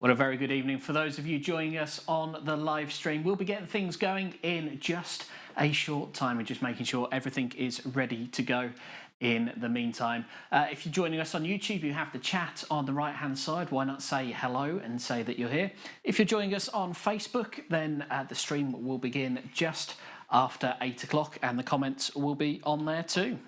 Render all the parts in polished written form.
What a very good evening for those of you joining us on the live stream. We'll be getting things going in just a short time and just making sure everything is ready to go in the meantime. If you're joining us on YouTube, you have the chat on the right hand side. Why not say hello and say that you're here? If you're joining us on Facebook, then the stream will begin just after 8 o'clock and the comments will be on there too.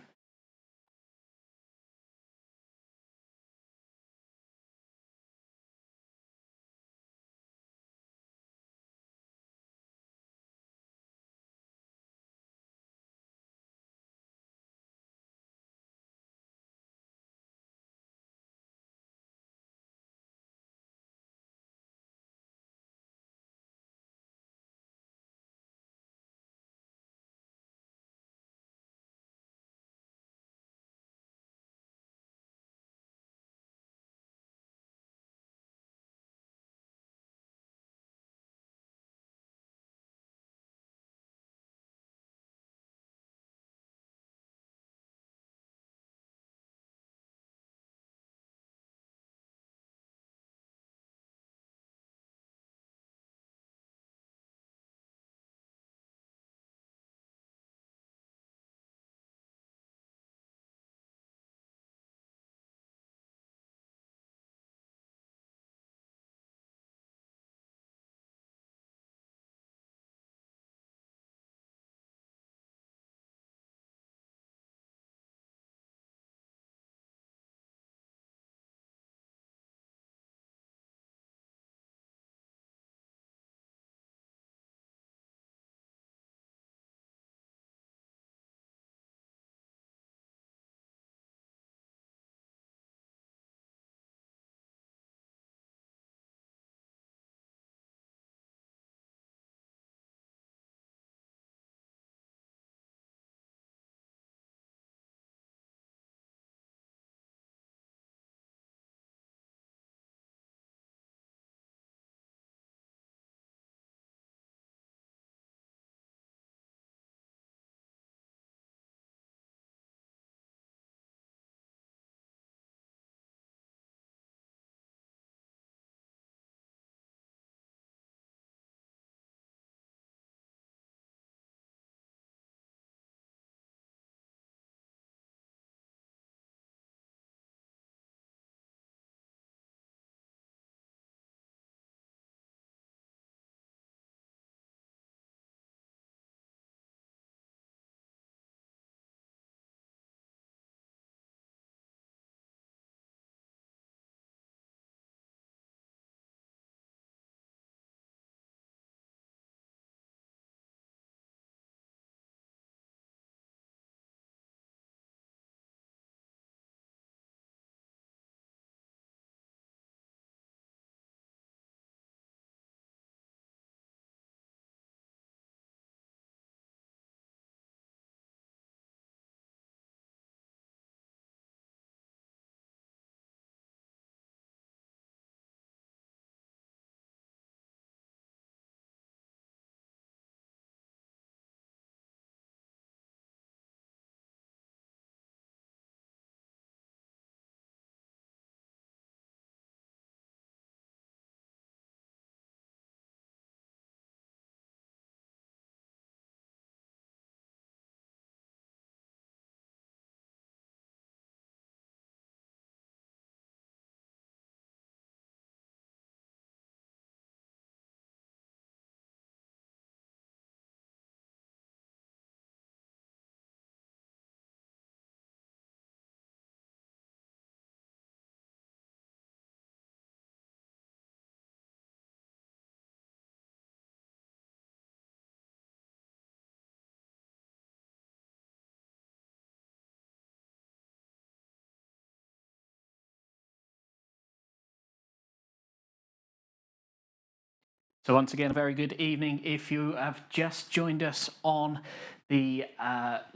So once again, a very good evening. If you have just joined us on the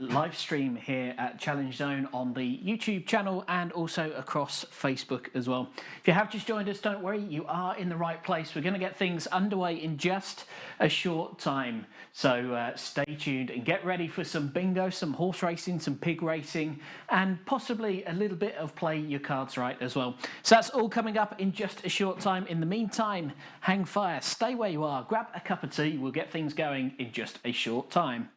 live stream here at Challenge Zone on the YouTube channel and also across Facebook as well. If you have just joined us, don't worry, you are in the right place. We're going to get things underway in just a short time. So stay tuned and get ready for some bingo, some horse racing, some pig racing, and possibly a little bit of play your cards right as well. So that's all coming up in just a short time. In the meantime, hang fire, stay where you are, grab a cup of tea. We'll get things going in just a short time.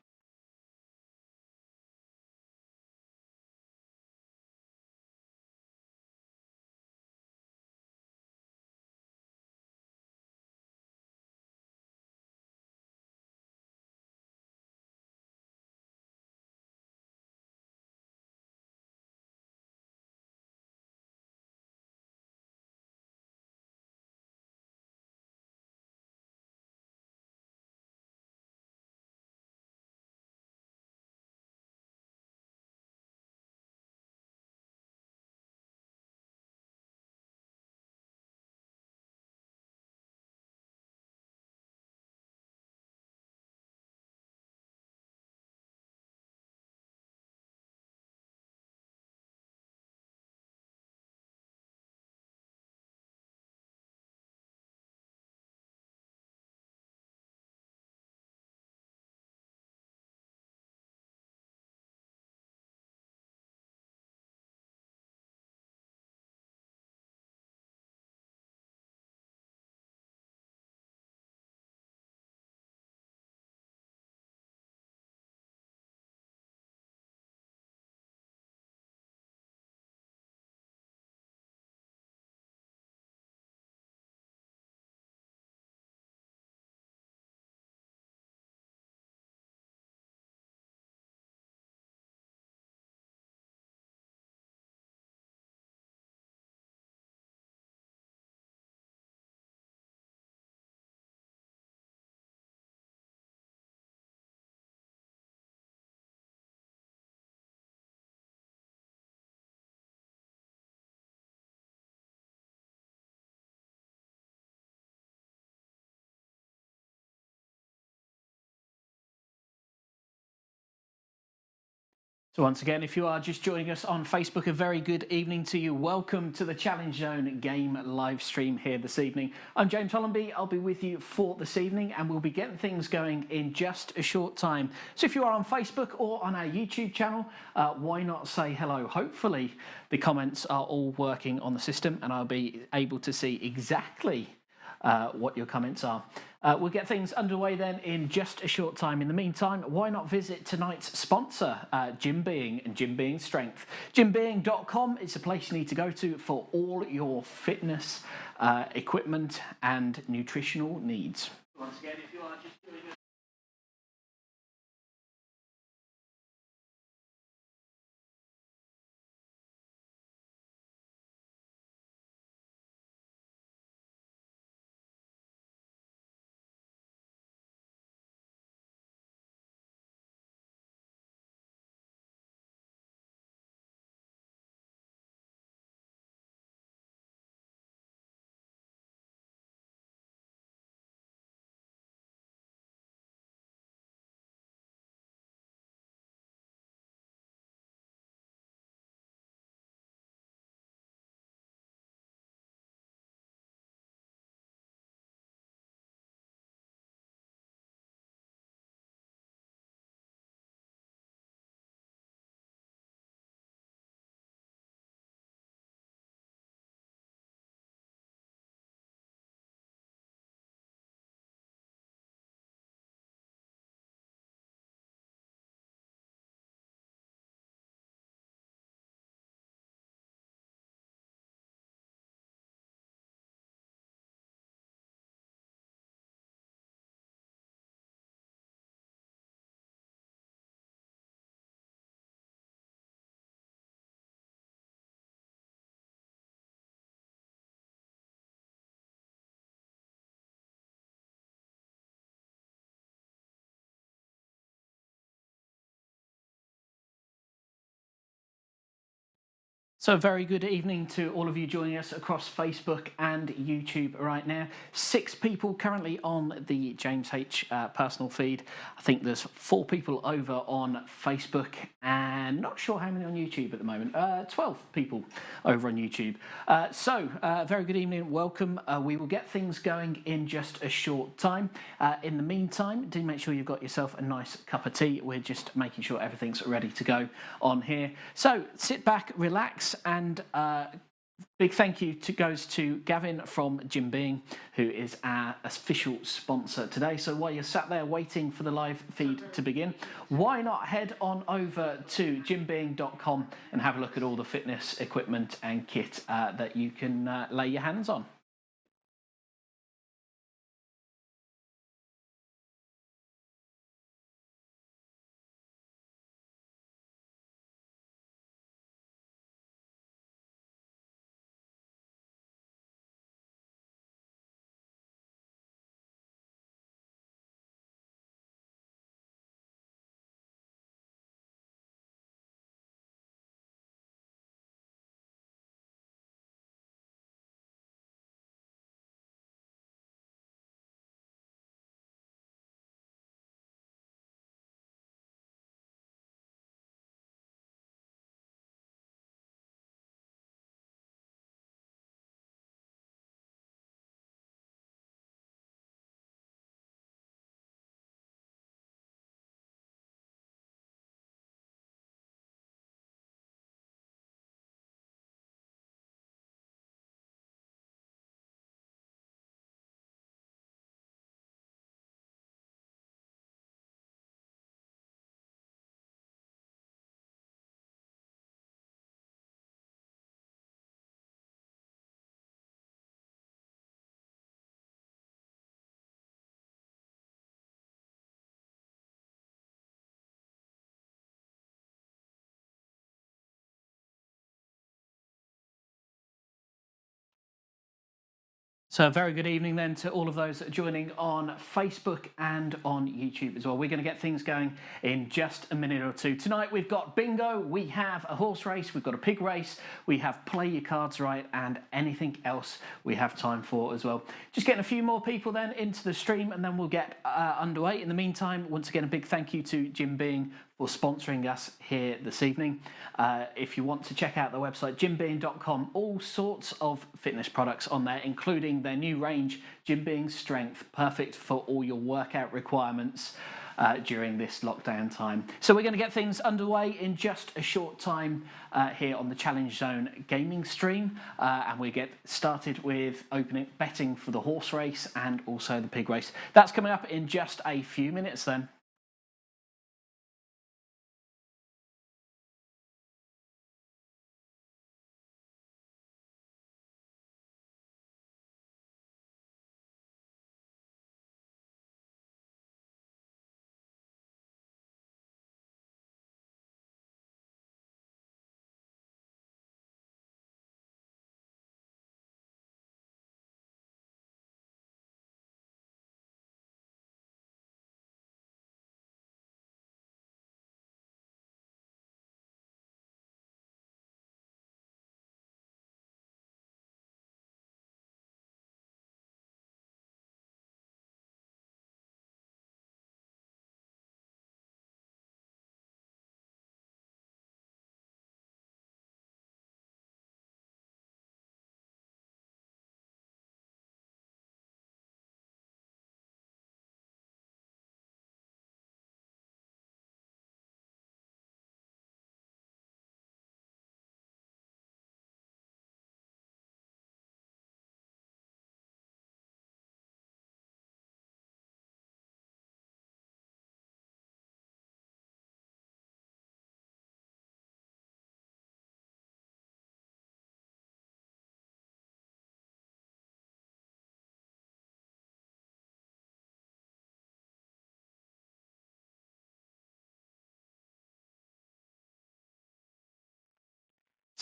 So once again, if you are just joining us on Facebook, a very good evening to you. Welcome to the Challenge Zone game live stream here this evening. I'm James Hollenby. I'll be with you for this evening and we'll be getting things going in just a short time. So if you are on Facebook or on our YouTube channel, why not say hello? Hopefully the comments are all working on the system and I'll be able to see exactly what your comments are. We'll get things underway then in just a short time. In the meantime, why not visit tonight's sponsor, Gym Being and Gym Being Strength. GymBeing.com is a place you need to go to for all your fitness, equipment and nutritional needs. Once again, if you are just doing So, a very good evening to all of you joining us across Facebook and YouTube right now. 6 people currently on the James H personal feed. I think there's 4 people over on Facebook and not sure how many on YouTube at the moment. 12 people over on YouTube. Very good evening, welcome. We will get things going in just a short time. In the meantime, do make sure you've got yourself a nice cup of tea. We're just making sure everything's ready to go on here. So, sit back, relax, and big thank you goes to Gavin from Jim Being, who is our official sponsor today. So while you're sat there waiting for the live feed to begin, why not head on over to jimbeing.com and have a look at all the fitness equipment and kit that you can lay your hands on. So a very good evening then to all of those that are joining on Facebook and on YouTube as well. We're going to get things going in just a minute or two. Tonight we've got bingo, we have a horse race, we've got a pig race, we have play your cards right, and anything else we have time for as well. Just getting a few more people then into the stream and then we'll get underway. In the meantime, once again, a big thank you to Jim Being for sponsoring us here this evening. If you want to check out the website, jimbeing.com, all sorts of fitness products on there, including their new range, Jim Being Strength, perfect for all your workout requirements during this lockdown time. So we're going to get things underway in just a short time here on the Challenge Zone gaming stream, and we get started with opening betting for the horse race and also the pig race. That's coming up in just a few minutes then.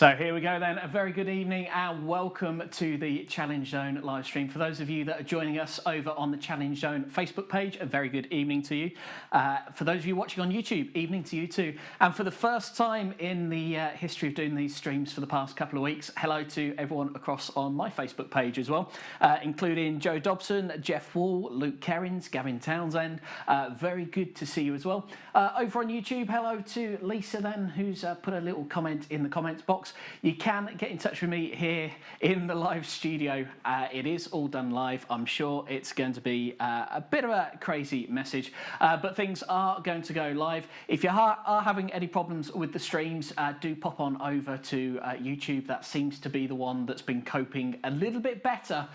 So here we go then, a very good evening and welcome to the Challenge Zone live stream. For those of you that are joining us over on the Challenge Zone Facebook page, a very good evening to you. For those of you watching on YouTube, evening to you too. And for the first time in the history of doing these streams for the past couple of weeks, hello to everyone across on my Facebook page as well, including Joe Dobson, Jeff Wall, Luke Kerrins, Gavin Townsend. Very good to see you as well. Over on YouTube, hello to Lisa then, who's put a little comment in the comments box. You can get in touch with me here in the live studio. It is all done live. I'm sure it's going to be a bit of a crazy message, but things are going to go live. If you are having any problems with the streams, do pop on over to YouTube. That seems to be the one that's been coping a little bit better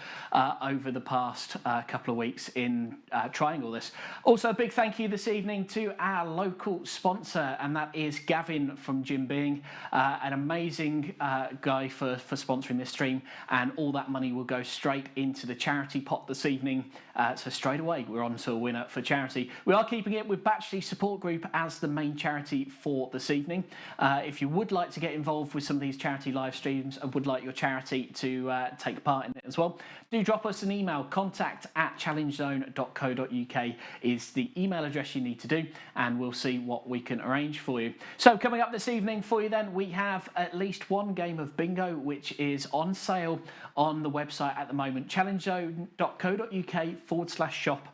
over the past couple of weeks in trying all this. Also, a big thank you this evening to our local sponsor, and that is Gavin from Jim Being, an amazing guy for sponsoring this stream, and all that money will go straight into the charity pot this evening. So straight away we're on to a winner for charity. We are keeping it with Batchley Support Group as the main charity for this evening. If you would like to get involved with some of these charity live streams and would like your charity to take part in it as well, do drop us an email. contact@challengezone.co.uk is the email address you need to do, and we'll see what we can arrange for you. So coming up this evening for you then, we have at least one game of bingo which is on sale on the website at the moment, challengezone.co.uk/shop.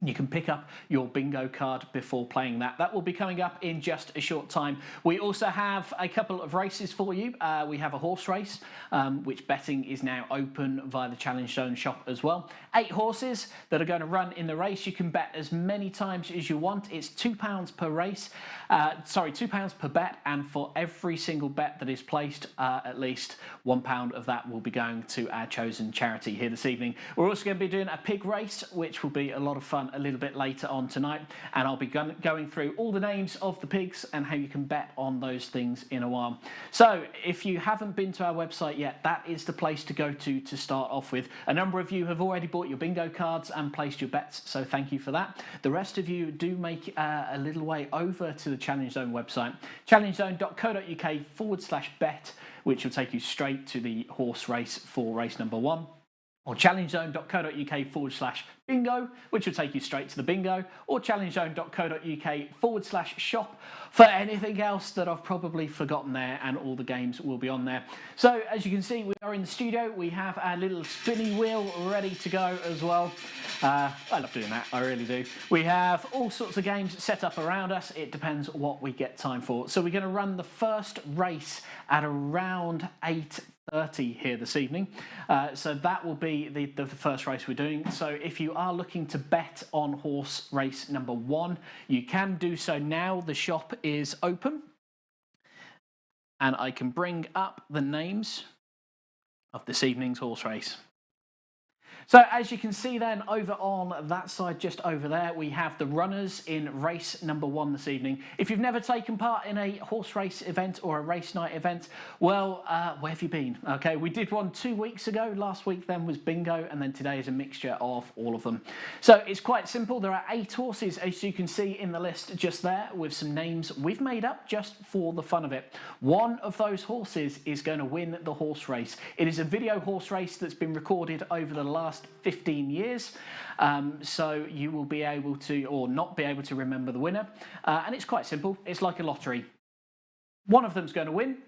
You can pick up your bingo card before playing that. That will be coming up in just a short time. We also have a couple of races for you. We have a horse race, which betting is now open via the Challenge Zone shop as well. 8 horses that are going to run in the race. You can bet as many times as you want. It's £2 per race. £2 per bet, and for every single bet that is placed, at least £1 of that will be going to our chosen charity here this evening. We're also going to be doing a pig race, which will be a lot of fun a little bit later on tonight, and I'll be going through all the names of the pigs and how you can bet on those things in a while. So if you haven't been to our website yet, that is the place to go to start off with. A number of you have already bought your bingo cards and placed your bets, so thank you for that. The rest of you do make a little way over to the Challenge Zone website, challengezone.co.uk/bet, which will take you straight to the horse race for race number 1. Or challengezone.co.uk/bingo, which will take you straight to the bingo, or challengezone.co.uk/shop for anything else that I've probably forgotten there, and all the games will be on there. So as you can see, we are in the studio. We have our little spinny wheel ready to go as well. I love doing that, I really do. We have all sorts of games set up around us. It depends what we get time for. So we're going to run the first race at around 8:30 here this evening. So that will be the first race we're doing. So if you are looking to bet on horse race number 1, you can do so now. The shop is open, and I can bring up the names of this evening's horse race. So as you can see then, over on that side, just over there, we have the runners in race number 1 this evening. If you've never taken part in a horse race event or a race night event, well, where have you been? Okay, we did one 2 weeks ago. Last week then was bingo, and then today is a mixture of all of them. So it's quite simple. There are 8 horses, as you can see in the list just there, with some names we've made up just for the fun of it. One of those horses is going to win the horse race. It is a video horse race that's been recorded over the last 15 years, so you will be able to, or not be able to, remember the winner, and it's quite simple. It's like a lottery. One of them's going to win.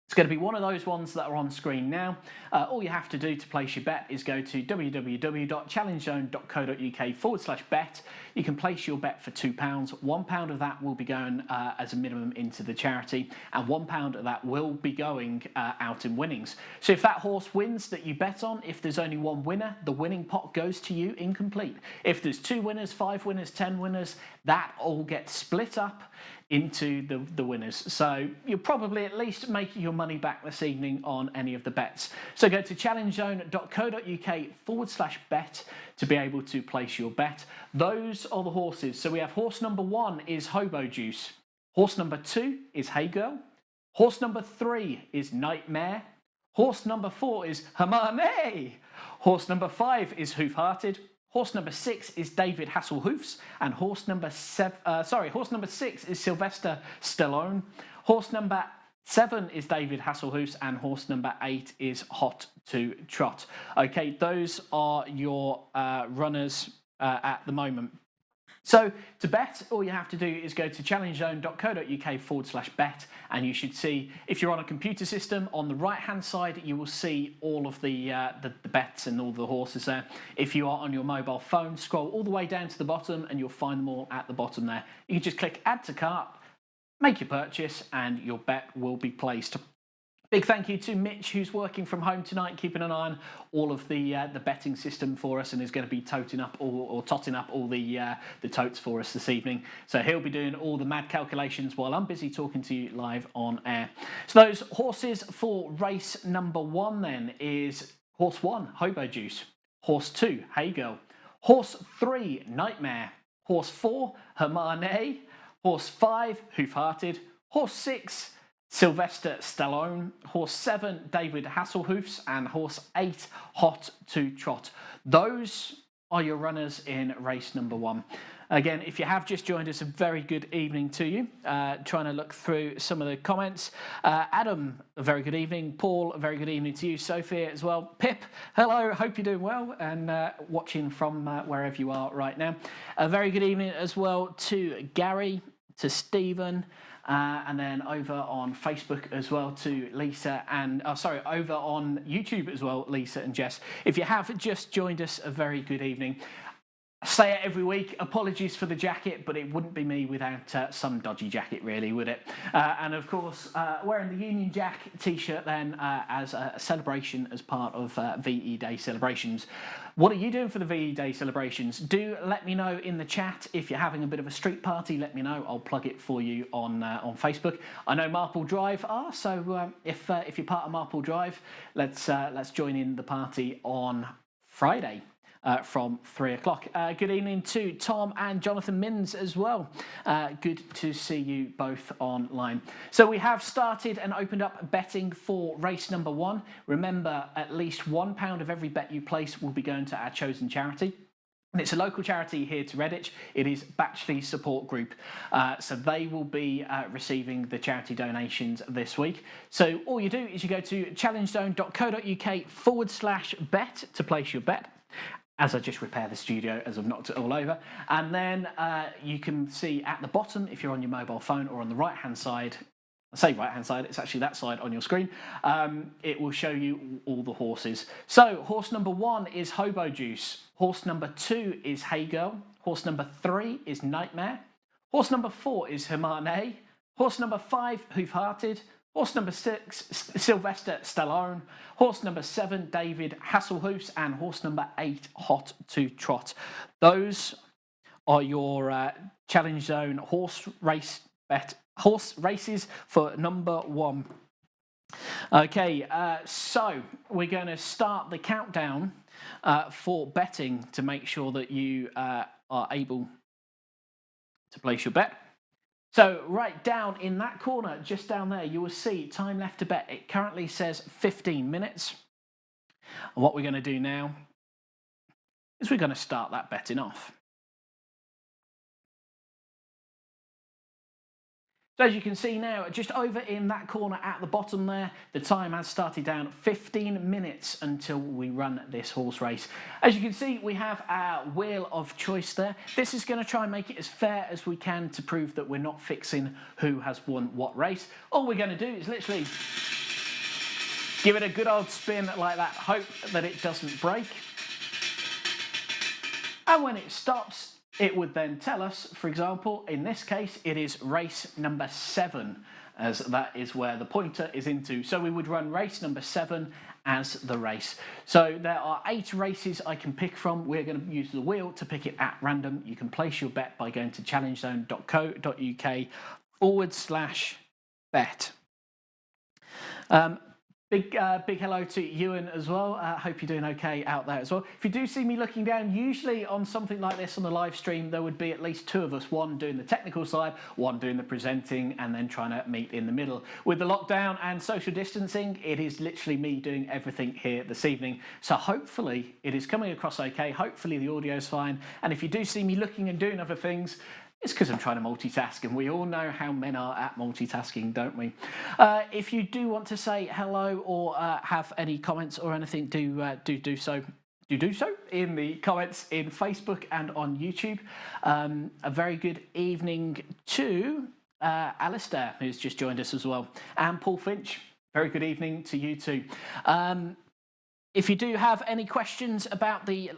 It's going to be one of those ones that are on screen now. All you have to do to place your bet is go to www.challengezone.co.uk/bet. You can place your bet for £2. £1 of that will be going as a minimum into the charity, and £1 of that will be going out in winnings. So if that horse wins that you bet on, if there's only one winner, the winning pot goes to you incomplete. If there's 2 winners, 5 winners, 10 winners, that all gets split up into the winners. So you'll probably at least make your money back this evening on any of the bets. So go to challengezone.co.uk/bet to be able to place your bet. Those are the horses. So we have horse number 1 is Hobo Juice. Horse number 2 is Hey Girl. Horse number 3 is Nightmare. Horse number 4 is Hermione. Horse number 5 is Hoof Hearted. Horse number 6 is David Hasselhoofs, and horse number 6 is Sylvester Stallone. Horse number 7 is David Hasselhouse, and horse number 8 is Hot to Trot. Okay, those are your runners at the moment. So to bet, all you have to do is go to challengezone.co.uk/bet, and you should see, if you're on a computer system, on the right-hand side, you will see all of the bets and all the horses there. If you are on your mobile phone, scroll all the way down to the bottom, and you'll find them all at the bottom there. You can just click Add to Cart, make your purchase, and your bet will be placed. Big thank you to Mitch, who's working from home tonight, keeping an eye on all of the betting system for us, and is going to be totting up all the totes for us this evening. So he'll be doing all the mad calculations while I'm busy talking to you live on air. So those horses for race number 1 then is horse 1, Hobo Juice, horse 2, Hey Girl, horse 3, Nightmare, horse 4, Hermane, horse 5, Hoof Hearted, horse 6, Sylvester Stallone, horse 7, David Hasselhouse, and horse 8, Hot to Trot. Those are your runners in race number 1. Again, if you have just joined us, a very good evening to you. Trying to look through some of the comments. Adam, a very good evening. Paul, a very good evening to you. Sophie as well. Pip, hello, hope you're doing well and watching from wherever you are right now. A very good evening as well to Gary, to Stephen, and then over on Facebook as well to Lisa and, over on YouTube as well, Lisa and Jess. If you have just joined us, a very good evening. I say it every week, apologies for the jacket, but it wouldn't be me without some dodgy jacket really, would it? And of course, wearing the Union Jack t-shirt then as a celebration as part of VE Day celebrations. What are you doing for the VE Day celebrations? Do let me know in the chat. If you're having a bit of a street party, let me know. I'll plug it for you on Facebook. I know Marple Drive are, so if you're part of Marple Drive, let's join in the party on Friday. From 3 o'clock. Good evening to Tom and Jonathan Minns as well. Good to see you both online. So we have started and opened up betting for race number 1. Remember, at least £1 of every bet you place will be going to our chosen charity. And it's a local charity here to Redditch. It is Batchley Support Group. So they will be receiving the charity donations this week. So all you do is you go to challengezone.co.uk/bet to place your bet. As I just repair the studio as I've knocked it all over. And then you can see at the bottom, if you're on your mobile phone or on the right-hand side, I say right-hand side, it's actually that side on your screen, it will show you all the horses. So horse number 1 is Hobo Juice. Horse number 2 is Hey Girl. Horse number 3 is Nightmare. Horse number 4 is Hermane. Horse number 5, Hoof Hearted. Horse number 6, Sylvester Stallone. Horse number 7, David Hasselhouse. And horse number 8, Hot to Trot. Those are your Challenge Zone horse races for number 1. Okay, so we're going to start the countdown for betting to make sure that you are able to place your bet. So right down in that corner, just down there, you will see time left to bet. It currently says 15 minutes. And what we're going to do now is we're going to start that betting off. So as you can see now, just over in that corner at the bottom there, the time has started down 15 minutes until we run this horse race. As you can see, we have our wheel of choice there. This is going to try and make it as fair as we can to prove that we're not fixing who has won what race. All we're going to do is literally give it a good old spin like that, hope that it doesn't break. And when it stops, it would then tell us, for example, in this case, it is race number 7, as that is where the pointer is into. So we would run race number 7 as the race. So there are 8 races I can pick from. We're going to use the wheel to pick it at random. You can place your bet by going to challengezone.co.uk/bet. Big hello to Ewan as well. Hope you're doing okay out there as well. If you do see me looking down, usually on something like this on the live stream, there would be at least 2 of us, one doing the technical side, one doing the presenting, and then trying to meet in the middle. With the lockdown and social distancing, it is literally me doing everything here this evening. So hopefully it is coming across okay. Hopefully the audio is fine. And if you do see me looking and doing other things, It's because I'm trying to multitask, and we all know how men are at multitasking, don't we? If you do want to say hello or have any comments or anything, do so. Do so in the comments in Facebook and on YouTube. A very good evening to Alistair, who's just joined us as well, and Paul Finch. Very good evening to you too. If you do have any questions about the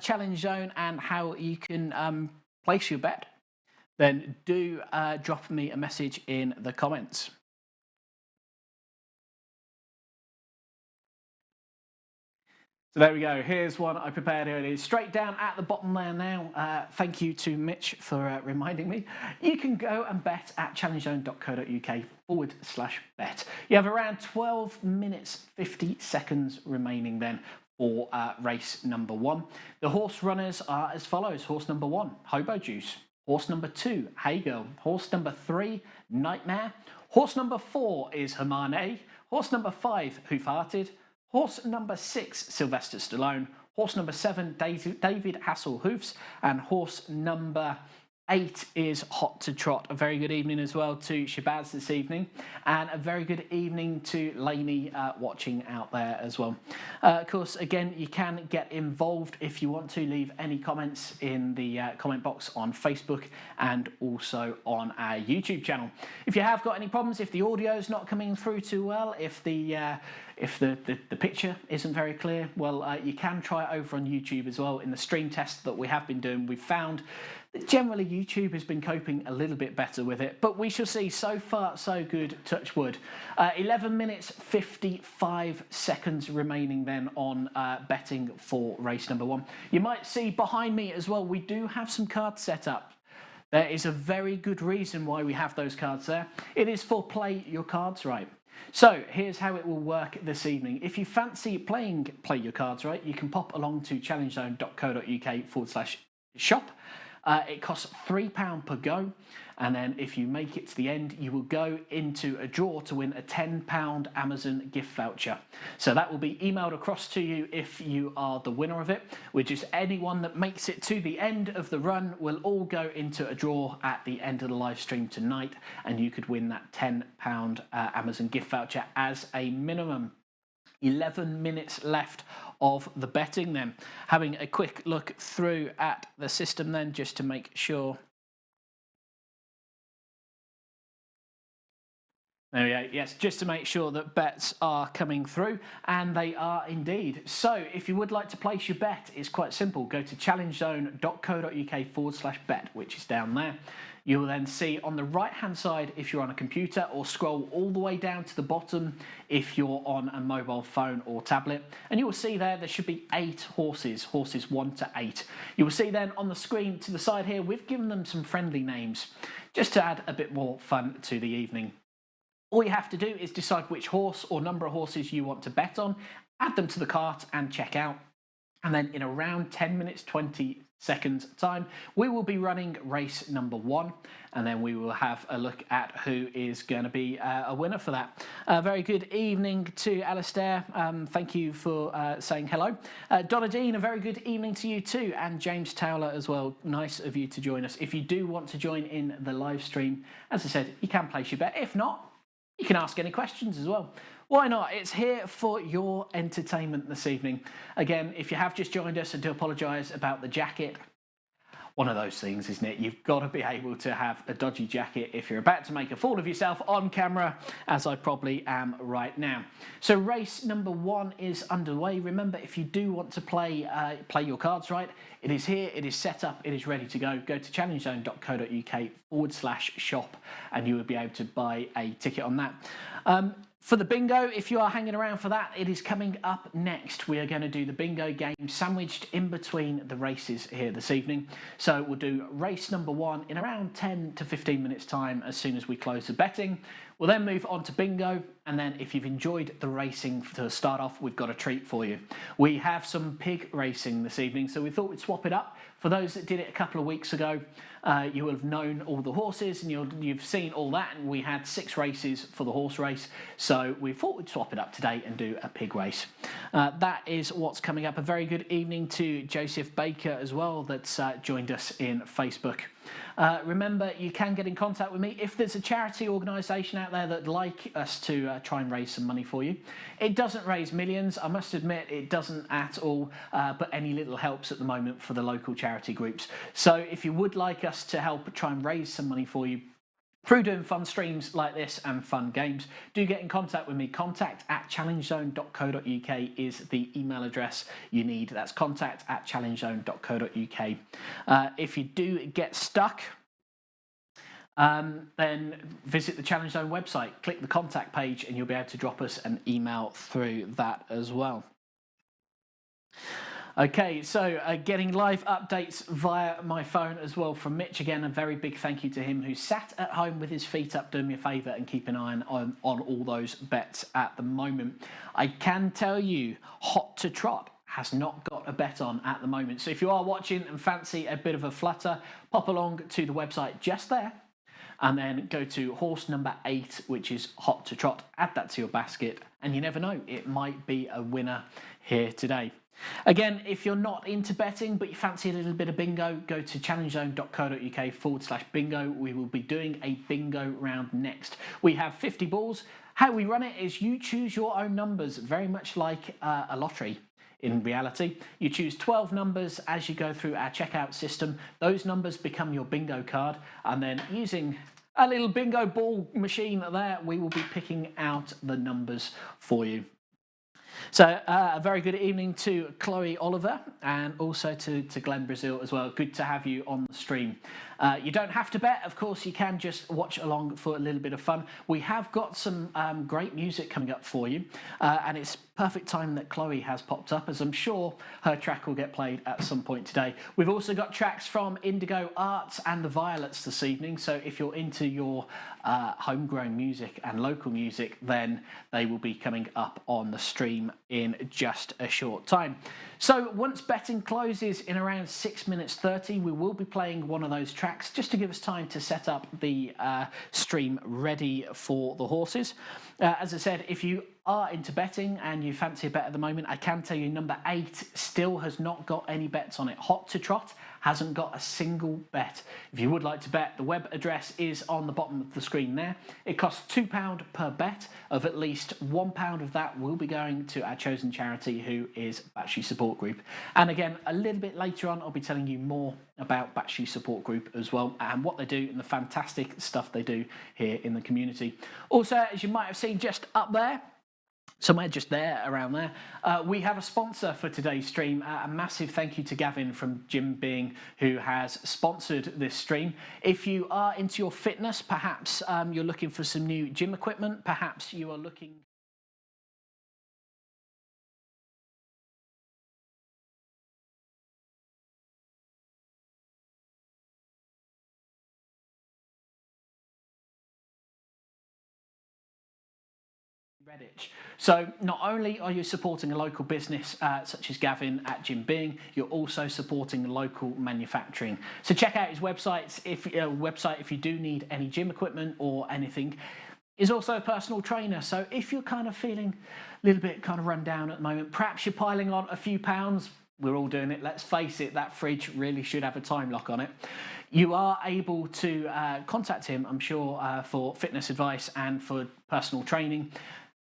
challenge zone and how you can place your bet, then do drop me a message in the comments. So there we go. Here's one I prepared here. It is straight down at the bottom there now. Thank you to Mitch for reminding me. You can go and bet at challengezone.co.uk/bet. You have around 12 minutes, 50 seconds remaining then for race number 1. The horse runners are as follows. Horse number 1, Hobo Juice. Horse number 2, Hey Girl. Horse number 3, Nightmare. Horse number 4 is Hermane. Horse number 5, Hoof-Hearted. Horse number 6, Sylvester Stallone. Horse number 7, David Hasselhoofs. And horse number 8 is Hot to Trot. A very good evening as well to Shabazz this evening, and a very good evening to Lainey watching out there as well. Of course, again, you can get involved if you want to. Leave any comments in the comment box on Facebook and also on our YouTube channel. If you have got any problems, if the audio is not coming through too well, if the picture isn't very clear, well, you can try it over on YouTube as well. In the stream test that we have been doing, we've found that generally YouTube has been coping a little bit better with it, but we shall see. So far, so good, touch wood. 11 minutes, 55 seconds remaining then on betting for race number 1. You might see behind me as well, we do have some cards set up. There is a very good reason why we have those cards there. It is for Play Your Cards Right. So here's how it will work this evening. If you fancy playing Play Your Cards Right, you can pop along to challengezone.co.uk/shop. It costs £3 per go, and then if you make it to the end, you will go into a draw to win a £10 Amazon gift voucher. So that will be emailed across to you if you are the winner of it, which is anyone that makes it to the end of the run will all go into a draw at the end of the live stream tonight, and you could win that £10 Amazon gift voucher as a minimum. 11 minutes left of the betting then. Having a quick look through at the system then, just to make sure. There we go. Yes, just to make sure that bets are coming through, and they are indeed. So if you would like to place your bet, it's quite simple. Go to challengezone.co.uk/bet, which is down there. You will then see on the right-hand side if you're on a computer, or scroll all the way down to the bottom if you're on a mobile phone or tablet. And you will see there should be 8 horses, horses 1 to 8. You will see then on the screen to the side here, we've given them some friendly names, just to add a bit more fun to the evening. All you have to do is decide which horse or number of horses you want to bet on, add them to the cart and check out. And then in around 10 minutes, 20 seconds time, we will be running race number 1, and then we will have a look at who is going to be a winner for that. Very good evening to Alistair. Thank you for saying hello. Donna Dean, a very good evening to you too, and James Towler as well. Nice of you to join us. If you do want to join in the live stream, as I said, you can place your bet. If not, you can ask any questions as well. Why not? It's here for your entertainment this evening. Again, if you have just joined us, I do apologise about the jacket. One of those things, isn't it? You've got to be able to have a dodgy jacket if you're about to make a fool of yourself on camera, as I probably am right now. So race number 1 is underway. Remember, if you do want to play your cards right, it is here, it is set up, it is ready to go. Go to challengezone.co.uk/shop, and you will be able to buy a ticket on that. For the bingo, if you are hanging around for that, it is coming up next. We are going to do the bingo game sandwiched in between the races here this evening. So we'll do race number 1 in around 10 to 15 minutes time as soon as we close the betting. We'll then move on to bingo, and then if you've enjoyed the racing to start off, we've got a treat for you. We have some pig racing this evening, so we thought we'd swap it up. For those that did it a couple of weeks ago, you will have known all the horses and you've seen all that, and we had 6 races for the horse race, so we thought we'd swap it up today and do a pig race. That is what's coming up. A very good evening to Joseph Baker as well, that's joined us in Facebook. Remember, you can get in contact with me if there's a charity organisation out there that'd like us to try and raise some money for you. It doesn't raise millions, I must admit, it doesn't at all, but any little helps at the moment for the local charity groups. So if you would like us to help try and raise some money for you through doing fun streams like this and fun games, do get in contact with me. contact@challengezone.co.uk is the email address you need. That's contact@challengezone.co.uk. If you do get stuck, then visit the Challenge Zone website, click the contact page, and you'll be able to drop us an email through that as well. Okay, so getting live updates via my phone as well from Mitch. Again, a very big thank you to him, who sat at home with his feet up doing me a favour and keeping an eye on all those bets at the moment. I can tell you, Hot to Trot has not got a bet on at the moment. So if you are watching and fancy a bit of a flutter, pop along to the website just there, and then go to horse number 8, which is Hot to Trot. Add that to your basket, and you never know, it might be a winner here today. Again, if you're not into betting but you fancy a little bit of bingo, go to challengezone.co.uk/bingo. We will be doing a bingo round next. We have 50 balls. How we run it is you choose your own numbers, very much like a lottery. In reality, you choose 12 numbers as you go through our checkout system. Those numbers become your bingo card, and then using a little bingo ball machine there, we will be picking out the numbers for you. So a very good evening to Chloe Oliver, and also to Glenn Brazil as well. Good to have you on the stream. You don't have to bet, of course, you can just watch along for a little bit of fun. We have got some great music coming up for you, and it's perfect time that Chloe has popped up, as I'm sure her track will get played at some point today. We've also got tracks from Indigo Arts and the Violets this evening, so if you're into your homegrown music and local music, then they will be coming up on the stream in just a short time. So once betting closes in around 6 minutes 30, we will be playing one of those tracks just to give us time to set up the stream ready for the horses. As I said, if you are into betting and you fancy a bet at the moment, I can tell you number 8 still has not got any bets on it. Hot to Trot hasn't got a single bet. If you would like to bet, the web address is on the bottom of the screen there. It costs £2 per bet. Of at least £1 of that will be going to our chosen charity, who is Battersea Support Group. And again, a little bit later on, I'll be telling you more about Battersea Support Group as well, and what they do and the fantastic stuff they do here in the community. Also, as you might have seen just up there, somewhere just there, around there, we have a sponsor for today's stream. A massive thank you to Gavin from Gym Being, who has sponsored this stream. If you are into your fitness, perhaps you're looking for some new gym equipment, perhaps you are looking... Redditch. So not only are you supporting a local business such as Gavin at Gym Being, you're also supporting local manufacturing. So check out his website if you do need any gym equipment or anything. He's also a personal trainer, so if you're kind of feeling a little bit kind of run down at the moment, perhaps you're piling on a few pounds, we're all doing it, let's face it, that fridge really should have a time lock on it. You are able to contact him, I'm sure, for fitness advice and for personal training.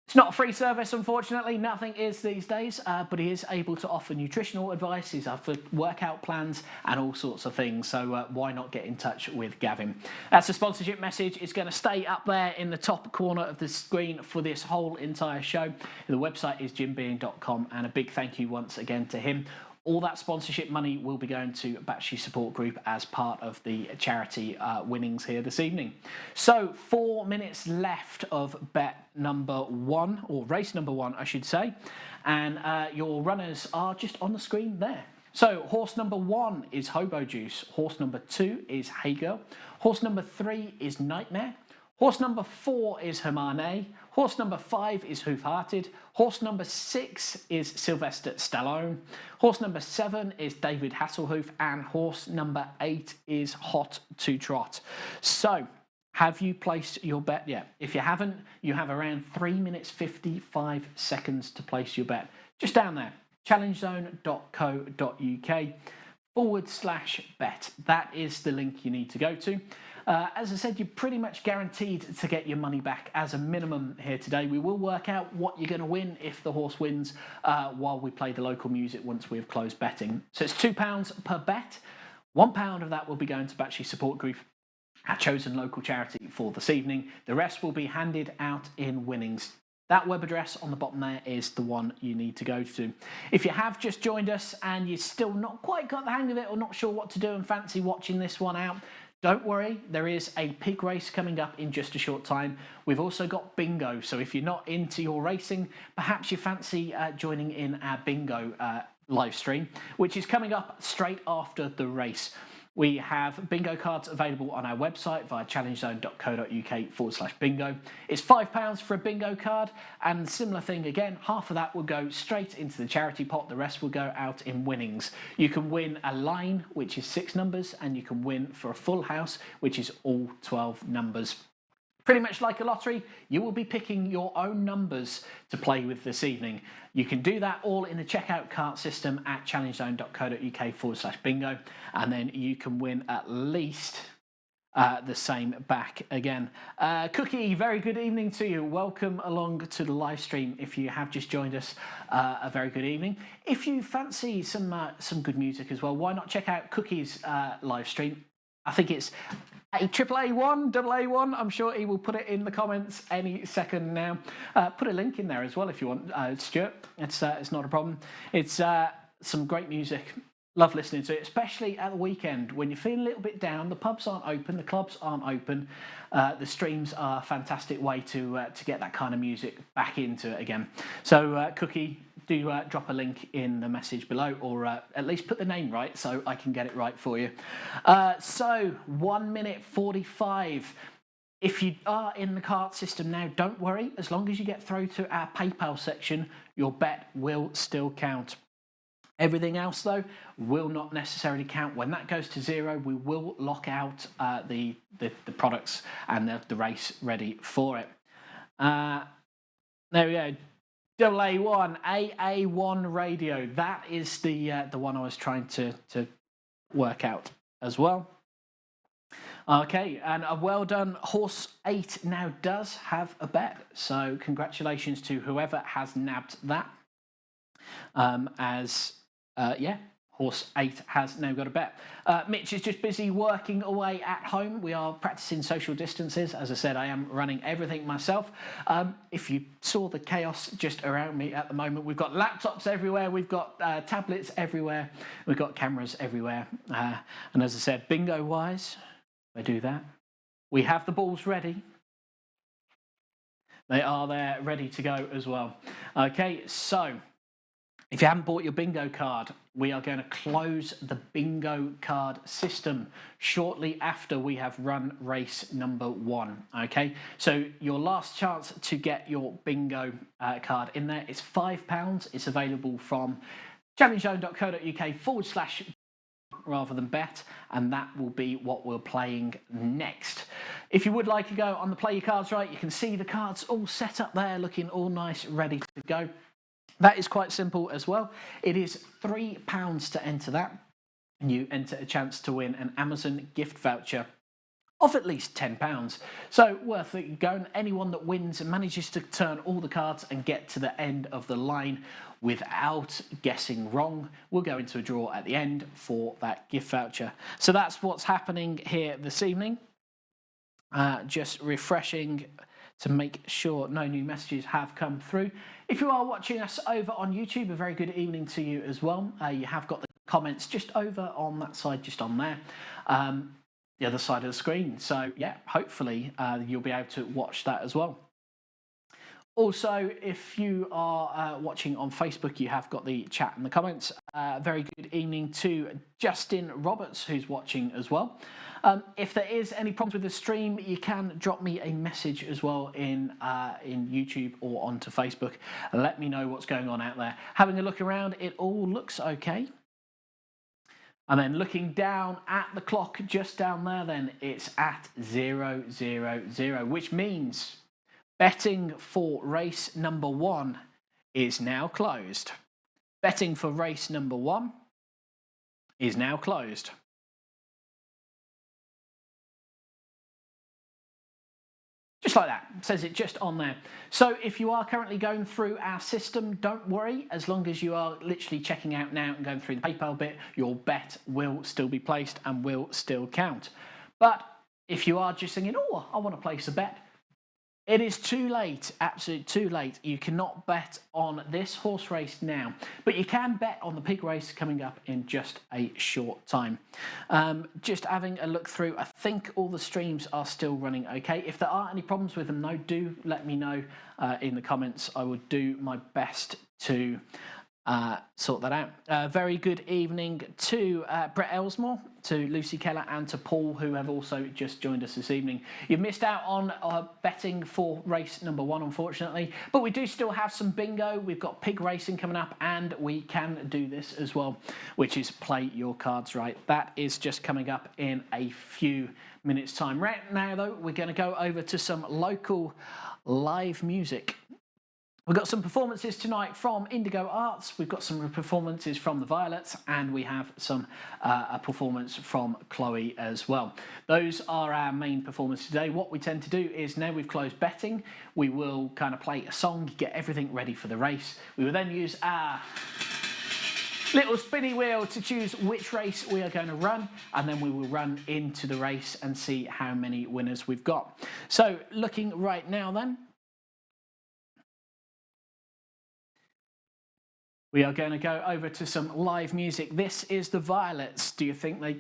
It's not a free service, unfortunately, nothing is these days, but he is able to offer nutritional advice, he's offered workout plans and all sorts of things, so why not get in touch with Gavin. That's a sponsorship message. It's going to stay up there in the top corner of the screen for this whole entire show. The website is gymbeing.com, and a big thank you once again to him. All that sponsorship money will be going to Battersea Support Group as part of the charity winnings here this evening. So 4 minutes left of bet number 1, or race number 1, I should say. And your runners are just on the screen there. So horse number 1 is Hobo Juice. Horse number 2 is Hey Girl. Horse number 3 is Nightmare. Horse number 4 is Hermane. Horse number 5 is Hoof Hearted. Horse number 6 is Sylvester Stallone. Horse number 7 is David Hasselhoof. And horse number 8 is Hot to Trot. So, have you placed your bet yet? If you haven't, you have around 3 minutes 55 seconds to place your bet. Just down there, challengezone.co.uk challengezone.co.uk/bet. That is the link you need to go to. As I said, you're pretty much guaranteed to get your money back as a minimum here today. We will work out what you're going to win if the horse wins while we play the local music once we've closed betting. So it's £2 per bet. £1 of that will be going to Battersea Support Group, our chosen local charity for this evening. The rest will be handed out in winnings. That web address on the bottom there is the one you need to go to. If you have just joined us and you're still not quite got the hang of it or not sure what to do and fancy watching this one out, don't worry, there is a pig race coming up in just a short time. We've also got bingo, so if you're not into your racing, perhaps you fancy joining in our bingo live stream, which is coming up straight after the race. We have bingo cards available on our website via challengezone.co.uk/bingo. It's £5 for a bingo card, and similar thing again, half of that will go straight into the charity pot, the rest will go out in winnings. You can win a line, which is 6 numbers, and you can win for a full house, which is all 12 numbers. Pretty much like a lottery, you will be picking your own numbers to play with this evening. You can do that all in the checkout cart system at challengezone.co.uk/bingo, and then you can win at least the same back again. Cookie, very good evening to you. Welcome along to the live stream. If you have just joined us, a very good evening. If you fancy some good music as well, why not check out Cookie's live stream? I think it's AAA1, AA1. I'm sure he will put it in the comments any second now. Put a link in there as well if you want, Stuart. It's not a problem. It's some great music. Love listening to it, especially at the weekend when you're feeling a little bit down. The pubs aren't open, the clubs aren't open. The streams are a fantastic way to get that kind of music back into it again. So, Cookie, do drop a link in the message below, or at least put the name right so I can get it right for you. So, 1 minute 45. If you are in the cart system now, don't worry. As long as you get through to our PayPal section, your bet will still count. Everything else, though, will not necessarily count. When that goes to 0, we will lock out the products and the race ready for it. There we go. AA1, AA1 radio. That is the one I was trying to work out as well. Okay, and a well done. Horse 8 now does have a bet. So congratulations to whoever has nabbed that. Horse 8 has now got a bet. Mitch is just busy working away at home. We are practicing social distances. As I said, I am running everything myself. If you saw the chaos just around me at the moment, we've got laptops everywhere, we've got tablets everywhere, we've got cameras everywhere. And as I said, bingo-wise, I do that. We have the balls ready. They are there, ready to go as well. Okay, so if you haven't bought your bingo card, we are going to close the bingo card system shortly after we have run race number 1. Okay, so your last chance to get your bingo card in there is £5. It's available from challengezone.co.uk/ rather than bet, and that will be what we're playing next. If you would like to go on the Play Your Cards Right, you can see the cards all set up there, looking all nice, ready to go. That is quite simple as well. It is £3 to enter that, and you enter a chance to win an Amazon gift voucher of at least £10. So worth it going. Anyone that wins and manages to turn all the cards and get to the end of the line without guessing wrong will go into a draw at the end for that gift voucher. So that's what's happening here this evening. Just refreshing to make sure no new messages have come through. If you are watching us over on YouTube, a very good evening to you as well. You have got the comments just over on that side, just on there, the other side of the screen. So yeah, hopefully you'll be able to watch that as well. Also, if you are watching on Facebook, you have got the chat and the comments. Very good evening to Justin Roberts, who's watching as well. If there is any problems with the stream, you can drop me a message as well in YouTube or onto Facebook. Let me know what's going on out there. Having a look around, it all looks okay. And then looking down at the clock just down there, then it's at 0:00, which means betting for race number 1 is now closed. Betting for race number 1 is now closed. Just like that, it says it just on there. So if you are currently going through our system, don't worry. As long as you are literally checking out now and going through the PayPal bit, your bet will still be placed and will still count. But if you are just thinking, oh, I want to place a bet, it is too late, absolutely too late. You cannot bet on this horse race now, but you can bet on the pig race coming up in just a short time. Just having a look through, I think all the streams are still running okay. If there are any problems with them, do let me know in the comments. I will do my best to sort that out. Very good evening to Brett Elsmore, to Lucy Keller and to Paul, who have also just joined us this evening. You've missed out on betting for race number 1, unfortunately, but we do still have some bingo. We've got pig racing coming up, and we can do this as well, which is play your cards right. That is just coming up in a few minutes' time. Right now, though, we're going to go over to some local live music. We've got some performances tonight from Indigo Arts, we've got some performances from the Violets, and we have some a performance from Chloe as well. Those are our main performances today. What we tend to do is, now we've closed betting, we will kind of play a song, get everything ready for the race. We will then use our little spinny wheel to choose which race we are going to run, and then we will run into the race and see how many winners we've got. So looking right now then, we are going to go over to some live music. This is the Violets. Do you think they...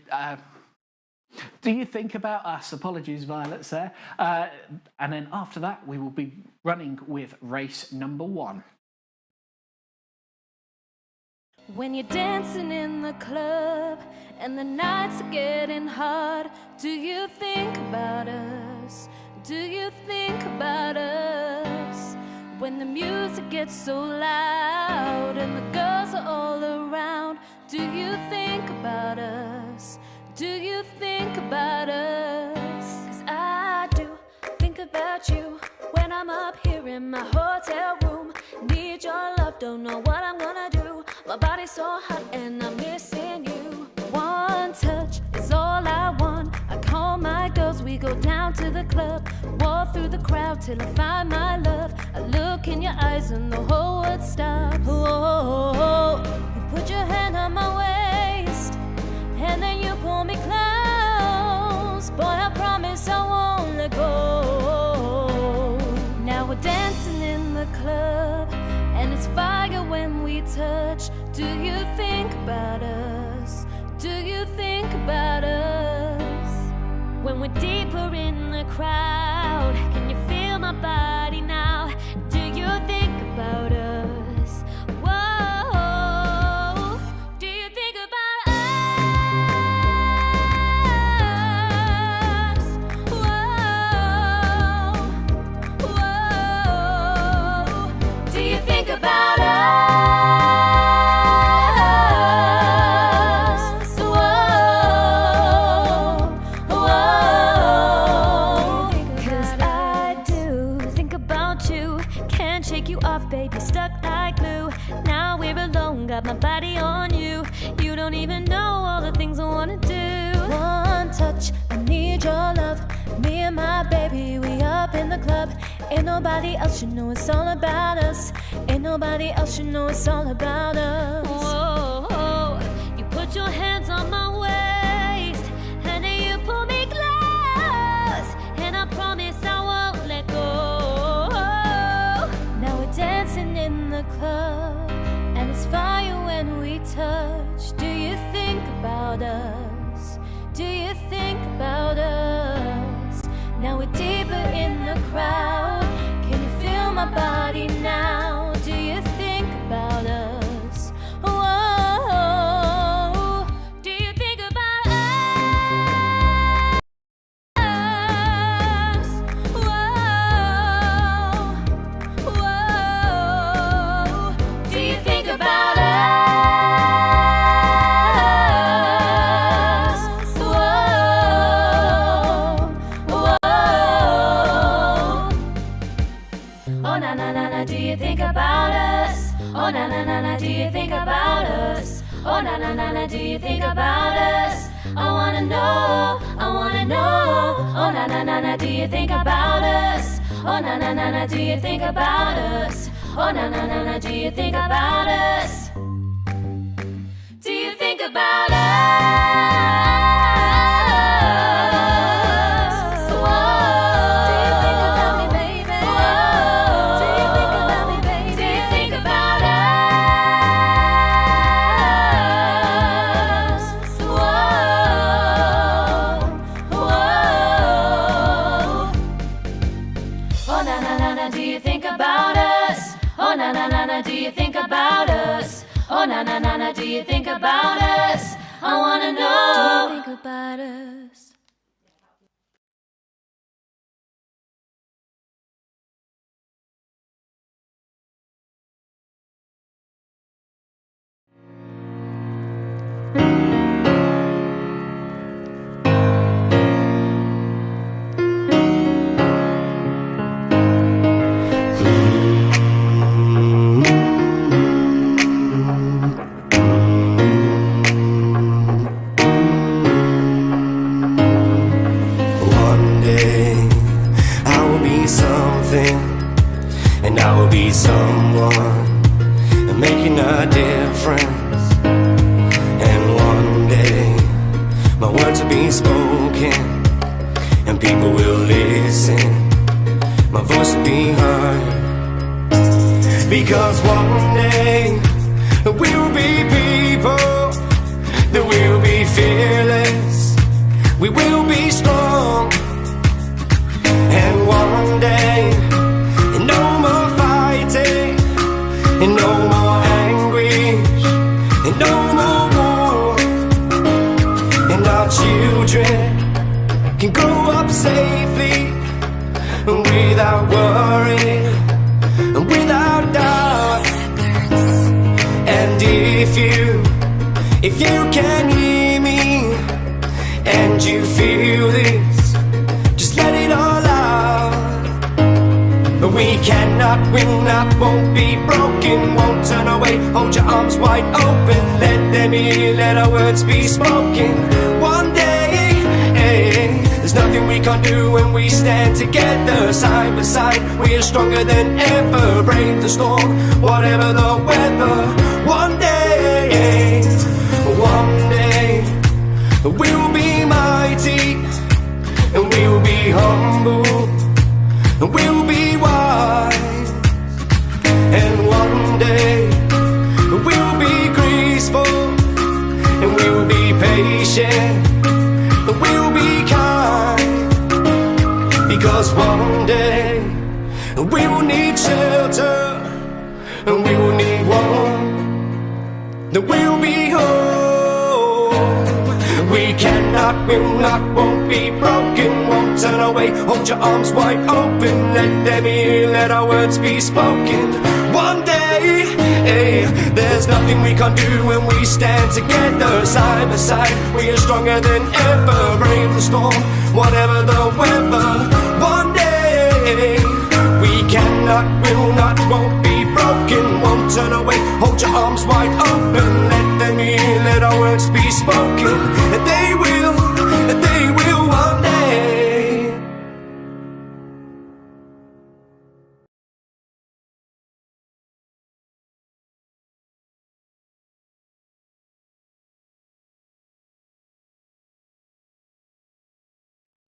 do you think about us? Apologies, Violets, there. And then after that, we will be running with race number 1. When you're dancing in the club and the nights are getting hard, do you think about us? Do you think about us? When the music gets so loud and the girls are all around, do you think about us? Do you think about us? 'Cause I do think about you when I'm up here in my hotel room. Need your love, don't know what I'm gonna do. My body's so hot and I'm missing you. One touch is all I want. I call my girls, we go down to the club, walk through the crowd till I find my love. I look in your eyes and the whole world stops. Oh, you put your hand on my waist and then you pull me close. Boy, I promise I won't let go. Now we're dancing in the club and it's fire when we touch. Do you think about us? Do you think about us? When we're deeper in the crowd, can you feel my body now? Do you think about us? Whoa, do you think about us? Whoa, whoa, do you think about us? Baby, stuck like glue. Now we're alone, got my body on you. You don't even know all the things I wanna do. One touch, I need your love. Me and my baby, we up in the club. Ain't nobody else, you know it's all about us. Ain't nobody else, you know it's all about us. Whoa, you put your hands on my waist and then you pull me close, and I promise I won't let go. Dancing in the club and it's fire when we touch. Do you think about us? Do you think about us? Now we're deeper in the crowd. Can you feel my body now? Do you think about us? Whoa, Oh na na na na, do you think about us? I wanna know, I wanna know. Oh na na na na, do you think about us? Oh na na na na, do you think about us? Oh na na na na, do you think about us? Do you think about us? Do you think about us? Oh na na na na, do you think about us? I wanna know. Do you think about us? Someone making a difference, and one day my words will be spoken and people will listen, my voice will be heard, because one day we will be people, that will be fearless, we will be strong, and one day no more fighting, and no more anguish, and no more war, and our children can grow up safely, without worry, without doubt. And if you can hear me, and you feel this, just let it all out. We cannot, will not, won't be broken, won't turn away, hold your arms wide open, let them hear, let our words be spoken. One day, there's nothing we can't do when we stand together, side by side, we are stronger than ever, brave the storm, whatever the weather. One day, we'll be mighty, and we'll be humble, and we'll be wise, and one day we'll be graceful, and we'll be patient, and we'll be kind, because one day we will need shelter, and we will need warmth, that we'll be home. We cannot, will not, won't be broken, won't turn away, hold your arms wide open, let them hear, let our words be spoken. One day, there's nothing we can't do when we stand together, side by side, we are stronger than ever, brave the storm, whatever the weather. One day, we cannot, will not, won't be broken, won't turn away, hold your arms wide open, let them hear, let our words be spoken, and they will one day.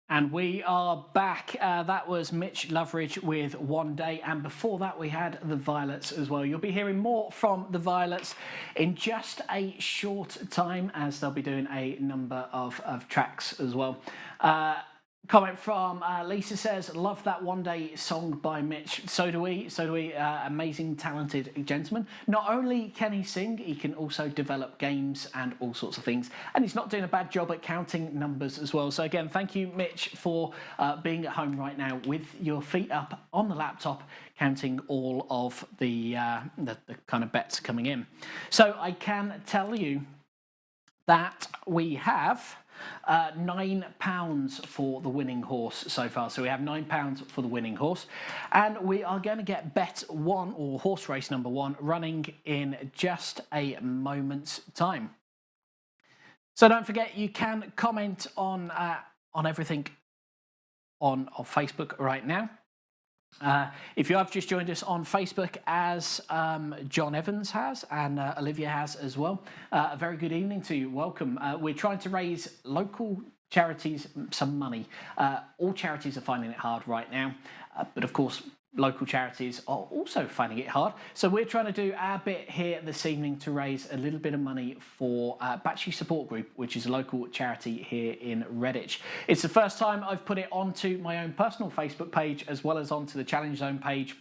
And we are back. That was Mitch Loveridge with One Day. And before that, we had the Violets as well. You'll be hearing more from the Violets in just a short time, as they'll be doing a number of tracks as well. Comment from Lisa says, love that One Day song by Mitch. So do we. Amazing, talented gentleman. Not only can he sing, he can also develop games and all sorts of things. And he's not doing a bad job at counting numbers as well. So again, thank you, Mitch, for being at home right now with your feet up on the laptop, counting all of the kind of bets coming in. So I can tell you that we have £9 for the winning horse so far. So we have £9 for the winning horse, and we are going to get bet one, or horse race number one, running in just a moment's time. So don't forget, you can comment on everything on Facebook right now. If you have just joined us on Facebook, as John Evans has and Olivia has as well, a very good evening to you. Welcome. We're trying to raise local charities some money. All charities are finding it hard right now, but of course local charities are also finding it hard. So we're trying to do our bit here this evening to raise a little bit of money for Batchy Support Group, which is a local charity here in Redditch. It's the first time I've put it onto my own personal Facebook page, as well as onto the Challenge Zone page,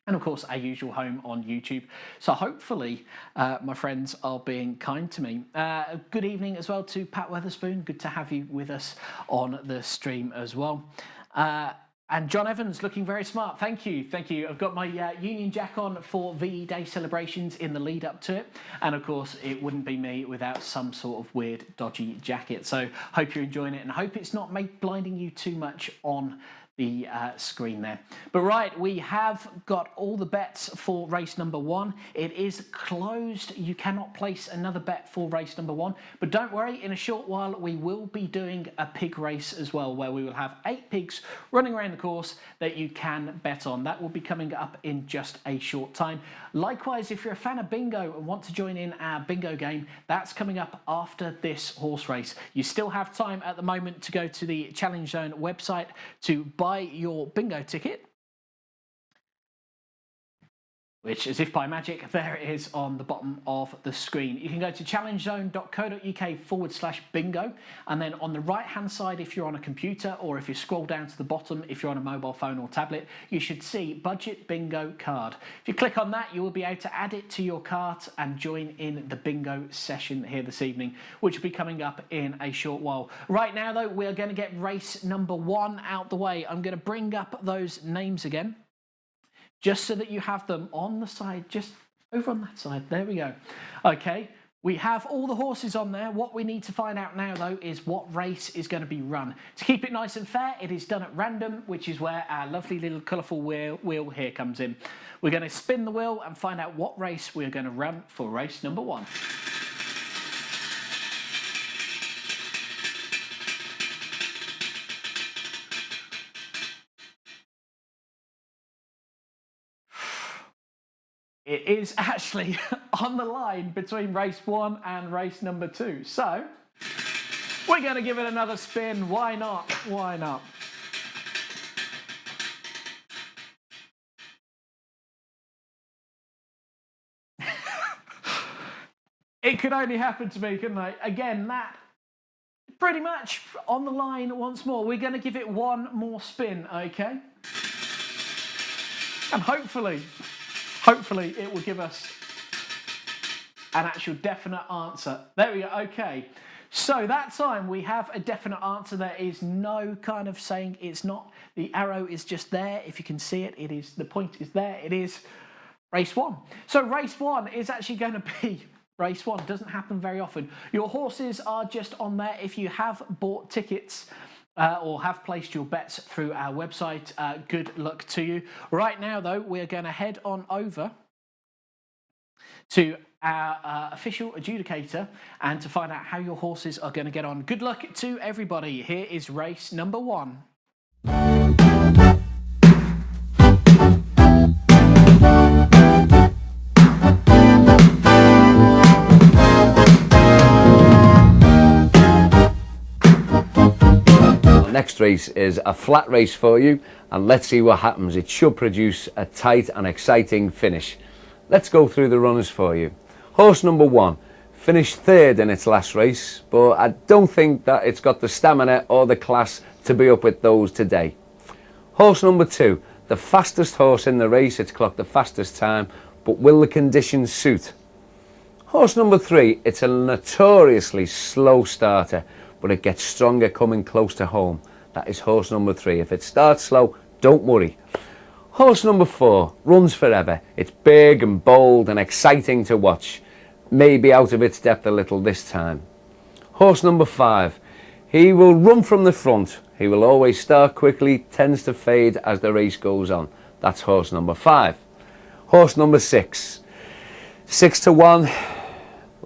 and of course our usual home on YouTube. So hopefully my friends are being kind to me. Good evening as well to Pat Weatherspoon. Good to have you with us on the stream as well. And John Evans looking very smart. Thank you, thank you. I've got my Union Jack on for VE Day celebrations in the lead up to it. And of course, it wouldn't be me without some sort of weird, dodgy jacket. So hope you're enjoying it, and hope it's not blinding you too much on the screen there. But right, we have got all the bets for race number one. It is closed. You cannot place another bet for race number one. But don't worry, in a short while we will be doing a pig race as well, where we will have 8 pigs running around the course that you can bet on. That will be coming up in just a short time. Likewise, if you're a fan of bingo and want to join in our bingo game, that's coming up after this horse race. You still have time at the moment to go to the Challenge Zone website to buy your bingo ticket, which, as if by magic, there it is on the bottom of the screen. You can go to challengezone.co.uk/bingo, and then on the right hand side, if you're on a computer, or if you scroll down to the bottom, if you're on a mobile phone or tablet, you should see budget bingo card. If you click on that, you will be able to add it to your cart and join in the bingo session here this evening, which will be coming up in a short while. Right now though, we are going to get race number one out the way. I'm going to bring up those names again, just so that you have them on the side, just over on that side. There we go. Okay, we have all the horses on there. What we need to find out now, though, is what race is going to be run. To keep it nice and fair, it is done at random, which is where our lovely little colourful wheel here comes in. We're going to spin the wheel and find out what race we're going to run for race number one. It is actually on the line between race one and race number two. So we're going to give it another spin. Why not? Why not? It could only happen to me, couldn't it? Again, that pretty much on the line once more. We're going to give it one more spin, okay? And hopefully it will give us an actual definite answer. There we go, okay. So that time we have a definite answer. There is no kind of saying it's not. The arrow is just there. If you can see it, it is, the point is there. It is race one. So race one is actually going to be race one. Doesn't happen very often. Your horses are just on there. If you have bought tickets or have placed your bets through our website, good luck to you. Right now, though, we're going to head on over to our official adjudicator and to find out how your horses are going to get on. Good luck to everybody. Here is race number one. Next race is a flat race for you, and let's see what happens. It should produce a tight and exciting finish. Let's go through the runners for you. Horse number one finished third in its last race, but I don't think that it's got the stamina or the class to be up with those today. Horse number two, the fastest horse in the race. It's clocked the fastest time, but will the conditions suit? Horse number three, it's a notoriously slow starter, but it gets stronger coming close to home. That is horse number three. If it starts slow, don't worry. Horse number four runs forever. It's big and bold and exciting to watch. Maybe out of its depth a little this time. Horse number five, He will run from the front. He will always start quickly, tends to fade as the race goes on. That's horse number 5. Horse number 6. 6 to 1.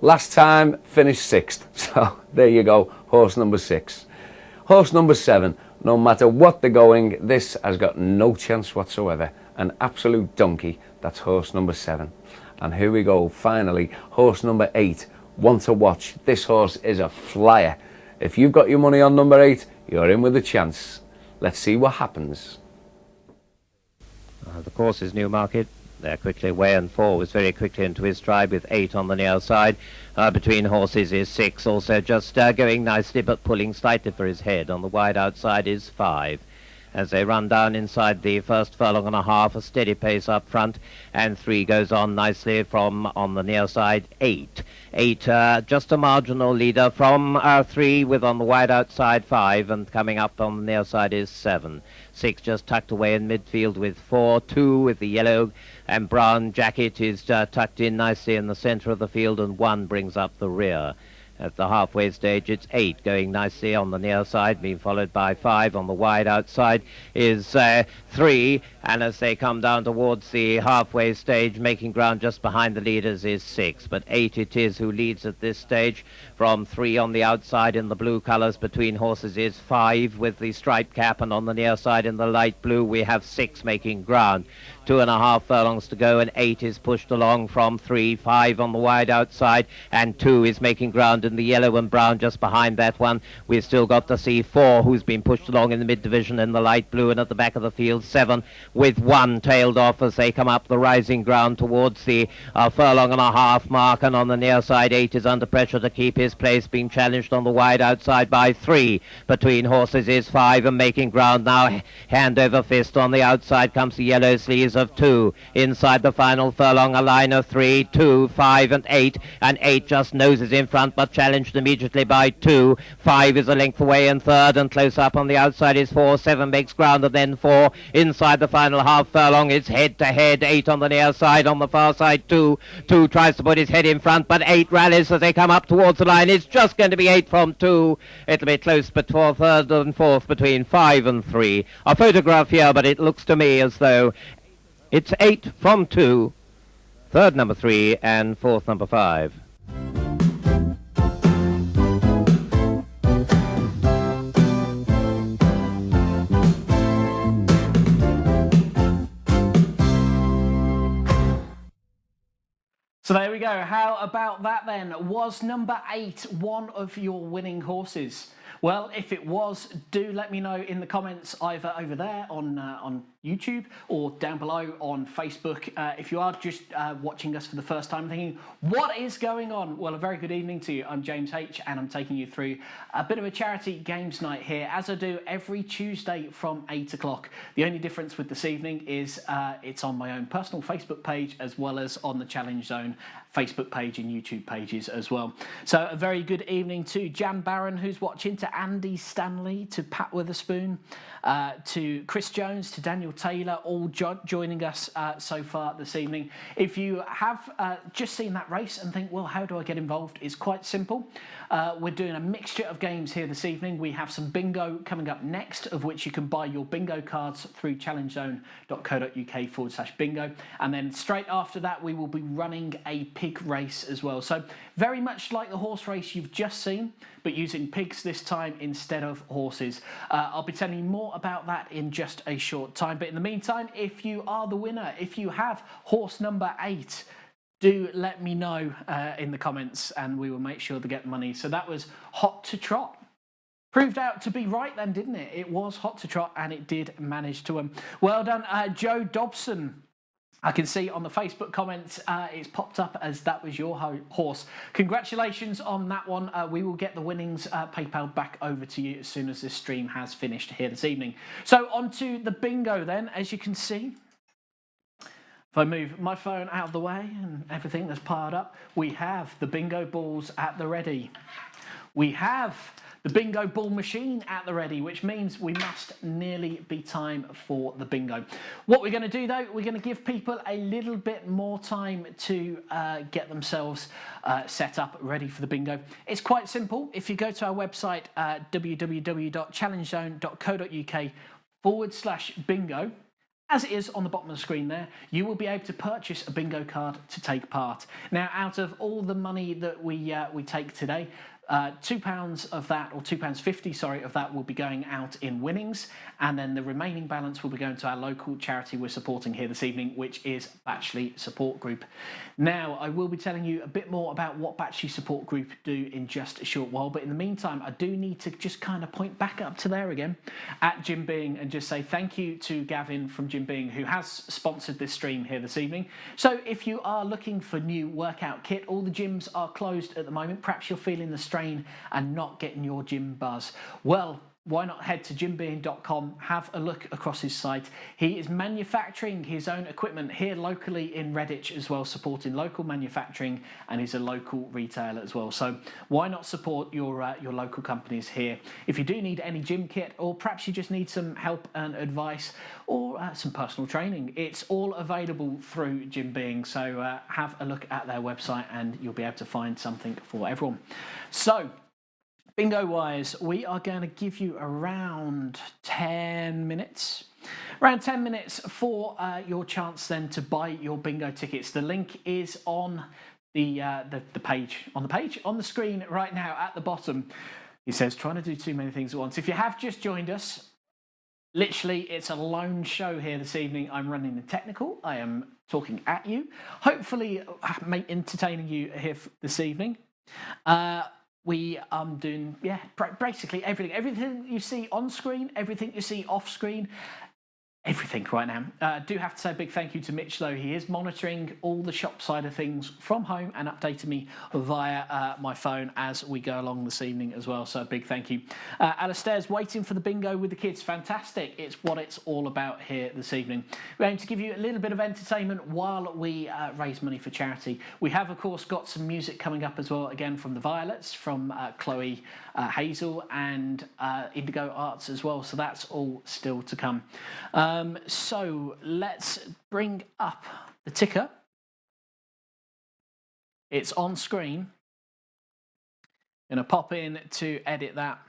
Last time finished 6th. So there you go, horse number 6. Horse number 7. No matter what they're going, this has got no chance whatsoever. An absolute donkey. That's horse number 7. And here we go, finally, horse number 8. One to watch. This horse is a flyer. If you've got your money on number 8, you're in with a chance. Let's see what happens. The course is Newmarket. There quickly away, and 4 was very quickly into his stride with 8 on the near side. Between horses is 6, also just going nicely but pulling slightly for his head. On the wide outside is 5. As they run down inside the first furlong and a half, a steady pace up front, and 3 goes on nicely from on the near side 8. 8 just a marginal leader from 3 with on the wide outside 5, and coming up on the near side is 7. 6 just tucked away in midfield with 4. 2 with the yellow and brown jacket is tucked in nicely in the centre of the field, and 1 brings up the rear. At the halfway stage, it's 8 going nicely on the near side, being followed by 5. On the wide outside is 3, and as they come down towards the halfway stage, making ground just behind the leaders is 6. But 8 it is who leads at this stage. From 3 on the outside in the blue colours between horses is 5 with the striped cap, and on the near side in the light blue we have 6 making ground. 2.5 furlongs to go, and 8 is pushed along from 3. 5 on the wide outside, and 2 is making ground in the yellow and brown just behind that one. We've still got to see 4 who's been pushed along in the mid division in the light blue, and at the back of the field 7 with 1 tailed off as they come up the rising ground towards the furlong and a half mark. And on the near side 8 is under pressure to keep his place, being challenged on the wide outside by 3. Between horses is 5 and making ground now, hand over fist. On the outside comes the yellow sleeves of 2. Inside the final furlong a line of 3, 2, 5 and 8, and 8 just noses in front but challenged immediately by 2. 5 is a length away in third, and close up on the outside is 4. 7 makes ground, and then 4. Inside the final half furlong it's head to head. 8 on the near side, on the far side 2. 2 tries to put his head in front, but 8 rallies as they come up towards the line. It's just going to be 8 from 2. It'll be close before third and fourth between 5 and 3. A photograph here, but it looks to me as though it's 8 from 2, third number 3, and fourth number 5. So there we go. How about that then? Was number 8 one of your winning horses? Well, if it was, do let me know in the comments either over there on YouTube or down below on Facebook. If you are just watching us for the first time thinking, what is going on? Well, a very good evening to you. I'm James H, and I'm taking you through a bit of a charity games night here, as I do every Tuesday from 8 o'clock. The only difference with this evening is it's on my own personal Facebook page, as well as on the Challenge Zone Facebook page and YouTube pages as well. So a very good evening to Jan Barron, who's watching, to Andy Stanley, to Pat Witherspoon, to Chris Jones, to Daniel Taylor, all joining us so far this evening. If you have just seen that race and think, well, how do I get involved? It's quite simple. We're doing a mixture of games here this evening. We have some bingo coming up next, of which you can buy your bingo cards through challengezone.co.uk/bingo. And then straight after that, we will be running a pig race as well. So very much like the horse race you've just seen, but using pigs this time instead of horses. I'll be telling you more about that in just a short time. But in the meantime, if you are the winner, if you have horse number 8, do let me know in the comments, and we will make sure to get money. So that was Hot to Trot. Proved out to be right then, didn't it? It was Hot to Trot, and it did manage to win. Well done, Joe Dobson. I can see on the Facebook comments it's popped up as that was your horse. Congratulations on that one. We will get the winnings PayPal back over to you as soon as this stream has finished here this evening. So on to the bingo then, as you can see. If I move my phone out of the way and everything that's piled up, we have the bingo balls at the ready. We have The bingo ball machine at the ready, which means we must nearly be time for the bingo. What we're going to do though, we're going to give people a little bit more time to get themselves set up, ready for the bingo. It's quite simple. If you go to our website, www.challengezone.co.uk/bingo, as it is on the bottom of the screen there, you will be able to purchase a bingo card to take part. Now, out of all the money that we take today, £2 of that, or £2.50, sorry, of that will be going out in winnings, and then the remaining balance will be going to our local charity we're supporting here this evening, which is Batchley Support Group. Now, I will be telling you a bit more about what Batchley Support Group do in just a short while, but in the meantime, I do need to just kind of point back up to there again at Jim Being and just say thank you to Gavin from Jim Being, who has sponsored this stream here this evening. So if you are looking for new workout kit, all the gyms are closed at the moment. Perhaps you're feeling the strain and not getting your gym buzz. Well, why not head to jimbeing.com, have a look across his site. He is manufacturing his own equipment here locally in Redditch as well, supporting local manufacturing, and he's a local retailer as well. So why not support your local companies here? If you do need any gym kit, or perhaps you just need some help and advice, or some personal training, it's all available through Jim Being. So have a look at their website and you'll be able to find something for everyone. So, bingo wise, we are going to give you around 10 minutes. Around 10 minutes for your chance then to buy your bingo tickets. The link is on the page, on the screen right now at the bottom. It says trying to do too many things at once. If you have just joined us, literally it's a lone show here this evening. I'm running the technical. I am talking at you. Hopefully entertaining you here this evening. We are doing, basically everything you see on screen, everything you see off screen, everything right now. Do have to say a big thank you to Mitch though. He is monitoring all the shop side of things from home and updating me via my phone as we go along this evening as well. So a big thank you. Alistair's waiting for the bingo with the kids. Fantastic. It's what it's all about here this evening. We're going to give you a little bit of entertainment while we raise money for charity. We have of course got some music coming up as well, again from the Violets, from Chloe Hazel and Indigo Arts as well. So that's all still to come. So let's bring up the ticker. It's on screen. I'm going to pop in to edit that.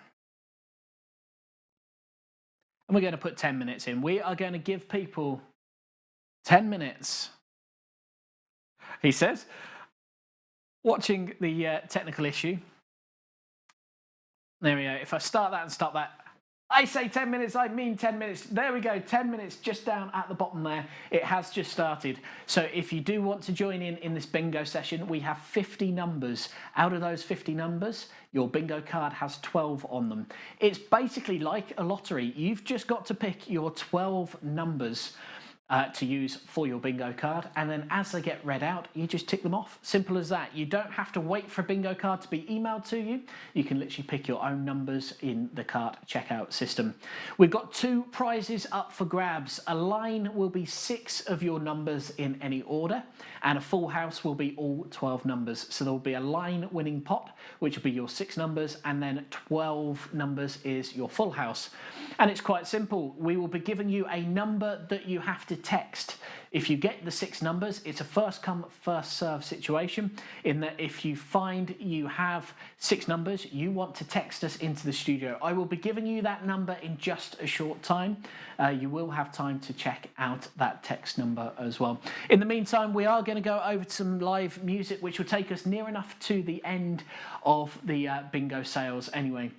And we're going to put 10 minutes in. We are going to give people 10 minutes. He says, watching the technical issue. There we go. If I start that and stop that, I say 10 minutes, I mean 10 minutes. There we go, 10 minutes just down at the bottom there. It has just started. So if you do want to join in this bingo session, we have 50 numbers. Out of those 50 numbers, your bingo card has 12 on them. It's basically like a lottery. You've just got to pick your 12 numbers to use for your bingo card, and then as they get read out, you just tick them off. Simple as that. You don't have to wait for a bingo card to be emailed to you. You can literally pick your own numbers in the card checkout system. We've got 2 prizes up for grabs. A line will be 6 of your numbers in any order, and a full house will be all 12 numbers. So there will be a line winning pot, which will be your 6 numbers, and then 12 numbers is your full house. And it's quite simple. We will be giving you a number that you have to text. If you get the 6 numbers, it's a first come, first serve situation, in that if you find you have 6 numbers, you want to text us into the studio. I will be giving you that number in just a short time. You will have time to check out that text number as well. In the meantime, we are going to go over to some live music, which will take us near enough to the end of the bingo sales anyway.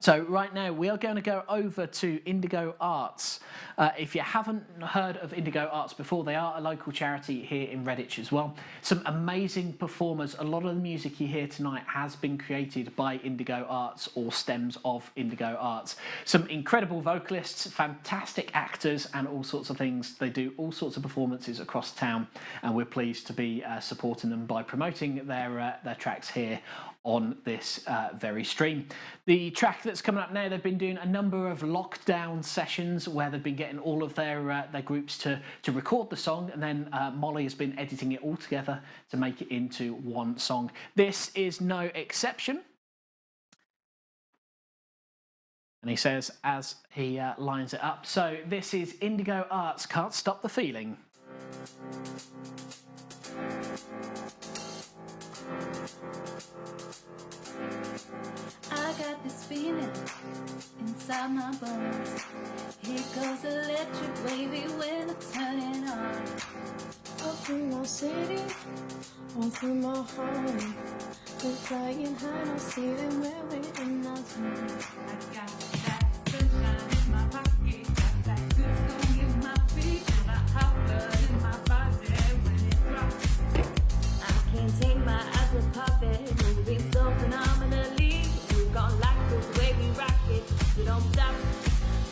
So right now we are going to go over to Indigo Arts. If you haven't heard of Indigo Arts before, they are a local charity here in Redditch as well. Some amazing performers. A lot of the music you hear tonight has been created by Indigo Arts or stems of Indigo Arts. Some incredible vocalists, fantastic actors and all sorts of things. They do all sorts of performances across town, and we're pleased to be supporting them by promoting their tracks here on this very stream. The track that's coming up now, they've been doing a number of lockdown sessions where they've been getting all of their groups to record the song, and then Molly has been editing it all together to make it into one song. This is no exception. And he says as he lines it up. So this is Indigo Arts, Can't Stop the Feeling. I got this feeling inside my bones. Here goes electric wavy when I turn it on. All through my city, all through my home. We're flying high, no ceiling where we're in our zone. I got that sunshine in my pocket, got that good song in my feet, and that hot blood in my body when it drops. I can't take my eyes off it, moving so phenomenally. You gon' like the way we rock it, so don't stop.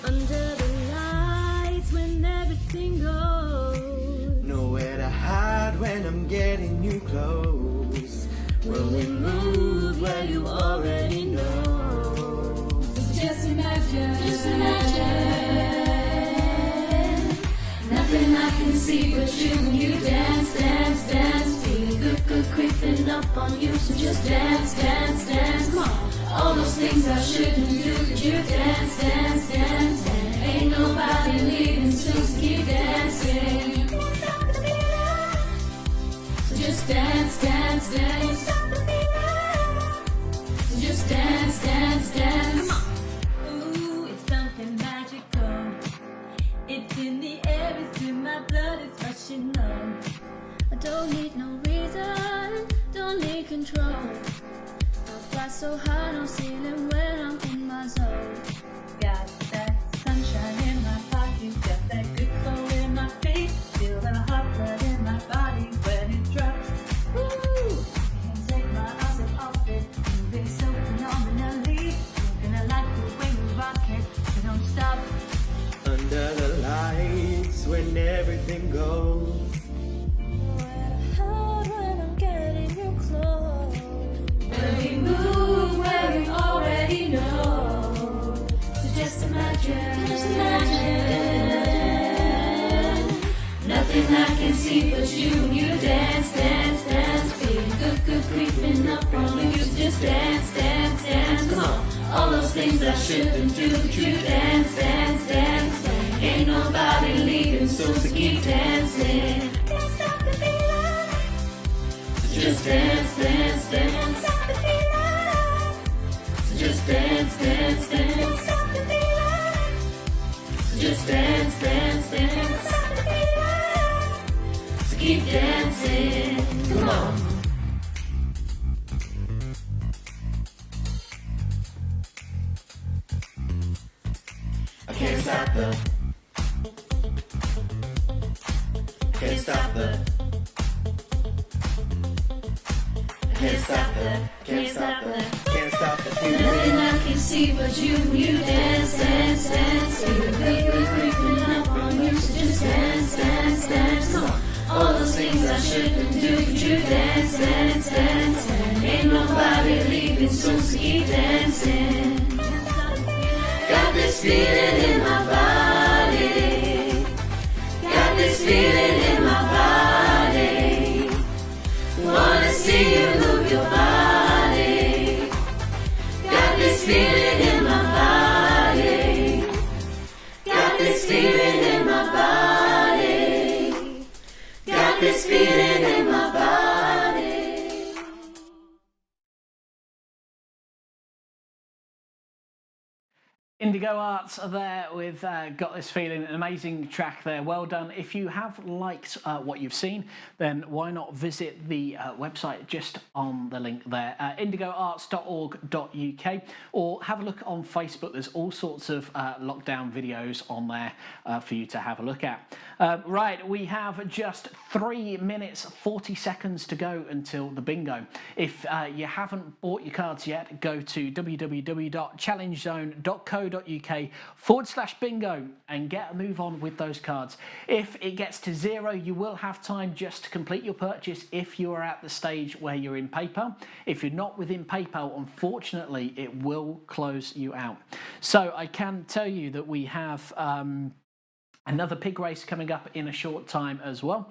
Under the lights when everything goes. Nowhere to hide when I'm getting you close. When we move where you already know. So just imagine, nothing I can see but you when you dance, dance, dance. Feeling good, good creeping up on you. So just dance, dance, dance. Come on. All those things I shouldn't do, but you dance, dance, dance. Ain't nobody leaving, so keep dancing. Can't stop the feeling. So just dance, dance, dance. Can't stop the feeling. So just dance, dance, dance. Come on. Ooh, it's something magical. It's in the air, it's in my blood, it's rushing on. I don't need no reason, don't need control. I fly so high, no ceiling when I'm in my zone. Got that sunshine in my pocket, got that good flow in my feet. Feel the hot blood in my body when it drops. Woo! Can't take my eyes off it, moving so phenomenally. You're gonna like the way we rock it, so don't stop. Under the lights when everything goes. When I'm getting you close. When we move where we already know. So just imagine, nothing I can see but you. You dance, dance, dance. Feeling good, good creeping up on you. Just dance, dance, dance. Come on. All those things I shouldn't do, but you dance, dance, dance. Ain't nobody leaving, so keep dancing. Can't stop the feeling. So just dance, dance, dance. Can't stop the feeling. So just dance, dance, dance. Can't stop the feeling. So just dance, dance, dance. Can't stop the feeling. So keep dancing. Come on. I can't stop the. Can't stop the. Can't stop the. Can't stop the. Can't stop the feeling. Nothing I can see but you. You dance, dance, dance. Feel good creeping up on you. So just dance, dance, dance. Come on. All those things I shouldn't do, but you dance, dance, dance. Ain't nobody leaving, so keep dancing. Got this feeling in my body. Got this feeling in my body. Wanna see you move your body. Got this feeling in my body. Got this feeling in my body. Got this feeling in my body. Indigo Arts are there with Got This Feeling, an amazing track there. Well done. If you have liked what you've seen, then why not visit the website just on the link there, indigoarts.org.uk, or have a look on Facebook. There's all sorts of lockdown videos on there for you to have a look at. Right, we have just 3 minutes, 40 seconds to go until the bingo. If you haven't bought your cards yet, go to www.challengezone.co.uk/bingo and get a move on with those cards. If it gets to 0, you will have time just to complete your purchase if you are at the stage where you're in PayPal. If you're not within PayPal, unfortunately, it will close you out. So I can tell you that we have Another pig race coming up in a short time as well.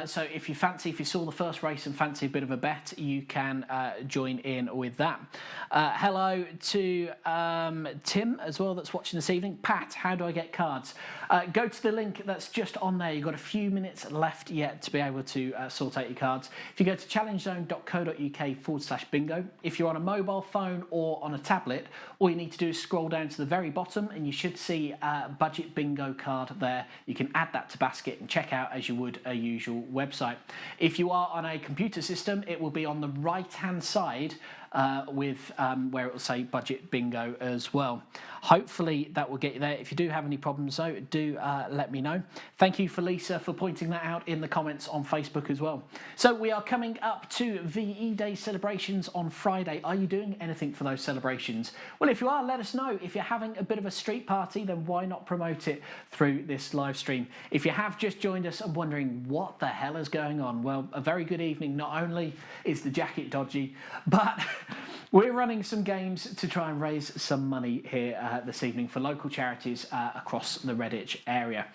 So if you saw the first race and fancy a bit of a bet, you can join in with that. Hello to Tim as well that's watching this evening. Pat, how do I get cards? Go to the link that's just on there. You've got a few minutes left yet to be able to sort out your cards. If you go to challengezone.co.uk/bingo, if you're on a mobile phone or on a tablet, all you need to do is scroll down to the very bottom and you should see a budget bingo card there. You can add that to basket and check out as you would a usual website. If you are on a computer system, it will be on the right hand side with where it will say budget bingo as well. Hopefully that will get you there. If you do have any problems though, do let me know. Thank you for Lisa for pointing that out in the comments on Facebook as well. So we are coming up to VE Day celebrations on Friday. Are you doing anything for those celebrations? Well, if you are, let us know. If you're having a bit of a street party, then why not promote it through this live stream? If you have just joined us and wondering what the hell is going on, well, a very good evening. Not only is the jacket dodgy, but we're running some games to try and raise some money here this evening for local charities across the Redditch area.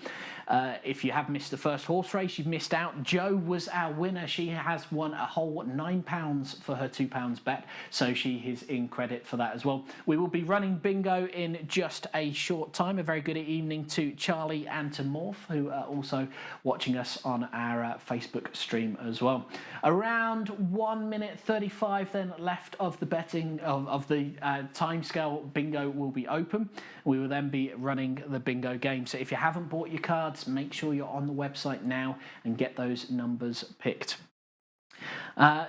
If you have missed the first horse race, you've missed out. Jo was our winner. She has won a whole £9 for her £2 bet, so she is in credit for that as well. We will be running bingo in just a short time. A very good evening to Charlie and to Morph, who are also watching us on our Facebook stream as well. Around 1 minute 35 then left of the betting of the timescale. Bingo will be open. We will then be running the bingo game. So if you haven't bought your cards, make sure you're on the website now and get those numbers picked.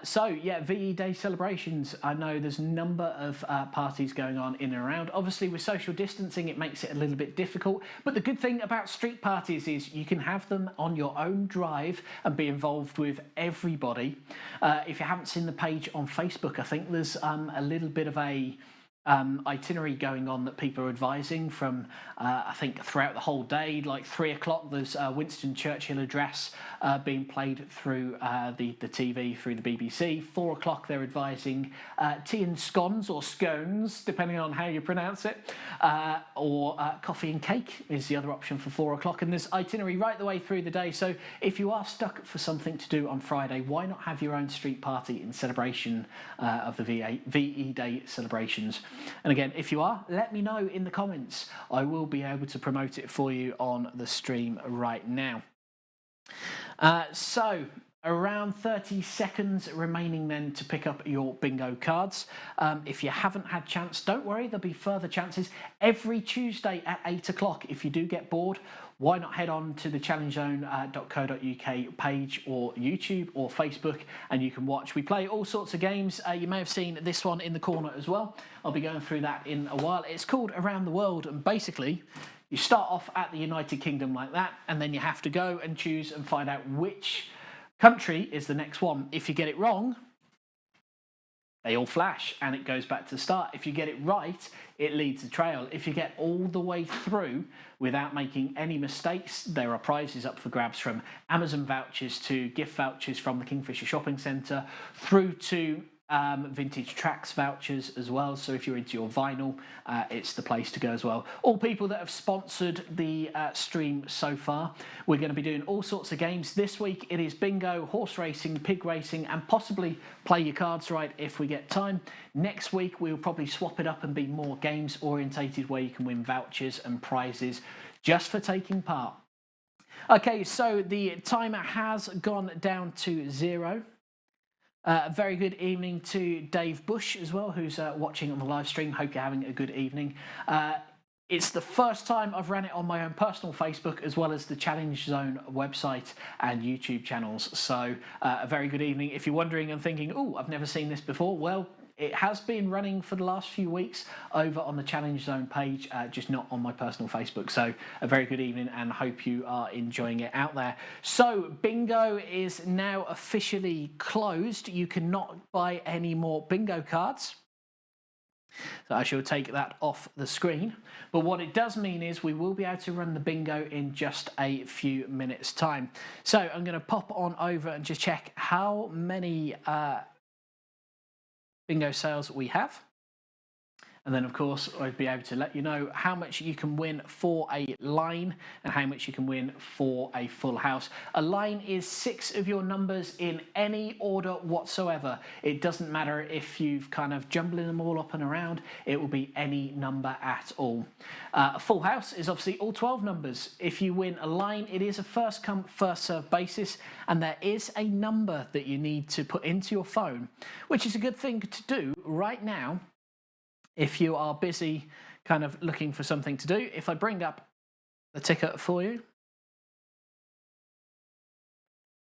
So yeah, VE Day celebrations. I know there's a number of parties going on in and around. Obviously with social distancing it makes it a little bit difficult, but the good thing about street parties is you can have them on your own drive and be involved with everybody. If you haven't seen the page on Facebook, I think there's a little bit of a itinerary going on that people are advising from I think throughout the whole day. Like 3 o'clock there's Winston Churchill address being played through the TV through the BBC. 4 o'clock they're advising tea and scones or scones depending on how you pronounce it, or coffee and cake is the other option for 4 o'clock, and there's itinerary right the way through the day. So if you are stuck for something to do on Friday, why not have your own street party in celebration of the VE Day celebrations? And again, if you are, let me know in the comments. I will be able to promote it for you on the stream right now. So around 30 seconds remaining then to pick up your bingo cards. If you haven't had chance, don't worry, there'll be further chances every Tuesday at 8 o'clock. If you do get bored, why not head on to the ChallengeZone.co.uk page or YouTube or Facebook and you can watch. We play all sorts of games. You may have seen this one in the corner as well. I'll be going through that in a while. It's called Around the World, and basically you start off at the United Kingdom like that, and then you have to go and choose and find out which country is the next one. If you get it wrong, they all flash and it goes back to the start. If you get it right, it leads the trail. If you get all the way through without making any mistakes, there are prizes up for grabs, from Amazon vouchers to gift vouchers from the Kingfisher Shopping Centre through to vintage tracks vouchers as well. So if you're into your vinyl, it's the place to go as well. All people that have sponsored the stream so far. We're going to be doing all sorts of games. This week it is bingo, horse racing, pig racing, and possibly play your cards right if we get time. Next week we'll probably swap it up and be more games orientated, where you can win vouchers and prizes just for taking part. Okay, so the timer has gone down to 0. A very good evening to Dave Bush as well, who's watching on the live stream. Hope you're having a good evening. It's the first time I've ran it on my own personal Facebook as well as the Challenge Zone website and YouTube channels. So a very good evening. If you're wondering and thinking, oh, I've never seen this before, well, it has been running for the last few weeks over on the Challenge Zone page, just not on my personal Facebook. So a very good evening and hope you are enjoying it out there. So bingo is now officially closed. You cannot buy any more bingo cards. So I shall take that off the screen. But what it does mean is we will be able to run the bingo in just a few minutes' time. So I'm going to pop on over and just check how many bingo sales we have. And then, of course, I'd be able to let you know how much you can win for a line and how much you can win for a full house. A line is 6 of your numbers in any order whatsoever. It doesn't matter if you've kind of jumbling them all up and around. It will be any number at all. A full house is obviously all 12 numbers. If you win a line, it is a first come, first served basis, and there is a number that you need to put into your phone, which is a good thing to do right now if you are busy kind of looking for something to do. If I bring up the ticket for you.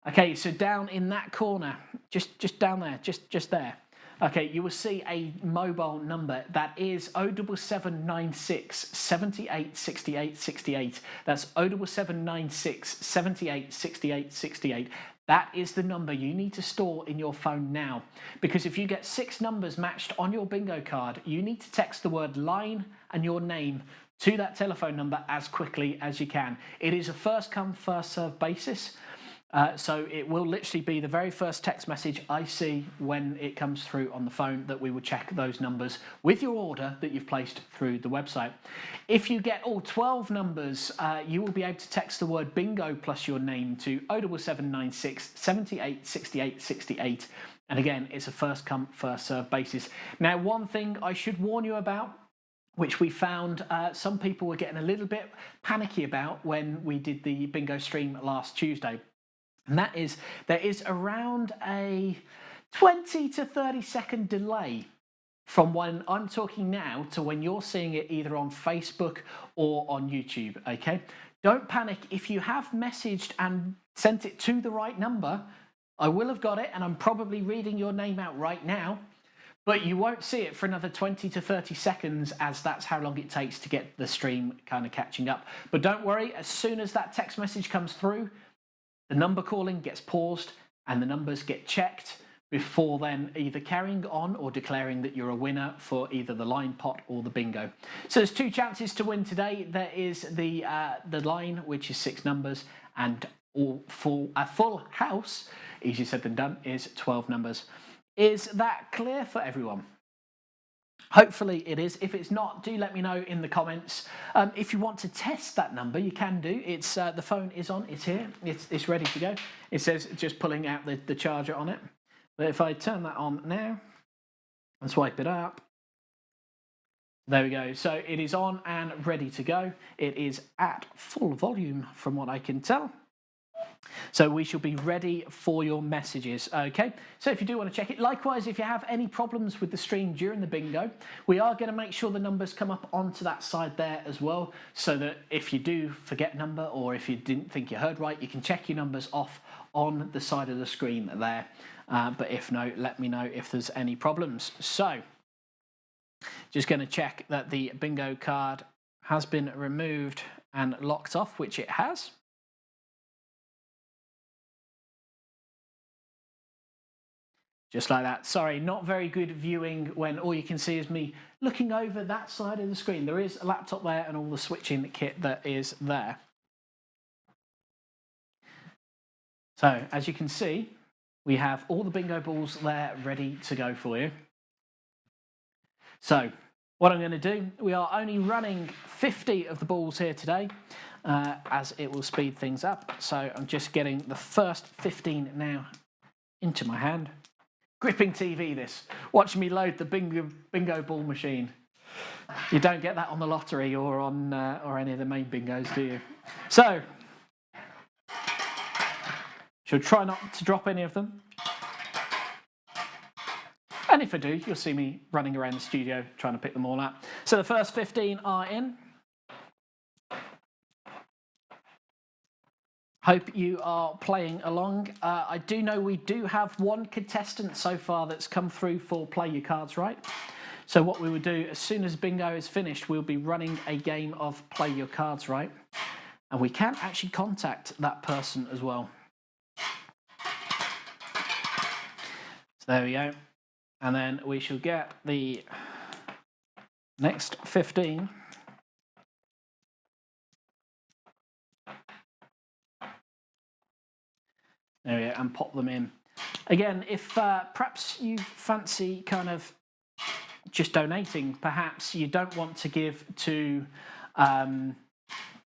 Okay, so down in that corner, just down there, just there. Okay, you will see a mobile number that is 07796 78 68 68. That's 07796 78 68 68. That is the number you need to store in your phone now, because if you get 6 numbers matched on your bingo card, you need to text the word line and your name to that telephone number as quickly as you can. It is a first come, first served basis. So it will literally be the very first text message I see when it comes through on the phone that we will check those numbers with your order that you've placed through the website. If you get all 12 numbers, you will be able to text the word bingo plus your name to 07796 78 68 68. And again, it's a first come, first served basis. Now, one thing I should warn you about, which we found some people were getting a little bit panicky about when we did the bingo stream last Tuesday. And that is, there is around a 20 to 30 second delay from when I'm talking now to when you're seeing it either on Facebook or on YouTube, okay? Don't panic. If you have messaged and sent it to the right number, I will have got it, and I'm probably reading your name out right now, but you won't see it for another 20 to 30 seconds, as that's how long it takes to get the stream kind of catching up. But don't worry, as soon as that text message comes through, the number calling gets paused and the numbers get checked before then either carrying on or declaring that you're a winner for either the line pot or the bingo. So there's 2 chances to win today. There is the line, which is 6 numbers, and a full house, easier said than done, is 12 numbers. Is that clear for everyone? Hopefully it is. If it's not, do let me know in the comments. If you want to test that number, you can do. It's the phone is on. It's here. It's ready to go. It says just pulling out the charger on it. But if I turn that on now and swipe it up, there we go. So it is on and ready to go. It is at full volume from what I can tell. So we shall be ready for your messages, okay? So if you do want to check it, likewise, if you have any problems with the stream during the bingo, we are going to make sure the numbers come up onto that side there as well, so that if you do forget a number or if you didn't think you heard right, you can check your numbers off on the side of the screen there. But if no, let me know if there's any problems. So just going to check that the bingo card has been removed and locked off, which it has. Just like that. Sorry, not very good viewing when all you can see is me looking over that side of the screen. There is a laptop there and all the switching kit that is there. So, as you can see, we have all the bingo balls there ready to go for you. So, what I'm going to do, we are only running 50 of the balls here today, as it will speed things up. So, I'm just getting the first 15 now into my hand. Gripping TV, this. Watch me load the bingo ball machine. You don't get that on the lottery or on or any of the main bingos, do you? So, should try not to drop any of them. And if I do, you'll see me running around the studio trying to pick them all up. So the first 15 are in. Hope you are playing along. I do know we do have one contestant so far that's come through for Play Your Cards Right. So what we will do, as soon as bingo is finished, we'll be running a game of Play Your Cards Right. And we can actually contact that person as well. So there we go. And then we shall get the next 15. There we go, and pop them in. Again, if perhaps you fancy kind of just donating. Perhaps you don't want to give to,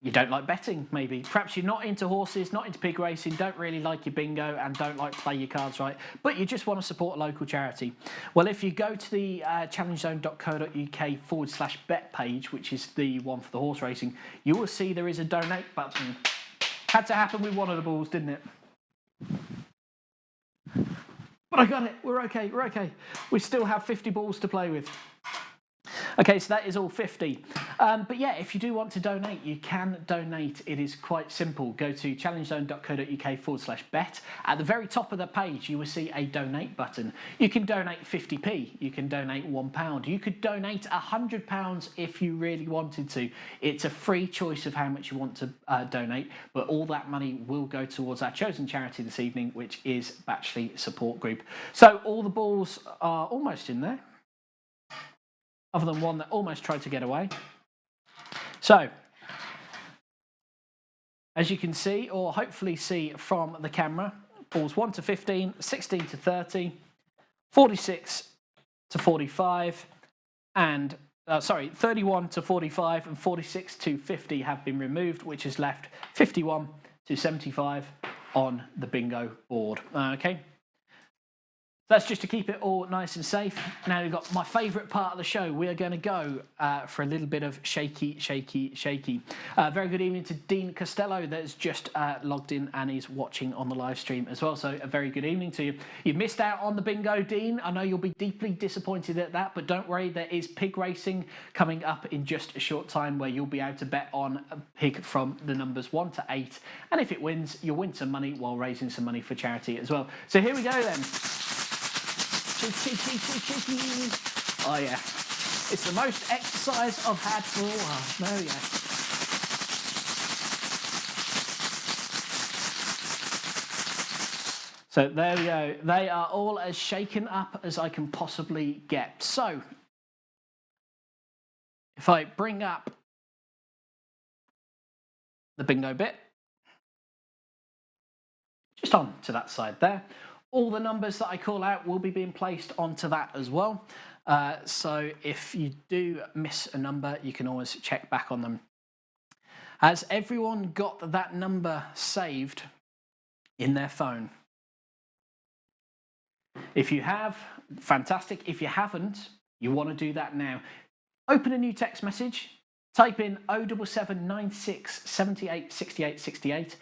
you don't like betting, maybe. Perhaps you're not into horses, not into pig racing, don't really like your bingo and don't like to play your cards right, but you just want to support a local charity. Well, if you go to the ChallengeZone.co.uk/bet page, which is the one for the horse racing, you will see there is a donate button. Had to happen with one of the balls, didn't it? But I got it. We're okay. We're okay. We still have 50 balls to play with. Okay, so that is all 50. But yeah, if you do want to donate, you can donate. It is quite simple. Go to ChallengeZone.co.uk/bet. At the very top of the page, you will see a donate button. You can donate 50p. You can donate £1. You could donate £100 if you really wanted to. It's a free choice of how much you want to donate, but all that money will go towards our chosen charity this evening, which is Batchley Support Group. So all the balls are almost in there, other than one that almost tried to get away. So, as you can see, or hopefully see from the camera, balls 1 to 15, 16 to 30, 46 to 45, and 31 to 45 and 46 to 50 have been removed, which has left 51 to 75 on the bingo board. Okay. That's just to keep it all nice and safe. Now we've got my favourite part of the show. We are going to go for a little bit of shaky, shaky, shaky. Very good evening to Dean Costello that has just logged in and is watching on the live stream as well. So a very good evening to you. You've missed out on the bingo, Dean. I know you'll be deeply disappointed at that, but don't worry. There is pig racing coming up in just a short time where you'll be able to bet on a pig from the numbers 1 to 8. And if it wins, you'll win some money while raising some money for charity as well. So here we go then. Oh yeah, it's the most exercise I've had for a while. Oh yeah. So there we go. They are all as shaken up as I can possibly get. So if I bring up the bingo bit, just on to that side there. All the numbers that I call out will be being placed onto that as well. So if you do miss a number, you can always check back on them. Has everyone got that number saved in their phone? If you have, fantastic. If you haven't, you want to do that now. Open a new text message, type in 07796 78 68 68,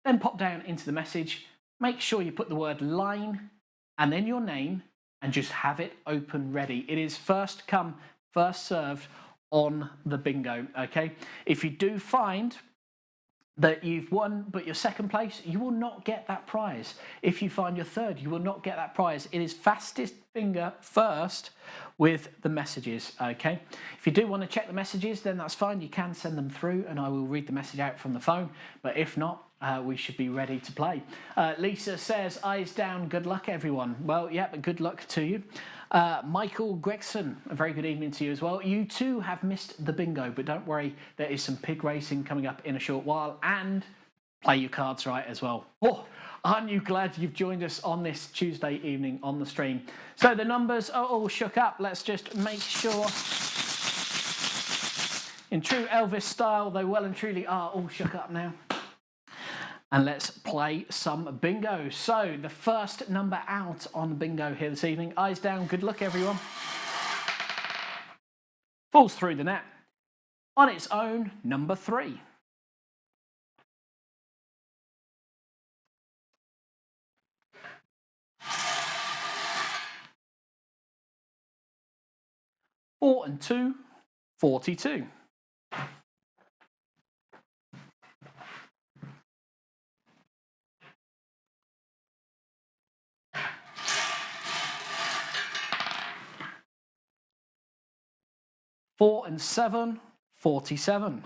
then pop down into the message. Make sure you put the word line and then your name and just have it open ready. It is first come, first served on the bingo, okay? If you do find that you've won but you're second place, you will not get that prize. If you find you're third, you will not get that prize. It is fastest finger first with the messages, okay? If you do want to check the messages, then that's fine. You can send them through and I will read the message out from the phone. But if not, we should be ready to play. Lisa says, eyes down, good luck everyone. Well, yeah, but good luck to you. Michael Gregson, a very good evening to you as well. You too have missed the bingo, but don't worry, there is some pig racing coming up in a short while and play your cards right as well. Oh, aren't you glad you've joined us on this Tuesday evening on the stream? So the numbers are all shook up. Let's just make sure, in true Elvis style, they well and truly are all shook up now. And let's play some bingo. So the first number out on bingo here this evening. Eyes down, good luck everyone. Falls through the net. On its own, number 3. Four and 2, 42. 4 and 7, 47.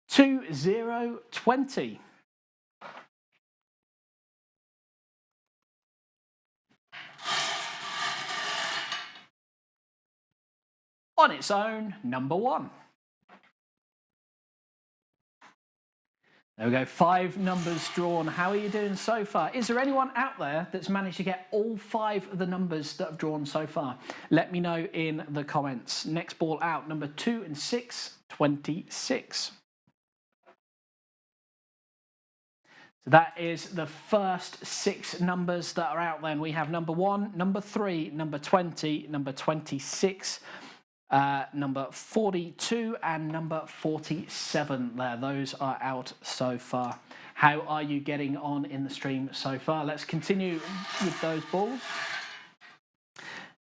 2, 0, 20. 'On its own, number 1. There we go, 5 numbers drawn. How are you doing so far? Is there anyone out there that's managed to get all 5 of the numbers that have drawn so far? Let me know in the comments. Next ball out, number 2 and 6, 26. So that is the first 6 numbers that are out there. And we have number 1, number 3, number 20, number 26, number 42 and number 47 there. Those are out so far. How are you getting on in the stream so far? Let's continue with those balls.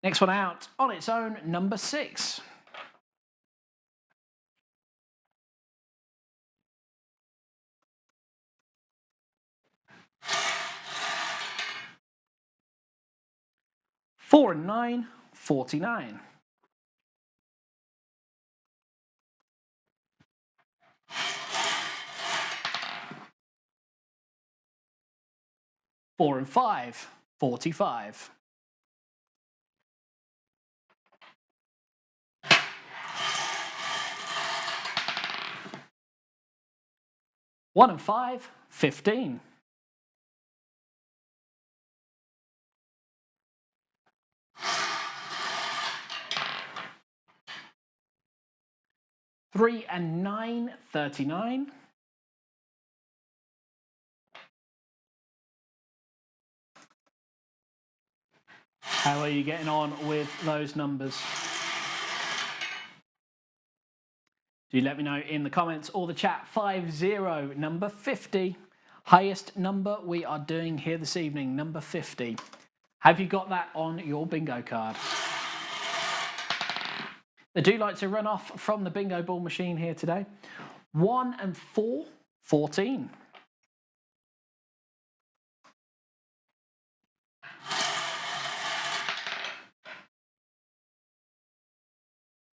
Next one out on its own, number 6. Four and 9, 49. 4 and 5, 45. 1 and 5, 15. 3 and 9, 39. 'How are you getting on with those numbers? Do let me know in the comments or the chat. 50, number 50. Highest number we are doing here this evening, number 50. Have you got that on your bingo card? They do like to run off from the bingo ball machine here today. 1 and 4, 14.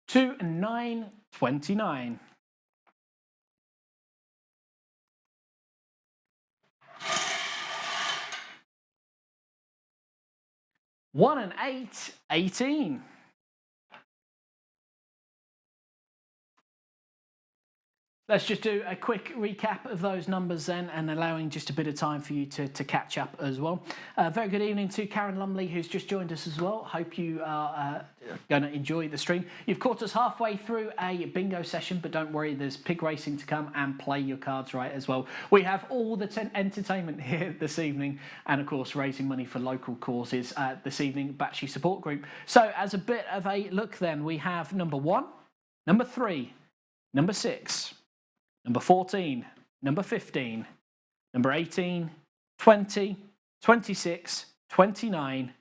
2 and 9, 29. 1 and 8, 18. Let's just do a quick recap of those numbers then, and allowing just a bit of time for you to catch up as well. Very good evening to Karen Lumley, who's just joined us as well. Hope you are going to enjoy the stream. You've caught us halfway through a bingo session, but don't worry, there's pig racing to come and play your cards right as well. We have all the entertainment here this evening, and of course raising money for local causes this evening, Batchy Support Group. So as a bit of a look then, we have number 1, number 3, number 6, number 14, number 15, number 18, 20, 26, 29,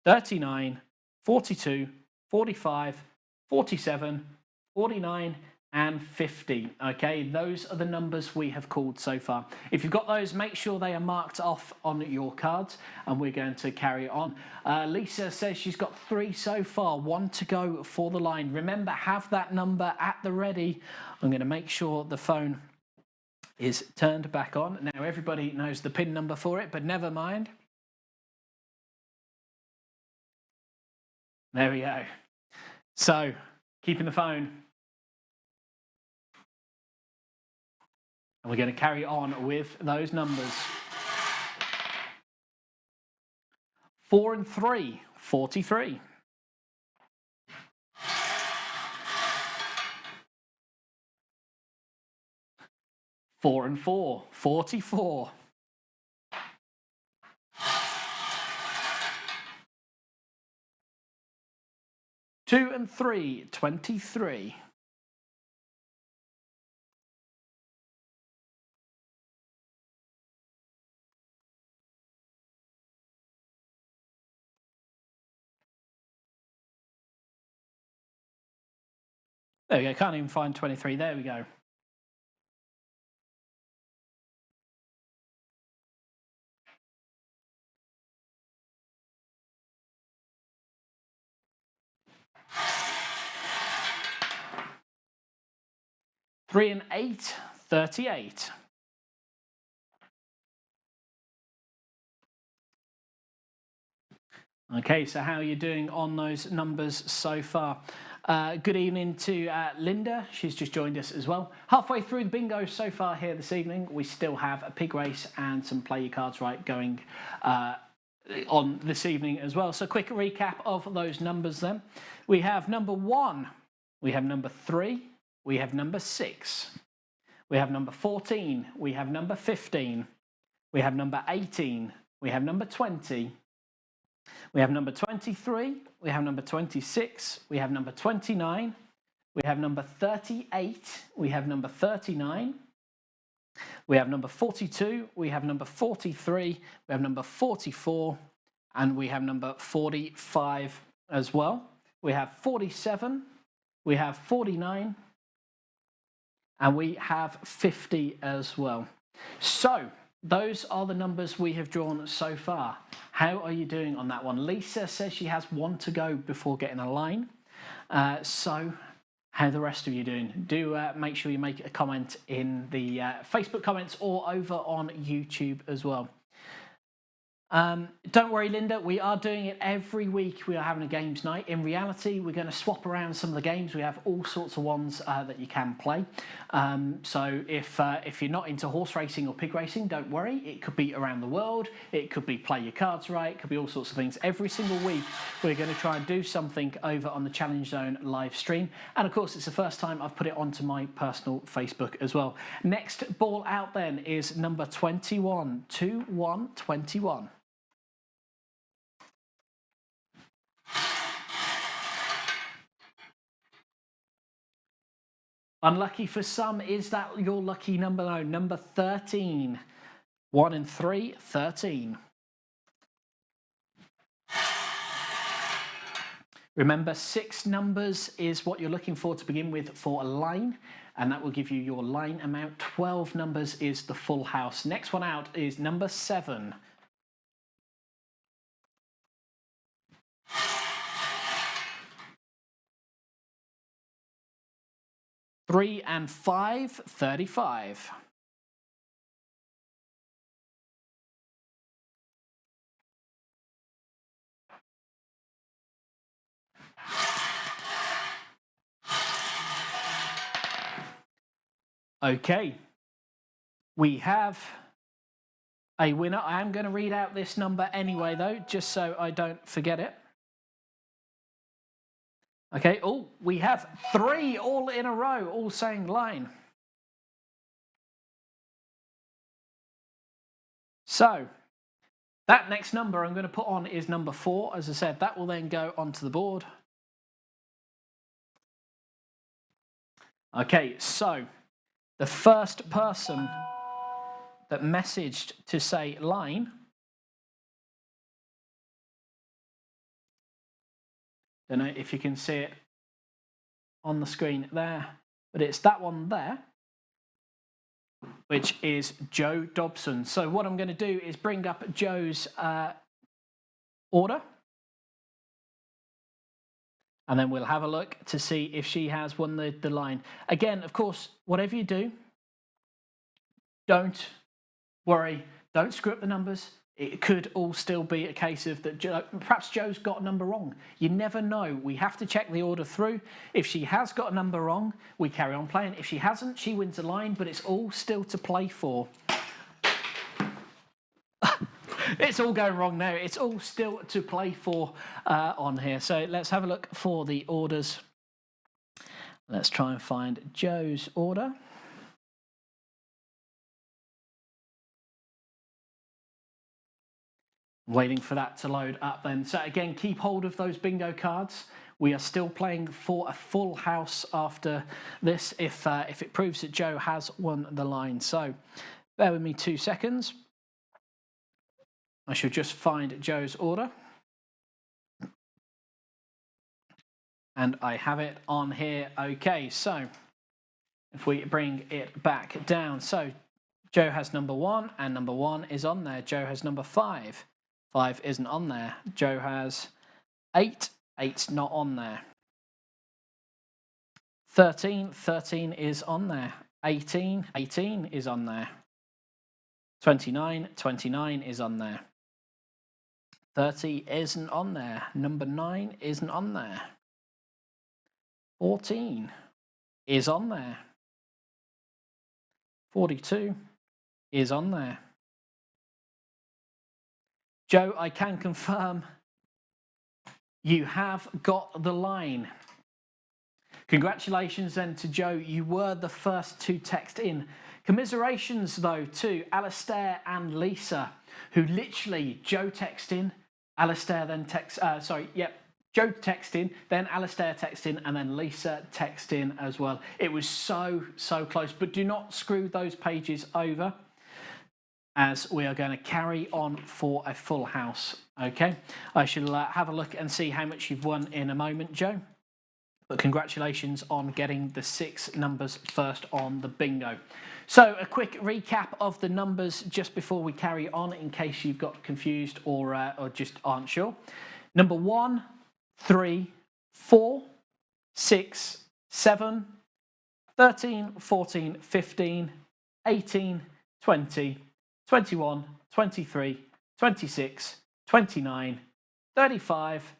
39, 42, 45, 47, 49 and 50. Okay, those are the numbers we have called so far. If you've got those, make sure they are marked off on your cards, and we're going to carry on. Lisa says she's got 3 so far, 1 to go for the line. Remember, have that number at the ready. I'm going to make sure the phone is turned back on. Now everybody knows the PIN number for it, but never mind. There we go. So, keeping the phone. And we're going to carry on with those numbers. 4 and 3, 43. 4 and 4, 44. 2 and 3, 23. 'There we go, can't even find 23, there we go. Three and 8, 38. Okay, so how are you doing on those numbers so far? Good evening to Linda. She's just joined us as well. Halfway through the bingo so far here this evening. We still have a pig race and some play your cards right going on this evening as well. So quick recap of those numbers then. We have number 1, we have number 3, we have number 6, we have number 14, we have number 15, we have number 18, we have number 20, we have number 23, we have number 26, we have number 29, we have number 38, we have number 39, we have number 42, we have number 43, we have number 44, and we have number 45 as well. We have 47, we have 49, and we have 50 as well. So those are the numbers we have drawn so far. How are you doing on that one? Lisa says she has 1 to go before getting a line. So how are the rest of you doing? Do make sure you make a comment in the Facebook comments or over on YouTube as well. Don't worry, Linda, we are doing it every week. We are having a games night. In reality, we're going to swap around some of the games. We have all sorts of ones that you can play. So if you're not into horse racing or pig racing, don't worry. It could be around the world. It could be play your cards right. It could be all sorts of things. Every single week, we're going to try and do something over on the Challenge Zone live stream. And of course, it's the first time I've put it onto my personal Facebook as well. Next ball out then is number 21, 2121. Unlucky for some, is that your lucky number? No, number 13. 1 and 3, 13. Remember, 6 numbers is what you're looking for to begin with for a line, and that will give you your line amount. 12 numbers is the full house. Next one out is number 7. 3 and 5, 35. Okay, we have a winner. I am going to read out this number anyway, though, just so I don't forget it. Okay, oh, we have 3 all in a row, all saying line. So, that next number I'm going to put on is number 4. As I said, that will then go onto the board. Okay, so the first person that messaged to say line, don't know if you can see it on the screen there, but it's that one there, which is Joe Dobson. So what I'm going to do is bring up Joe's order, and then we'll have a look to see if she has won the line. Again, of course, whatever you do, don't worry, don't screw up the numbers. It could all still be a case of that perhaps Joe's got a number wrong. You never know. We have to check the order through. If she has got a number wrong, we carry on playing. If she hasn't, she wins the line, but it's all still to play for. It's all going wrong now. It's all still to play for on here. So let's have a look for the orders. Let's try and find Joe's order. Waiting for that to load up then. So again, keep hold of those bingo cards. We are still playing for a full house after this if it proves that Joe has won the line. So bear with me 2 seconds. I should just find Joe's order. And I have it on here. Okay, so if we bring it back down. So Joe has number 1 and number 1 is on there. Joe has number 5. 5 isn't on there. Joe has 8. 8's not on there. 13. 13 is on there. 18. 18 is on there. 29. 29 is on there. 30 isn't on there. Number 9 isn't on there. 14 is on there. 42 is on there. Joe, I can confirm you have got the line. Congratulations then to Joe. You were the first to text in. Commiserations though to Alistair and Lisa, who literally, Joe text in, Alistair then text, Joe text in, then Alistair text in, and then Lisa text in as well. It was so close, but do not screw those pages over, as we are going to carry on for a full house, okay? I shall have a look and see how much you've won in a moment, Joe. But congratulations on getting the 6 numbers first on the bingo. So a quick recap of the numbers just before we carry on, in case you've got confused or just aren't sure. Number 1, 3, 4, 6, 7, 13, 14, 15, 18, 20, 21, 23, 26, 29, 35,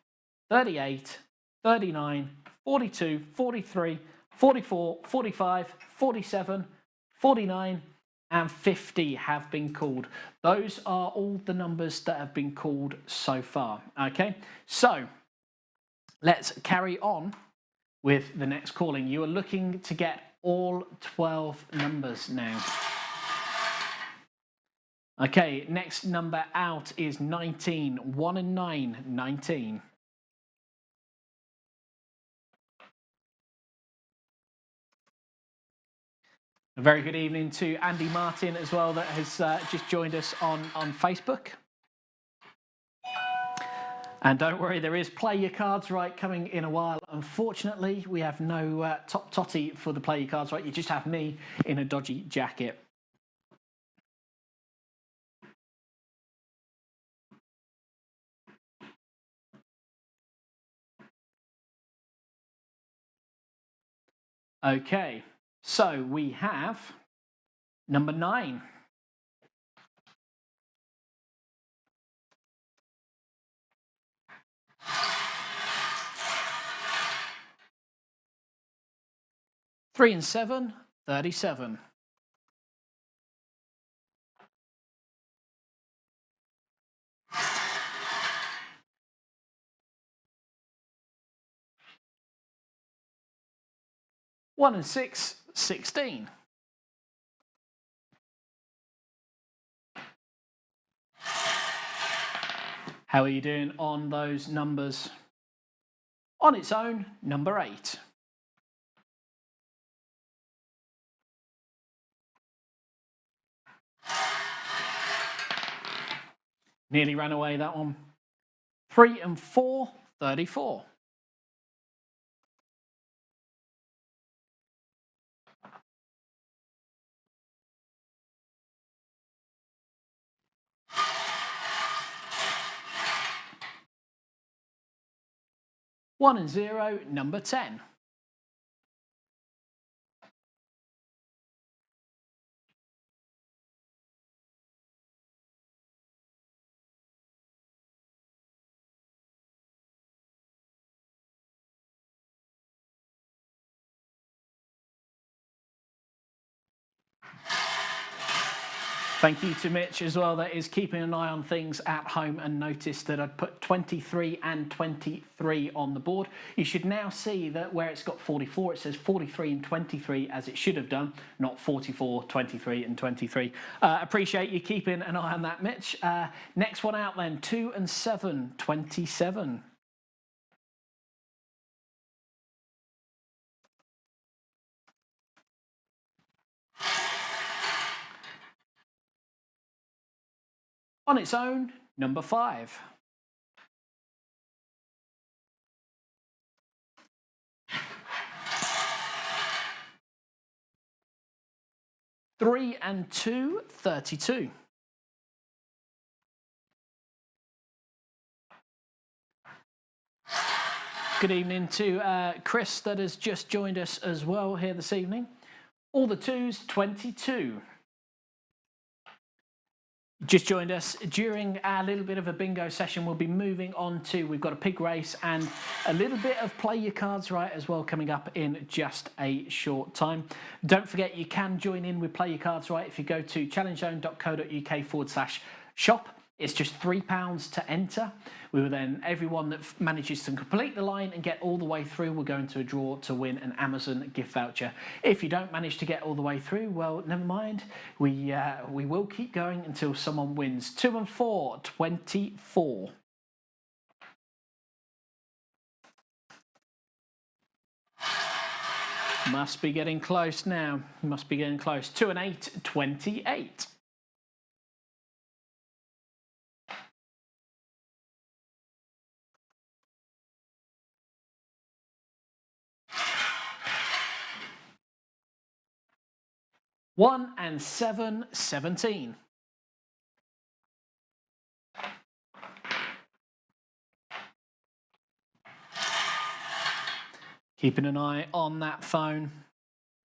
38, 39, 42, 43, 44, 45, 47, 49 and 50 have been called. Those are all the numbers that have been called so far. Okay, so let's carry on with the next calling. You are looking to get all 12 numbers now. Okay, next number out is 19. 1 and 9, 19. A very good evening to Andy Martin as well, that has just joined us on Facebook. And don't worry, there is Play Your Cards Right coming in a while. Unfortunately, we have no top totty for the Play Your Cards Right. You just have me in a dodgy jacket. Okay, so we have number 9. Three and 7, 37. One and 6, 16. How are you doing on those numbers? On its own, number 8. Nearly ran away, that one. 3 and 4, 34. One and 0, number 10. Thank you to Mitch as well, that is keeping an eye on things at home and noticed that I'd put 23 and 23 on the board. You should now see that where it's got 44, it says 43 and 23 as it should have done, not 44, 23 and 23. Appreciate you keeping an eye on that, Mitch. Next one out then, 2 and 7, 27. On its own, number 5. Three and 2, 32. Good evening to Chris that has just joined us as well here this evening. All the 2s, 22. Just joined us during our little bit of a bingo session. We'll be moving on to, we've got a pig race and a little bit of play your cards right as well coming up in just a short time. Don't forget you can join in with play your cards right if you go to challengezone.co.uk/shop. It's just £3 to enter. We will then, everyone that manages to complete the line and get all the way through, will go into a draw to win an Amazon gift voucher. If you don't manage to get all the way through, well, never mind. We will keep going until someone wins. 2 and 4, 24. Must be getting close now. Must be getting close. 2 and 8, 28. One and 7, 17. Keeping an eye on that phone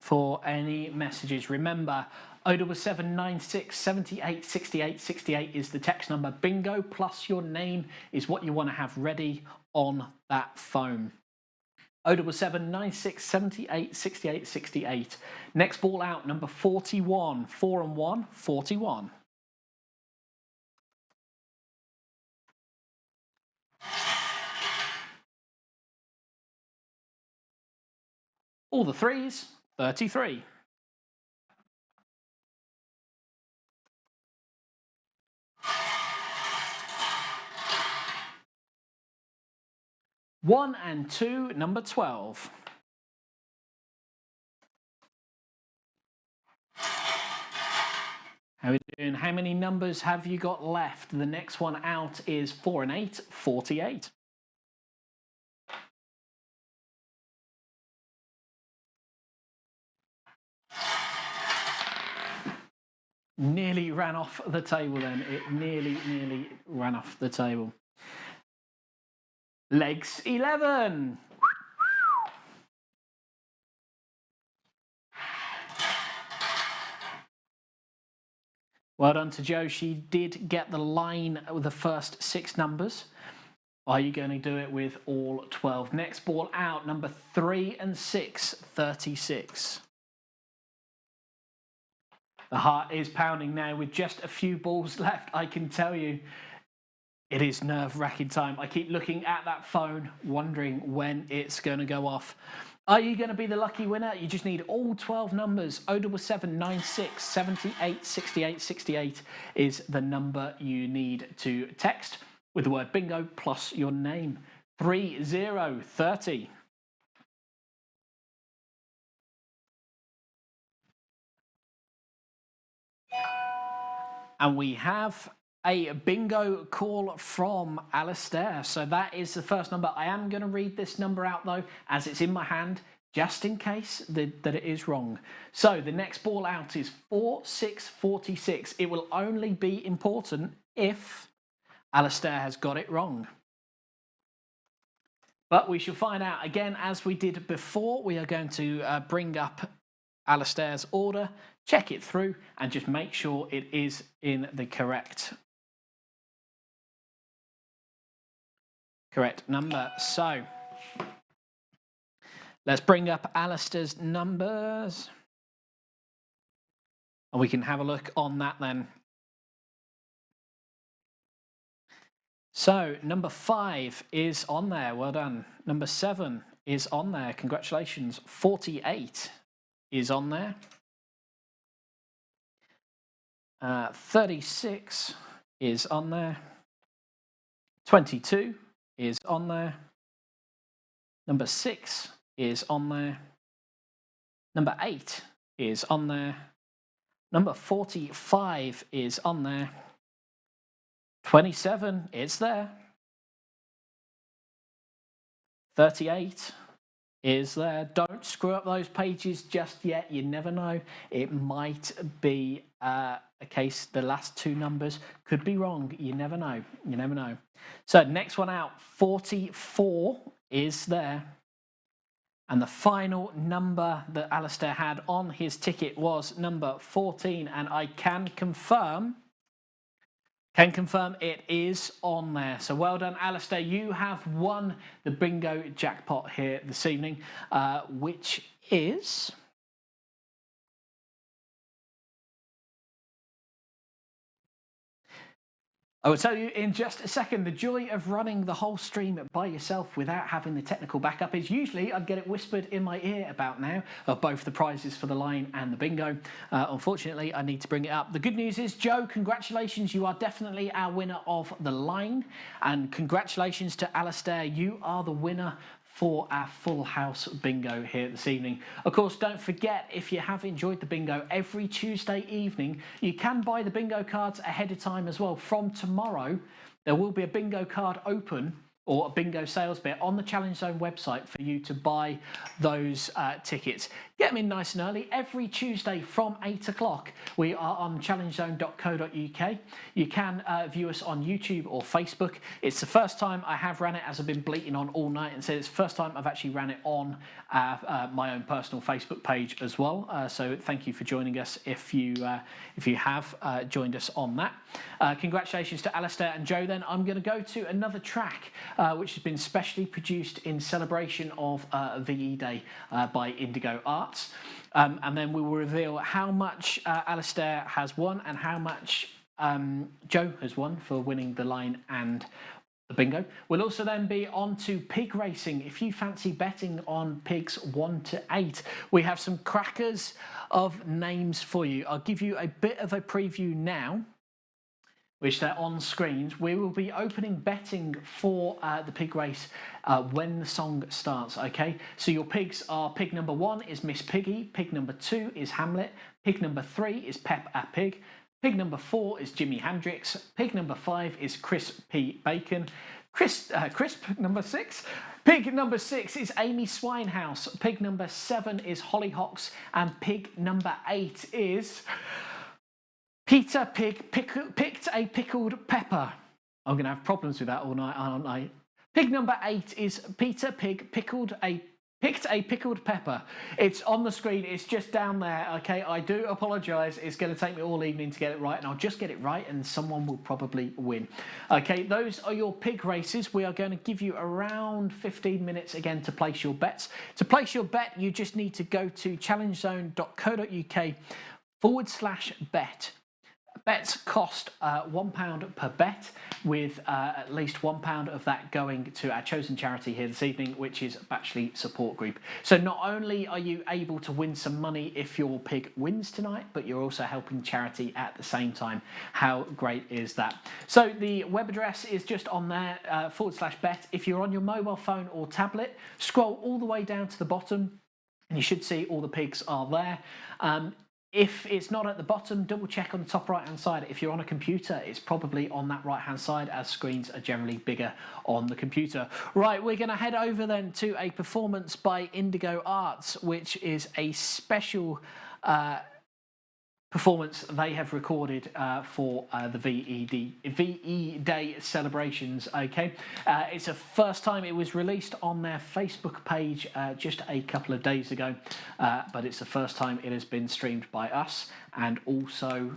for any messages. Remember, 07796 78 68 68 is the text number. Bingo plus your name is what you want to have ready on that phone. 07796 78 68 68. Next ball out, number 41. 4 and 1, 41. All the threes, 33. One and 2, number 12. How are we doing? How many numbers have you got left? The next one out is 4 and 8, 48. Nearly ran off the table then. It nearly ran off the table. Legs 11. Well done to Jo. She did get the line with the first 6 numbers. Are you going to do it with all 12? Next ball out, number 3 and 6, 36. The heart is pounding now with just a few balls left. I can tell you it is nerve-wracking time. I keep looking at that phone, wondering when it's going to go off. Are you going to be the lucky winner? You just need all 12 numbers. 07796 78 68 68 is the number you need to text with the word bingo plus your name. 3030. And we have a bingo call from Alistair. So that is the first number. I am going to read this number out though, as it's in my hand, just in case that it is wrong. So the next ball out is 4646. It will only be important if Alistair has got it wrong. But we shall find out again, as we did before. We are going to bring up Alistair's order, check it through, and just make sure it is in the correct number. So let's bring up Alistair's numbers and we can have a look on that then. So number 5 is on there. Well done. Number 7 is on there. Congratulations. 48 is on there. 36 is on there. 22 is on there. Number 6 is on there. Number 8 is on there. Number 45 is on there. 27 is there. 38 is there. Don't screw up those pages just yet. You never know. It might be a case the last 2 numbers could be wrong. You never know. You never know. So next one out, 44 is there. And the final number that Alistair had on his ticket was number 14. And I can confirm Can confirm it is on there. So well done, Alistair. You have won the bingo jackpot here this evening, which is... I will tell you in just a second. The joy of running the whole stream by yourself without having the technical backup is usually I'd get it whispered in my ear about now of both the prizes for the line and the bingo. Unfortunately, I need to bring it up. The good news is, Joe, congratulations. You are definitely our winner of the line. And congratulations to Alistair. You are the winner for our full house bingo here this evening. Of course, don't forget, if you have enjoyed the bingo, every Tuesday evening you can buy the bingo cards ahead of time as well. From tomorrow there will be a bingo card open, or a bingo sales bit on the Challenge Zone website for you to buy those tickets. Get them in nice and early. Every Tuesday from 8 o'clock, we are on challengezone.co.uk. You can view us on YouTube or Facebook. It's the first time I have ran it, as I've been bleating on all night, and said it's the first time I've actually ran it on my own personal Facebook page as well. So thank you for joining us if you have joined us on that. Congratulations to Alistair and Joe. Then I'm going to go to another track which has been specially produced in celebration of VE Day by Indigo Arts. And then we will reveal how much Alistair has won and how much Joe has won for winning the line and the bingo. We'll also then be on to pig racing. If you fancy betting on pigs 1 to 8, we have some crackers of names for you. I'll give you a bit of a preview now, which they're on screens. We will be opening betting for the pig race when the song starts, okay? So your pigs are, pig number 1 is Miss Piggy, pig number 2 is Hamlet, pig number 3 is Pep a Pig, pig number 4 is Jimi Hendrix, pig number 5 is Chris P. Bacon, crisp number 6. Pig number 6 is Amy Swinehouse, pig number 7 is Hollyhocks, and pig number 8 is... Peter Pig picked a pickled pepper. I'm going to have problems with that all night, aren't I? Pig number 8 is Peter Pig picked a pickled pepper. It's on the screen. It's just down there. Okay, I do apologise. It's going to take me all evening to get it right, and I'll just get it right, and someone will probably win. Okay, those are your pig races. We are going to give you around 15 minutes again to place your bets. To place your bet, you just need to go to challengezone.co.uk/bet. Bets cost £1 per bet, with at least £1 of that going to our chosen charity here this evening, which is Batchley Support Group. So not only are you able to win some money if your pig wins tonight, but you're also helping charity at the same time. How great is that? So the web address is just on there, /bet. If you're on your mobile phone or tablet, scroll all the way down to the bottom, and you should see all the pigs are there. If it's not at the bottom, double check on the top right hand side. If you're on a computer, it's probably on that right hand side, as screens are generally bigger on the computer. Right, we're going to head over then to a performance by Indigo Arts, which is a special performance they have recorded for the VE Day celebrations. Okay, it's the first time it was released on their Facebook page just a couple of days ago, but it's the first time it has been streamed by us, and also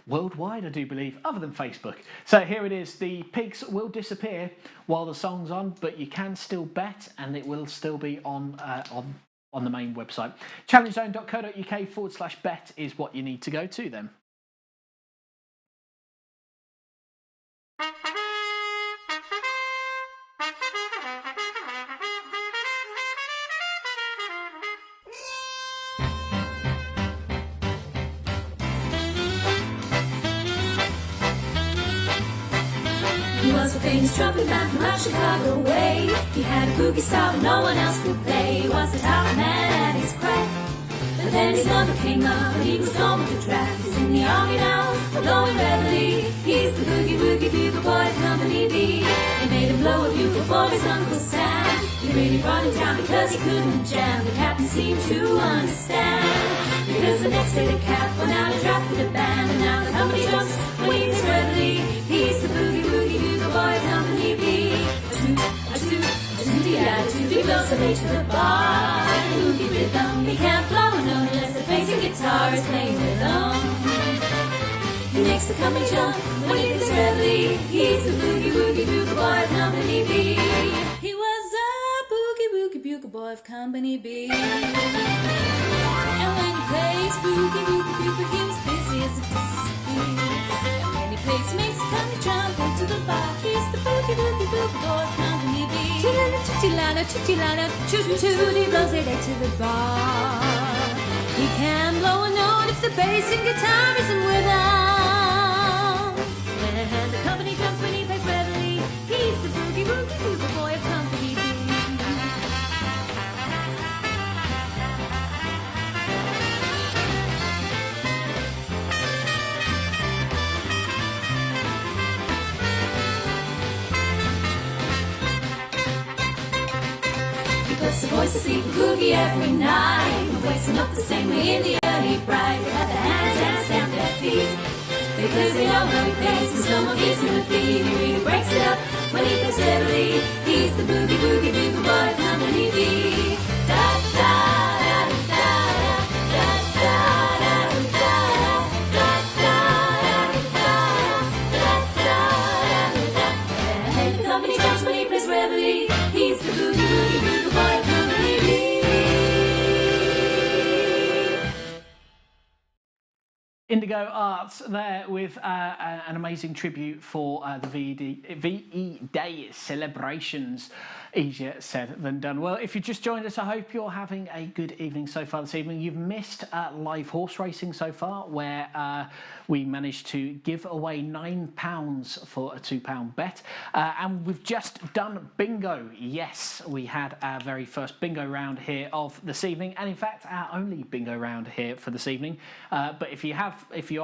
worldwide, I do believe, other than Facebook. So here it is. The pigs will disappear while the song's on, but you can still bet, and it will still be on the main website. challengezone.co.uk/bet is what you need to go to then. He was a famous trumpet man from out Chicago way. He had a boogie style that no one else could play. He was the top man at his craft. But then his number came up and he was gone with the draft. He's in the army now, but going readily. He's the boogie woogie bugle boy of Company B. They made him blow a bugle for his Uncle Sam. He really brought him down because he couldn't jam. The captain seemed to understand, because the next day the cap went out and drafted a band. And now the company jumps wings readily. He's the boogie woogie bugle boy of Company B. The attitude he blows away to the bar. Boogie rhythm, he can't blow a note unless the bass and guitar is playing rhythm. He makes makes the company jump when he plays readily. He's the boogie woogie bugle boy of Company B. He was a boogie woogie bugle boy of Company B. And when he plays boogie woogie bugle, he was busy as a disappear. And when he plays, he makes the company jump into the bar. He's the boogie woogie bugle boy of Company B. Chitty-lana, choo-choo, he blows it to the bar. He can blow a note if the bass and guitar isn't with him. When the company jumps when he plays readily, he's the boogie woogie bugle boy of Company B. He puts the boys to sleep with boogie every night. Wakes them up the same way in the early bright. They got their hands and stamp their feet, because they don't know he plays, and someone gives him a beat. He really breaks it up when he plays steadily. He's the boogie woogie bugle boy of Company B. Da da da da da da da da da da da da da. And the company jumps when he plays readily. He's the boogie woogie bugle boy of Company B. Indigo Arts there with an amazing tribute for the VE Day celebrations. Easier said than done. Well, if you just joined us, I hope you're having a good evening so far this evening. You've missed live horse racing so far, where we managed to give away £9 for a £2 bet. And we've just done bingo. Yes, we had our very first bingo round here of this evening, and in fact our only bingo round here for this evening. But if you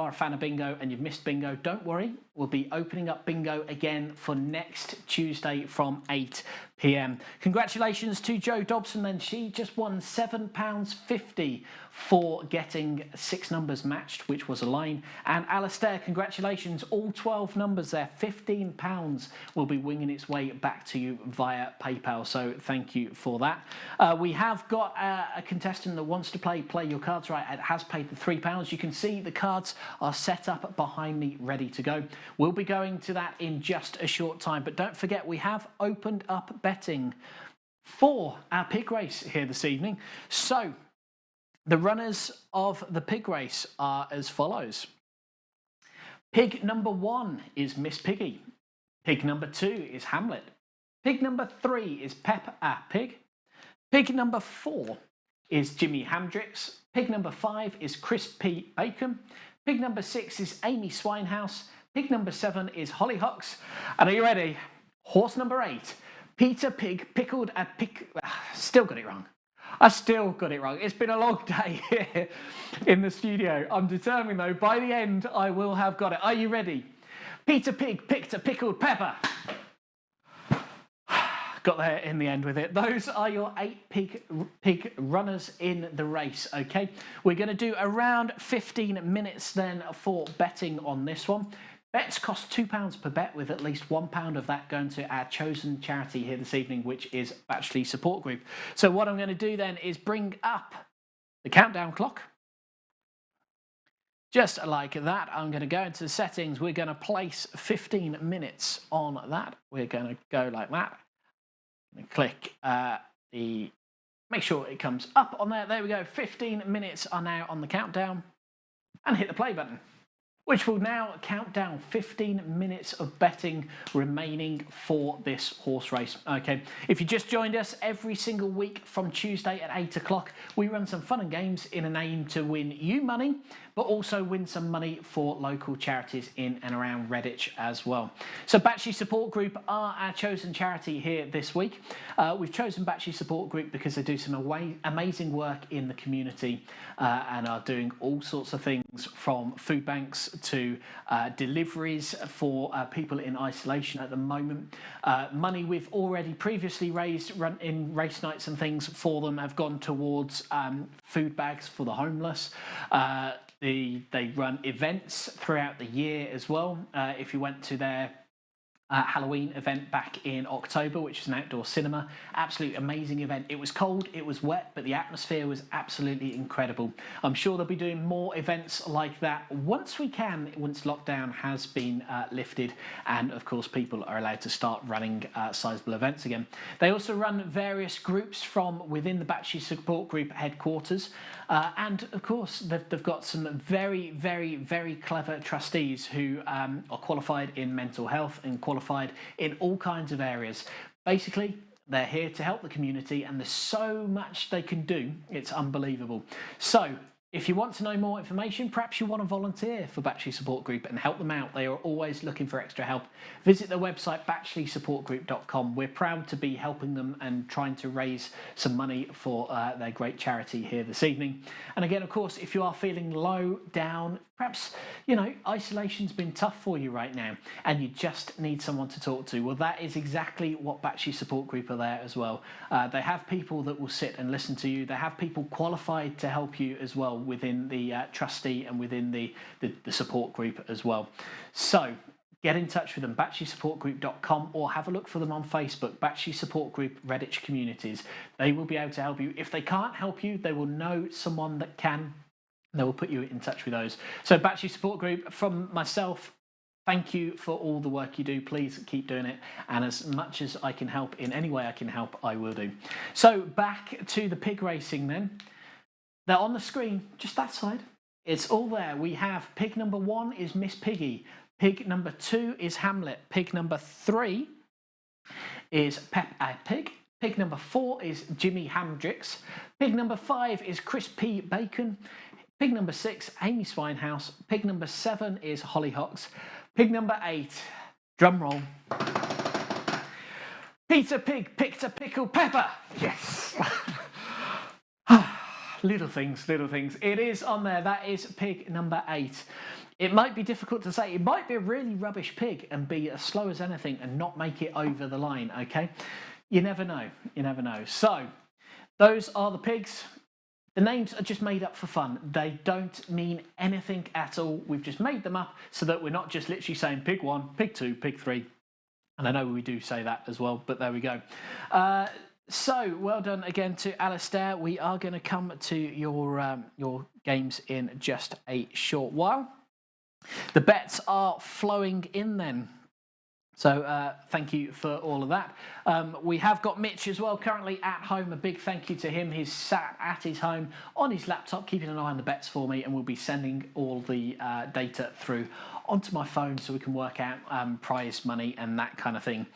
are a fan of bingo and you've missed bingo, don't worry. We'll be opening up bingo again for next Tuesday from 8 p.m. Congratulations to Jo Dobson then. She just won £7.50 for getting 6 numbers matched, which was a line. And Alistair, congratulations, all 12 numbers there. £15 will be winging its way back to you via PayPal, so thank you for that. We have got a contestant that wants to play Your Cards Right. It has paid the £3. You can see the cards are set up behind me, ready to go. We'll be going to that in just a short time, but don't forget we have opened up betting for our pig race here this evening. So the runners of the pig race are as follows. Pig number 1 is Miss Piggy. Pig number 2 is Hamlet. Pig number 3 is Peppa Pig. Pig number 4 is Jimmy Hamdricks. Pig number 5 is Crispy Bacon. Pig number 6 is Amy Swinehouse. Pig number 7 is Hollyhocks. And are you ready? Horse number 8, Peter Pig pickled a pick. Still got it wrong. I still got it wrong. It's been a long day here in the studio. I'm determined though, by the end I will have got it. Are you ready? Peter Pig picked a pickled pepper. Got there in the end with it. Those are your 8 pig runners in the race, okay? We're going to do around 15 minutes then for betting on this one. Bets cost £2 per bet, with at least £1 of that going to our chosen charity here this evening, which is Batchley Support Group. So what I'm going to do then is bring up the countdown clock. Just like that, I'm going to go into the settings. We're going to place 15 minutes on that. We're going to go like that. Click make sure it comes up on there. There we go. 15 minutes are now on the countdown, and hit the play button, which will now count down 15 minutes of betting remaining for this horse race. Okay, if you just joined us, every single week from Tuesday at 8 o'clock, we run some fun and games in an aim to win you money, but also win some money for local charities in and around Redditch as well. So Batchley Support Group are our chosen charity here this week. We've chosen Batchley Support Group because they do some amazing work in the community and are doing all sorts of things, from food banks to deliveries for people in isolation at the moment. Money we've already previously raised in race nights and things for them have gone towards food bags for the homeless. They run events throughout the year as well. If you went to their Halloween event back in October, which was an outdoor cinema. Absolute amazing event. It was cold, it was wet, but the atmosphere was absolutely incredible. I'm sure they'll be doing more events like that once lockdown has been lifted, and of course people are allowed to start running sizable events again. They also run various groups from within the Battersea Support Group headquarters, and of course they've got some very, very, very clever trustees who are qualified in mental health and qualified in all kinds of areas. Basically, they're here to help the community, and there's so much they can do, it's unbelievable. So if you want to know more information, perhaps you want to volunteer for Battersea Support Group and help them out. They are always looking for extra help. Visit their website, batterseysupportgroup.com. We're proud to be helping them and trying to raise some money for their great charity here this evening. And again, of course, if you are feeling low, down, perhaps, isolation's been tough for you right now and you just need someone to talk to, well, that is exactly what Battersea Support Group are there as well. They have people that will sit and listen to you. They have people qualified to help you as well within the trustee and within the support group as well. So get in touch with them, batterseysupportgroup.com, or have a look for them on Facebook, Battersea Support Group Redditch Communities. They will be able to help you. If they can't help you, they will know someone that can. They will put you in touch with those. So Battersea Support Group, from myself, thank you for all the work you do. Please keep doing it. And as much as I can help in any way I can help, I will do. So back to the pig racing then. They're on the screen, just that side. It's all there. We have pig number 1 is Miss Piggy. Pig number 2 is Hamlet. Pig number 3 is Pep a Pig. Pig number 4 is Jimmy Hamdricks. Pig number 5 is Chris P. Bacon. Pig number 6, Amy Swinehouse. Pig number 7 is Hollyhocks. Pig number 8, drum roll, Peter Pig picked a pickled pepper. Yes. Little things, little things. It is on there. That is pig number 8. It might be difficult to say. It might be a really rubbish pig and be as slow as anything and not make it over the line, okay? You never know. You never know. So, those are the pigs. The names are just made up for fun. They don't mean anything at all. We've just made them up so that we're not just literally saying pig 1, pig 2, pig 3. And I know we do say that as well, but there we go. So, well done again to Alistair. We are going to come to your games in just a short while. The bets are flowing in then. So thank you for all of that. We have got Mitch as well, currently at home. A big thank you to him. He's sat at his home on his laptop, keeping an eye on the bets for me, and we'll be sending all the data through onto my phone so we can work out prize money and that kind of thing.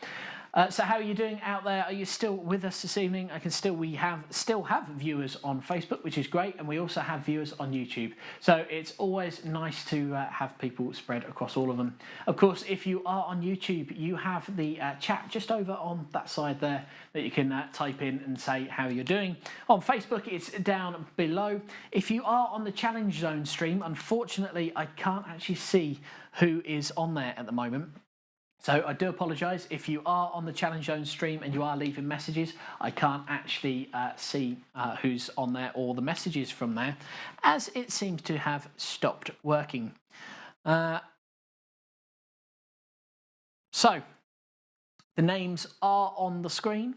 So how are you doing out there? Are you still with us this evening? We still have viewers on Facebook, which is great, and we also have viewers on YouTube. So it's always nice to have people spread across all of them. Of course, if you are on YouTube, you have the chat just over on that side there that you can type in and say how you're doing. On Facebook, it's down below. If you are on the Challenge Zone stream, unfortunately, I can't actually see who is on there at the moment. So I do apologise. If you are on the Challenge Zone stream and you are leaving messages, I can't actually see who's on there or the messages from there, as it seems to have stopped working. So the names are on the screen.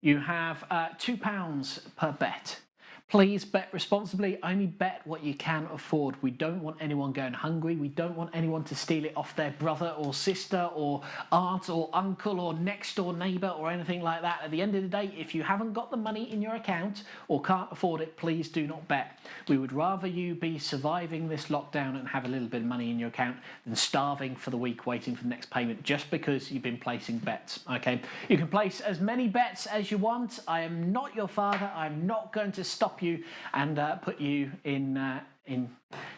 You have £2 per bet. Please bet responsibly. Only bet what you can afford. We don't want anyone going hungry. We don't want anyone to steal it off their brother or sister or aunt or uncle or next door neighbour or anything like that. At the end of the day, if you haven't got the money in your account or can't afford it, please do not bet. We would rather you be surviving this lockdown and have a little bit of money in your account than starving for the week waiting for the next payment just because you've been placing bets. Okay, you can place as many bets as you want. I am not your father. I'm not going to stop you and put you in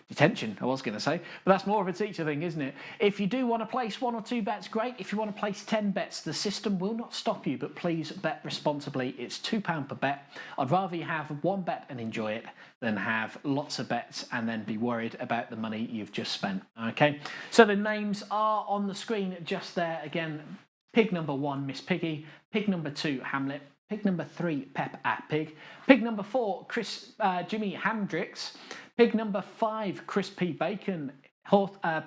detention, I was going to say, but that's more of a teacher thing, isn't it? If you do want to place 1 or 2 bets, great. If you want to place 10 bets, the system will not stop you, but please bet responsibly. It's £2 per bet. I'd rather you have 1 bet and enjoy it than have lots of bets and then be worried about the money you've just spent. Okay, so the names are on the screen just there. Again, pig number 1, Miss Piggy. Pig number 2, Hamlet. Pig number 3, Pep at Pig. Pig number 4, Jimmy Hamdricks. Pig number 5, Chris P. Bacon.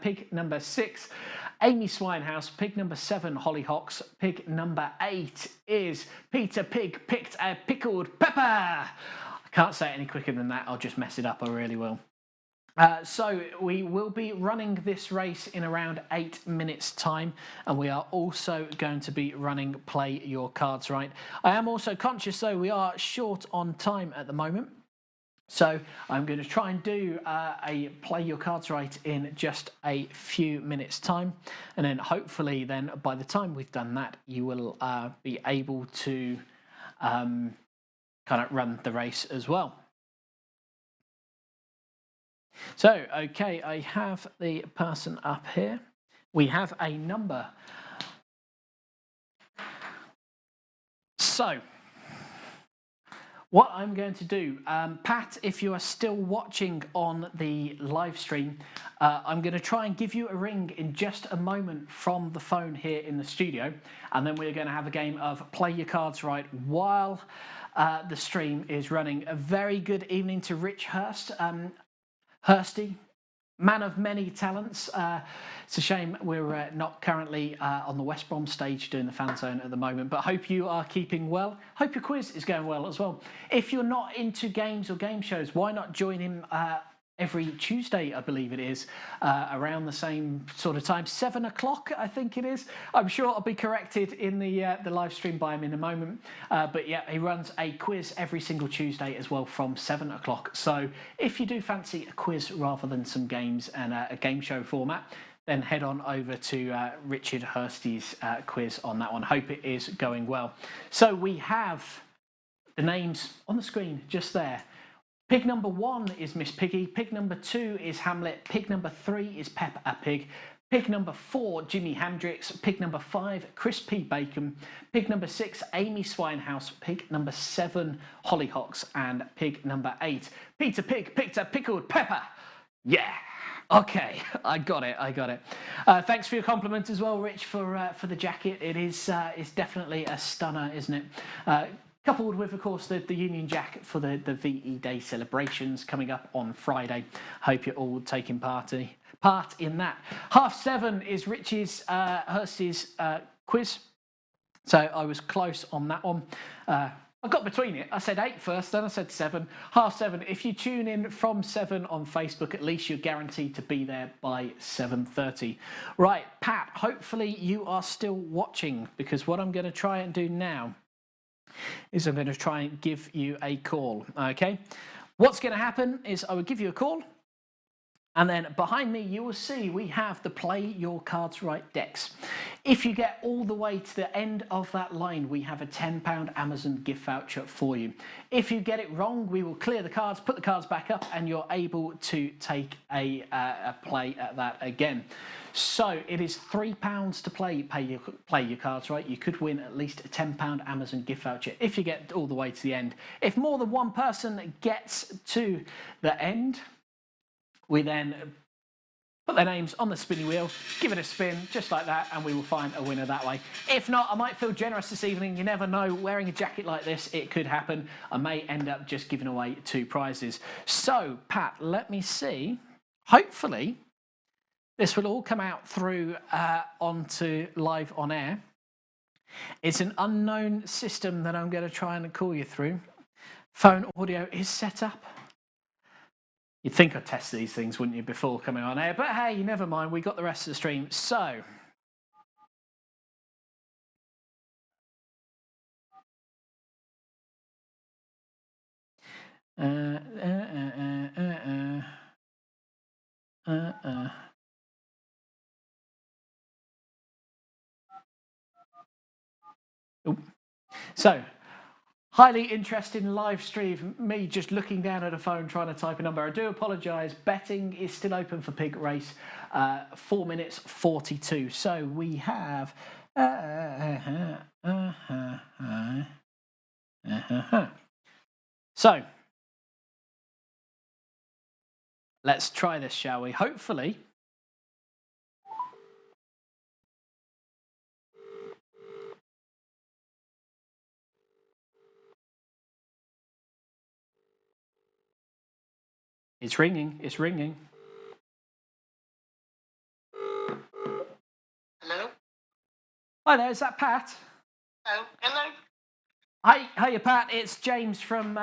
Pig number 6, Amy Swinehouse. Pig number 7, Hollyhocks. Pig number 8 is Peter Pig picked a pickled pepper. I can't say it any quicker than that. I'll just mess it up. I really will. So we will be running this race in around 8 minutes time, and we are also going to be running Play Your Cards Right. I am also conscious though we are short on time at the moment, so I'm going to try and do a Play Your Cards Right in just a few minutes time, and then hopefully then by the time we've done that you will be able to kind of run the race as well. So, okay, I have the person up here. We have a number. So, what I'm going to do, Pat, if you are still watching on the live stream, I'm going to try and give you a ring in just a moment from the phone here in the studio, and then we're going to have a game of Play Your Cards Right while the stream is running. A very good evening to Rich Hurst. Hursty, man of many talents. It's a shame we're not currently on the West Brom stage doing the fan zone at the moment, but hope you are keeping well. Hope your quiz is going well as well. If you're not into games or game shows, why not join him every Tuesday, I believe it is, around the same sort of time, 7 o'clock, I think it is. I'm sure I'll be corrected in the live stream by him in a moment. But yeah, he runs a quiz every single Tuesday as well from 7 o'clock. So if you do fancy a quiz rather than some games and a game show format, then head on over to Richard Hursty's quiz on that one. Hope it is going well. So we have the names on the screen just there. Pig number 1 is Miss Piggy. Pig number 2 is Hamlet. Pig number 3 is Peppa Pig. Pig number 4, Jimi Hendrix. Pig number 5, Chris P. Bacon. Pig number 6, Amy Swinehouse. Pig number 7, Hollyhocks. And pig number 8, Peter Pig picked a pickled pepper. Yeah. Okay, I got it. Thanks for your compliment as well, Rich, for the jacket. It is it's definitely a stunner, isn't it? Coupled with, of course, the Union Jack for the VE Day celebrations coming up on Friday. Hope you're all taking part in that. 7:30 is Rich's Hursty's quiz. So I was close on that one. I got between it. I said 8 first, then I said 7. 7:30. If you tune in from 7 on Facebook, at least you're guaranteed to be there by 7:30. Right, Pat, hopefully you are still watching, because what I'm going to try and do now is I'm going to try and give you a call, okay? What's going to happen is I will give you a call, and then behind me you will see we have the Play Your Cards Right decks. If you get all the way to the end of that line, we have a £10 Amazon gift voucher for you. If you get it wrong, we will clear the cards, put the cards back up, and you're able to take a play at that again. So it is £3 to play your cards right. You could win at least a £10 Amazon gift voucher if you get all the way to the end. If more than one person gets to the end, we then put their names on the spinny wheel, give it a spin, just like that, and we will find a winner that way. If not, I might feel generous this evening. You never know. Wearing a jacket like this, it could happen. I may end up just giving away 2 prizes. So, Pat, let me see. Hopefully, this will all come out through onto live on air. It's an unknown system that I'm going to try and call you through. Phone audio is set up. You'd think I'd test these things, wouldn't you, before coming on air? But hey, never mind. We got the rest of the stream. So, So, highly interested in live stream, me just looking down at a phone trying to type a number. I do apologise. Betting is still open for Pig Race, 4 minutes 42. So we have... So, let's try this, shall we? Hopefully... It's ringing, it's ringing. Hi there, is that Pat? Oh, hello. Hiya, Pat. It's James from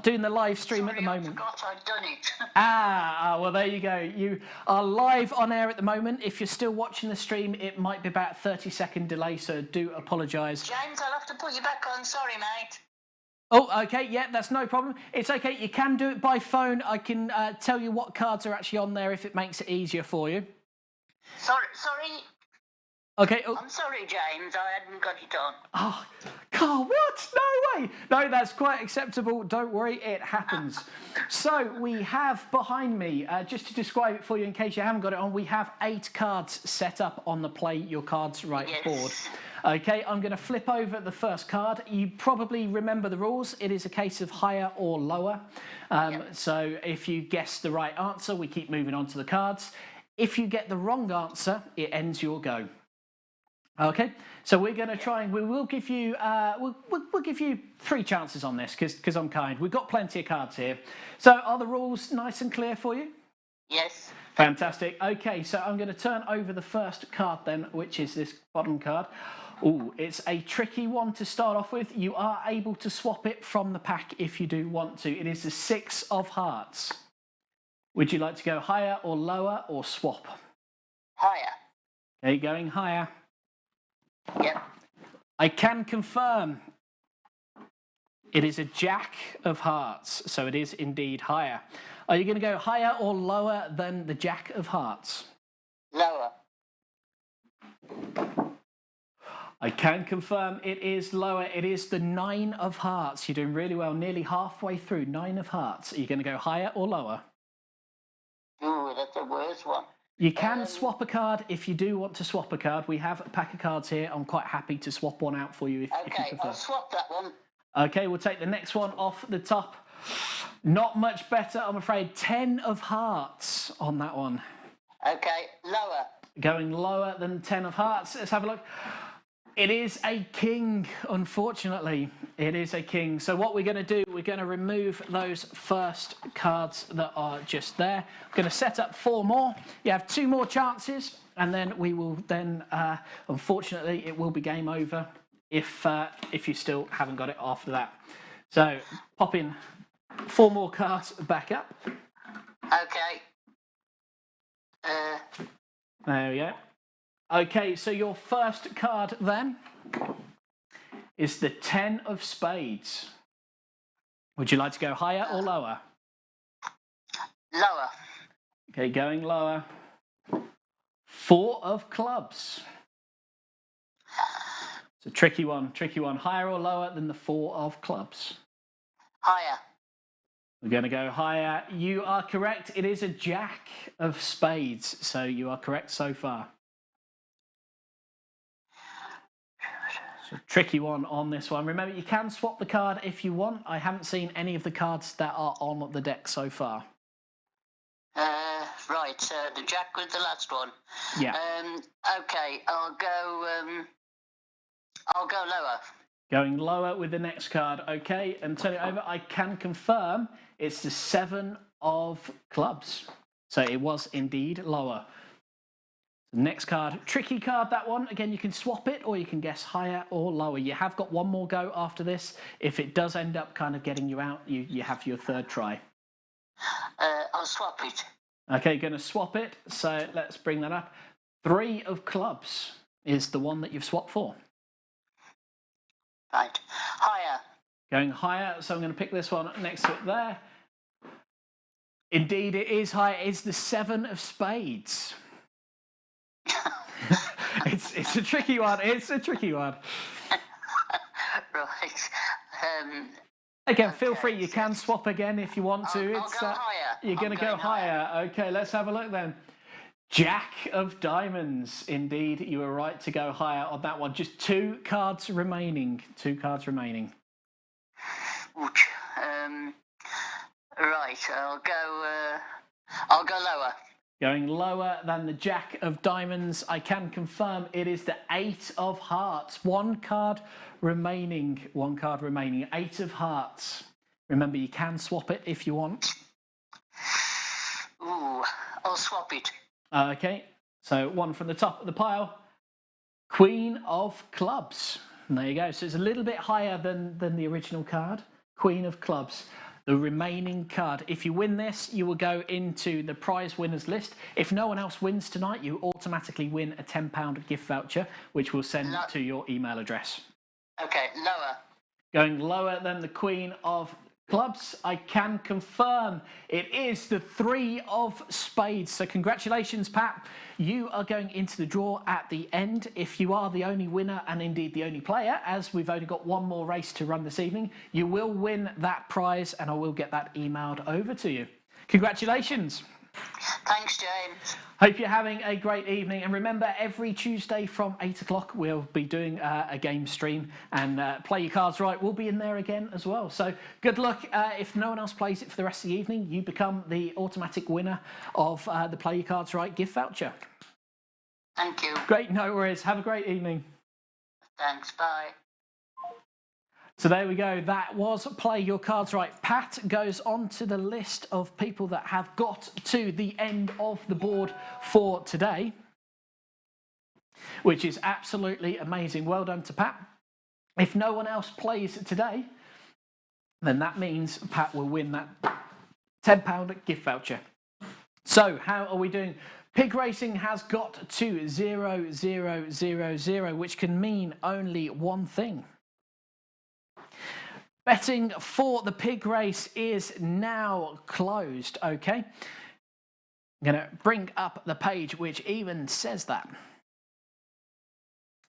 doing the live stream at the moment. I forgot I'd done it. Well, there you go. You are live on air at the moment. If you're still watching the stream, it might be about a 30-second delay, so do apologise. James, I'll have to put you back on. Sorry, mate. Oh, okay, yeah, that's no problem. It's okay, you can do it by phone. I can tell you what cards are actually on there if it makes it easier for you. Sorry. Okay. Oh. I'm sorry, James. I hadn't got it on. Oh, Carl, what? No way. No, that's quite acceptable. Don't worry, it happens. So we have behind me, just to describe it for you in case you haven't got it on, we have 8 cards set up on the Play Your Cards Right board. Okay, I'm going to flip over the first card. You probably remember the rules. It is a case of higher or lower. So if you guess the right answer, we keep moving on to the cards. If you get the wrong answer, it ends your go. Okay, so we're going to try and we will give you we'll give you 3 chances on this because I'm kind. We've got plenty of cards here. So are the rules nice and clear for you? Yes. Fantastic. Okay, so I'm going to turn over the first card then, which is this bottom card. Oh, it's a tricky one to start off with. You are able to swap it from the pack if you do want to. It is the 6 of hearts. Would you like to go higher or lower or swap? Higher. Okay, going higher. Yep. I can confirm it is a Jack of Hearts, so it is indeed higher. Are you going to go higher or lower than the Jack of Hearts? Lower. I can confirm it is lower. It is the 9 of Hearts. You're doing really well, nearly halfway through. 9 of Hearts. Are you going to go higher or lower? Ooh, that's the worst one. You can swap a card if you do want to swap a card. We have a pack of cards here. I'm quite happy to swap one out for you if you prefer. I'll swap that one. Okay, we'll take the next one off the top. Not much better, I'm afraid. 10 of Hearts on that one. Okay, lower. Going lower than 10 of Hearts. Let's have a look. It is a king, unfortunately. It is a king. So what we're going to do, we're going to remove those first cards that are just there. I'm going to set up 4 more. You have 2 more chances, and then we will then, unfortunately, it will be game over if you still haven't got it after that. So pop in 4 more cards back up. Okay. There we go. Okay, so your first card then is the 10 of Spades. Would you like to go higher or lower? Lower. Okay, going lower. 4 of Clubs. It's a tricky one. Higher or lower than the 4 of Clubs? Higher. We're going to go higher. You are correct. It is a Jack of Spades, so you are correct so far. It's a tricky one on this one. Remember, you can swap the card if you want. I haven't seen any of the cards that are on the deck so far. Right, the Jack with the last one. Yeah. Okay, I'll go lower. Going lower with the next card. Okay, and turn it over. I can confirm it's the 7 of Clubs. So it was indeed lower. The next card, tricky card, that one. Again, you can swap it or you can guess higher or lower. You have got 1 more go after this. If it does end up kind of getting you out, you have your 3rd try. I'll swap it. Okay, going to swap it. So let's bring that up. 3 of Clubs is the one that you've swapped for. Right. Higher. Going higher, so I'm going to pick this one next to it there. Indeed, it is higher. It's the 7 of Spades. It's a tricky one. It's a tricky one. Right. Again, feel free. You can swap again if you want to. I'll go higher. You're going to go higher. Okay, let's have a look then. Jack of Diamonds. Indeed, you were right to go higher on that one. Just 2 cards remaining. 2 cards remaining. Ouch. Right, I'll go lower. Going lower than the Jack of Diamonds. I can confirm it is the 8 of Hearts. 1 card remaining. 1 card remaining. 8 of Hearts. Remember, you can swap it if you want. Ooh, I'll swap it. Okay, so 1 from the top of the pile. Queen of Clubs. And there you go. So it's a little bit higher than the original card. Queen of Clubs. The remaining card. If you win this, you will go into the prize winners list. If no one else wins tonight, you automatically win a £10 gift voucher, which we'll send to your email address. Okay, lower. Going lower than the Queen of Clubs, I can confirm it is the 3 of Spades. So congratulations, Pat. You are going into the draw at the end. If you are the only winner and indeed the only player, as we've only got one more race to run this evening, you will win that prize and I will get that emailed over to you. Congratulations. Thanks, James. Hope you're having a great evening. And remember, every Tuesday from 8 o'clock, we'll be doing a game stream and Play Your Cards Right. We'll be in there again as well. So good luck. If no one else plays it for the rest of the evening, you become the automatic winner of the Play Your Cards Right gift voucher. Thank you. Great, no worries. Have a great evening. Thanks, bye. So there we go. That was Play Your Cards Right. Pat goes on to the list of people that have got to the end of the board for today, which is absolutely amazing. Well done to Pat. If no one else plays today, then that means Pat will win that £10 gift voucher. So how are we doing? Pig racing has got to 0, 0, 0, 0, which can mean only one thing. Betting for the pig race is now closed, okay? I'm going to bring up the page which even says that.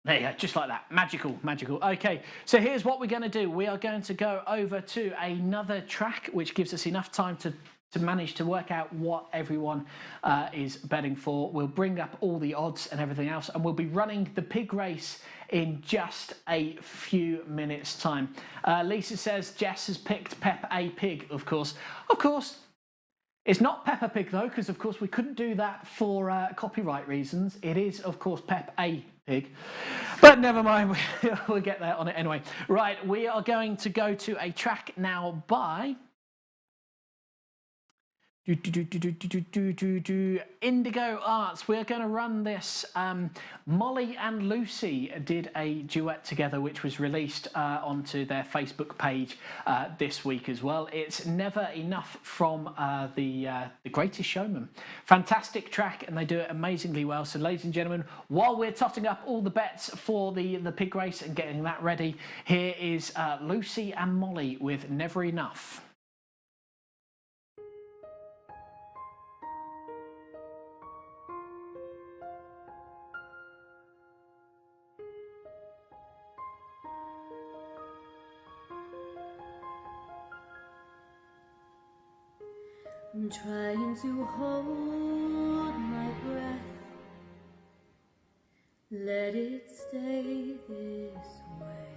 There you go, just like that. Magical, magical. Okay, so here's what we're going to do. We are going to go over to another track which gives us enough time to manage to work out what everyone is betting for. We'll bring up all the odds and everything else, and we'll be running the pig race in just a few minutes' time. Lisa says Jess has picked Peppa Pig, of course. Of course, it's not Peppa Pig, though, because, of course, we couldn't do that for copyright reasons. It is, of course, Peppa Pig. But never mind, we'll get there on it anyway. Right, we are going to go to a track now by Indigo Arts. We're going to run this. Molly and Lucy did a duet together, which was released onto their Facebook page this week as well. It's Never Enough from the Greatest Showman. Fantastic track, and they do it amazingly well. So, ladies and gentlemen, while we're totting up all the bets for the pig race and getting that ready, here is Lucy and Molly with Never Enough. I'm trying to hold my breath, let it stay this way,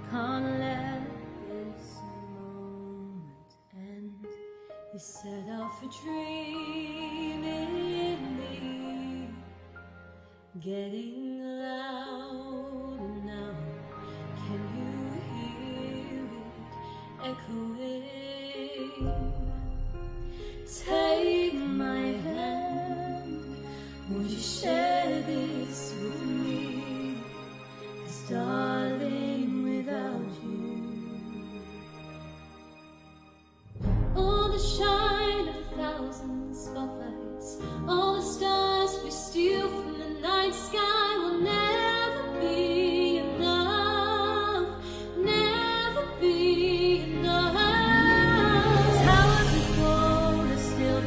can't let this moment end. You set off a dream in me, getting louder now. Can you hear it echoing? Take my hand, won't you share this with me? 'Cause darling, without you, all the shine of 1,000 spotlights, all the stars we steal from the night sky will never be enough, never be enough. Towers of gold are still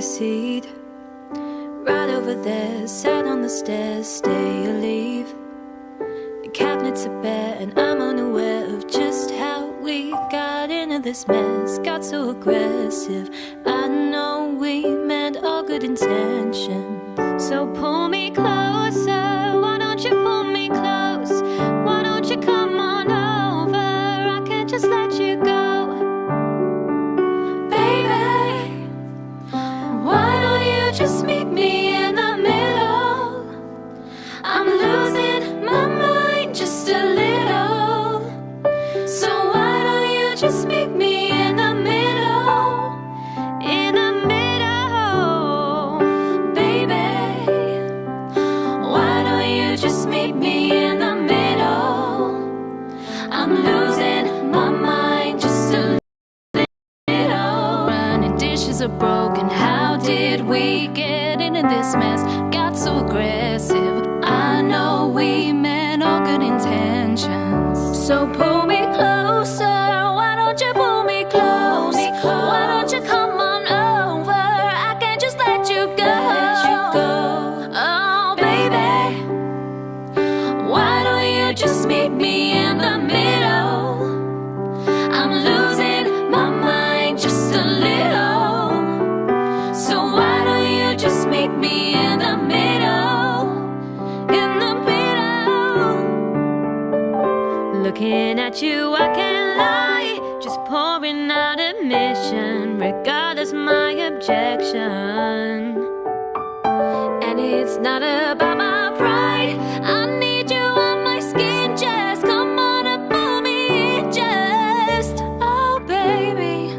a seat. Right over there, sat on the stairs, stay or leave. The cabinets are bare and I'm unaware of just how we got into this mess. Got so aggressive, I know we meant all good intentions. So pull me closer, why don't you pull me close? Why don't you come on over, I can't just let you go. Baby, why don't you just meet me in the middle? I'm losing my mind just a little. So why don't you just meet me in the middle? In the middle, baby. Why don't you just meet me in the middle? I'm losing my mind just a little. Running dishes are broken. How did we get into this mess? Got so aggressive. I know we meant all good intentions. So pull me closer. Why don't you pull me close? Why don't you come on over? I can't just let you go. Oh, baby. Why don't you just meet me in the middle? I'm losing my mind just a little. So why don't you just meet me in the middle? In the middle. Looking at you, I can't lie. Just pouring out admission, regardless my objection. And it's not about my pride. I need you on my skin, just come on and pull me in, just. Oh, baby,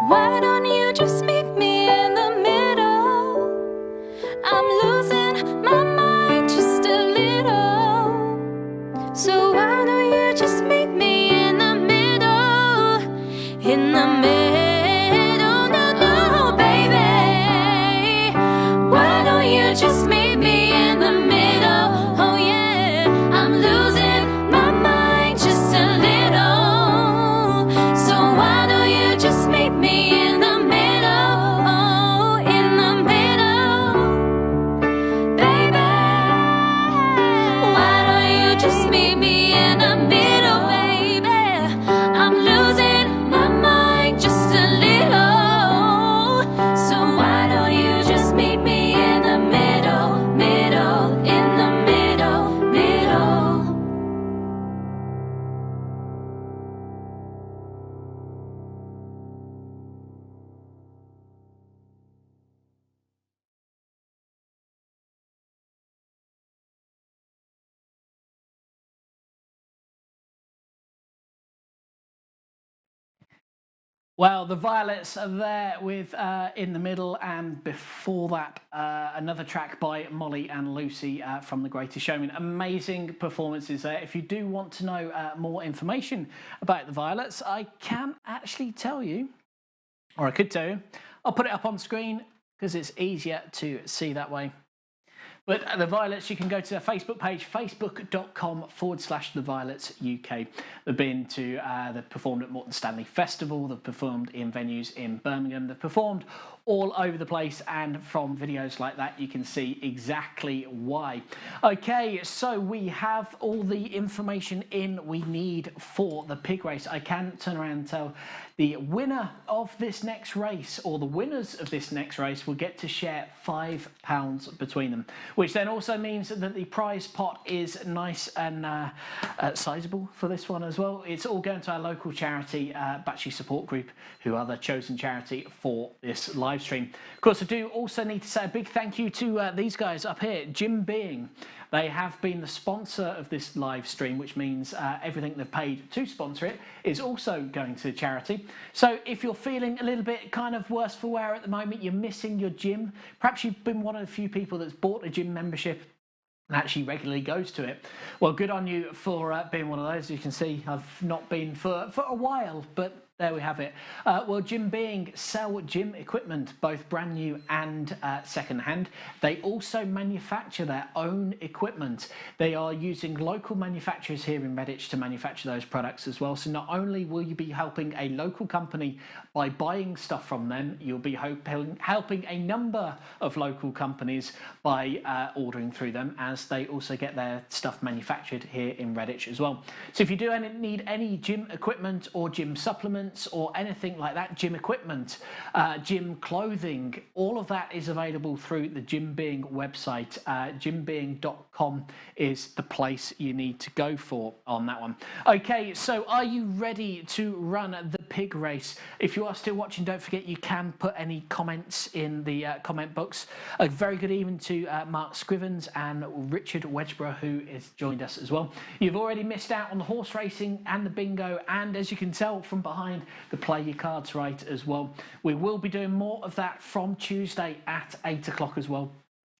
why don't you just meet me in the middle? I'm losing my mind just a little. So why don't you just meet me in the middle? In the middle, no, baby. Why don't you just meet me in the middle? Oh yeah, I'm losing my mind just a little. So why don't you just meet me in the middle? Oh, in the middle, baby. Why don't you just meet me in the middle, baby? I'm losing my mind just a little. So why don't you just meet me in the middle, middle, in the middle, middle? Well, the Violets are there with In the Middle, and before that, another track by Molly and Lucy from The Greatest Showman. Amazing performances there. If you do want to know more information about the Violets, I can actually tell you, or I could tell you. I'll put it up on screen because it's easier to see that way. But the Violets, you can go to their Facebook page, facebook.com/The Violets UK. They've been to, they've performed at Morton Stanley Festival, they've performed in venues in Birmingham, they've performed all over the place, and from videos like that you can see exactly why. Okay, so we have all the information in we need for the pig race. I can turn around and tell the winner of this next race, or the winners of this next race, will get to share £5 between them, which then also means that the prize pot is nice and sizable for this one as well. It's all going to our local charity, Batchy Support Group, who are the chosen charity for this live stream. Of course, I do also need to say a big thank you to these guys up here, Jim Being. They have been the sponsor of this live stream, which means everything they've paid to sponsor it is also going to charity. So if you're feeling a little bit kind of worse for wear at the moment, you're missing your gym, perhaps you've been one of the few people that's bought a gym membership and actually regularly goes to it, well, good on you for being one of those. You can see I've not been for a while, but There we have it. Well, Jim Being sell gym equipment, both brand new and second-hand. They also manufacture their own equipment. They are using local manufacturers here in Redditch to manufacture those products as well. So not only will you be helping a local company by buying stuff from them, you'll be helping a number of local companies by ordering through them, as they also get their stuff manufactured here in Redditch as well. So if you do need any gym equipment or gym supplements or anything like that, gym equipment, gym clothing, all of that is available through the Jim Being website. JimBeing.com is the place you need to go for on that one. Okay, so are you ready to run the pig race? If you are still watching, don't forget you can put any comments in the comment box. A very good evening to Mark Scrivens and Richard Wedgeborough, who has joined us as well. You've already missed out on the horse racing and the bingo, and as you can tell from behind, the play your cards right as well. We will be doing more of that from Tuesday at 8 o'clock as well,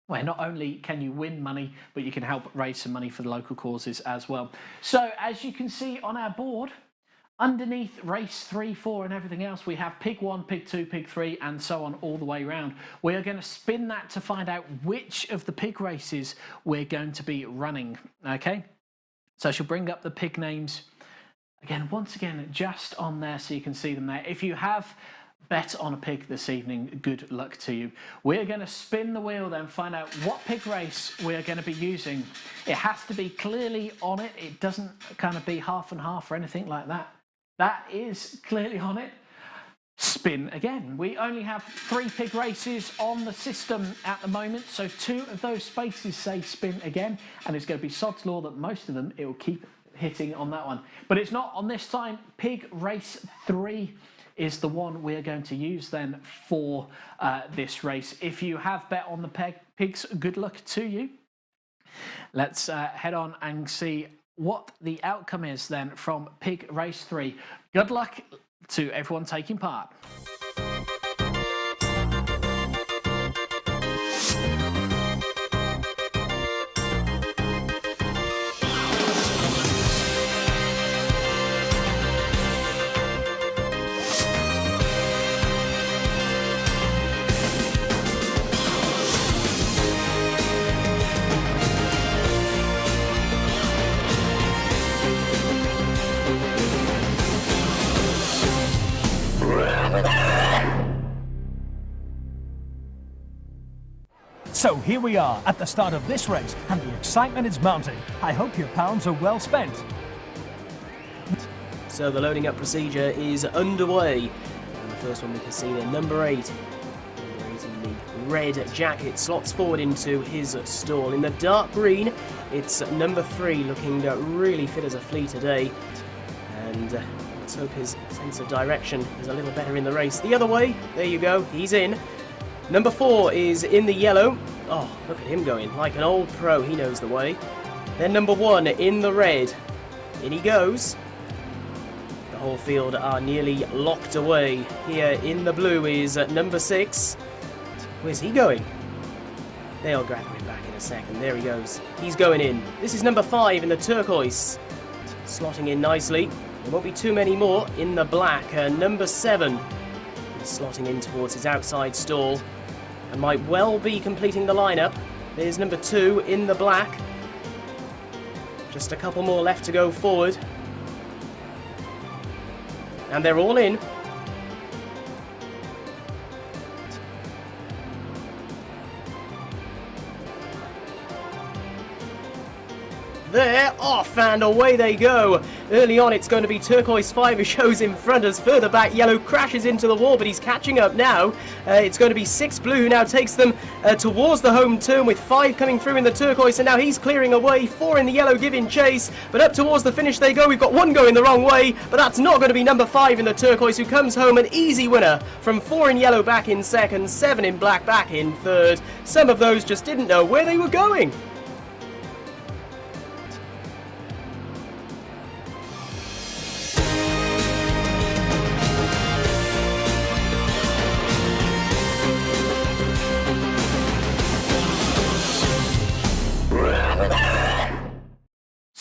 where not only can you win money, but you can help raise some money for the local causes as well. So as you can see on our board, underneath race 3, 4 and everything else, we have pig 1, pig 2, pig 3 and so on all the way around. We are going to spin that to find out which of the pig races we're going to be running. Okay, so I shall bring up the pig names again, once again, just on there so you can see them there. If you have bet on a pig this evening, good luck to you. We're going to spin the wheel then, find out what pig race we're going to be using. It has to be clearly on it. It doesn't kind of be half and half or anything like that. That is clearly on it. Spin again. We only have 3 pig races on the system at the moment, so 2 of those spaces say spin again, and it's going to be sod's law that most of them it will keep hitting on that one. But it's not on this time. Pig race 3 is the one we're going to use then for this race. If you have bet on the pigs, good luck to you. Let's head on and see what the outcome is then from pig race 3. Good luck to everyone taking part. So here we are at the start of this race, and the excitement is mounting. I hope your pounds are well spent. So the loading up procedure is underway. And the first one we can see there, number 8. Number 8 in the red jacket slots forward into his stall. In the dark green, it's number 3, looking really fit as a flea today. And let's hope his sense of direction is a little better in the race. The other way, there you go, he's in. Number 4 is in the yellow. Oh, look at him going, like an old pro, he knows the way. Then number 1 in the red. In he goes. The whole field are nearly locked away. Here in the blue is number 6. Where's he going? They'll gather him back in a second. There he goes. He's going in. This is number 5 in the turquoise. Slotting in nicely. There won't be too many more in the black. Number 7. He's slotting in towards his outside stall. And might well be completing the lineup. There's number 2 in the black. Just a couple more left to go forward. And they're all in. They're off and away they go. Early on it's going to be turquoise 5 who shows in front as further back yellow crashes into the wall, but he's catching up now. It's going to be 6 blue who now takes them towards the home turn with 5 coming through in the turquoise, and now he's clearing away. 4 in the yellow giving chase, but up towards the finish they go. We've got 1 going the wrong way, but that's not going to be number 5 in the turquoise who comes home an easy winner from 4 in yellow back in second, 7 in black back in third. Some of those just didn't know where they were going.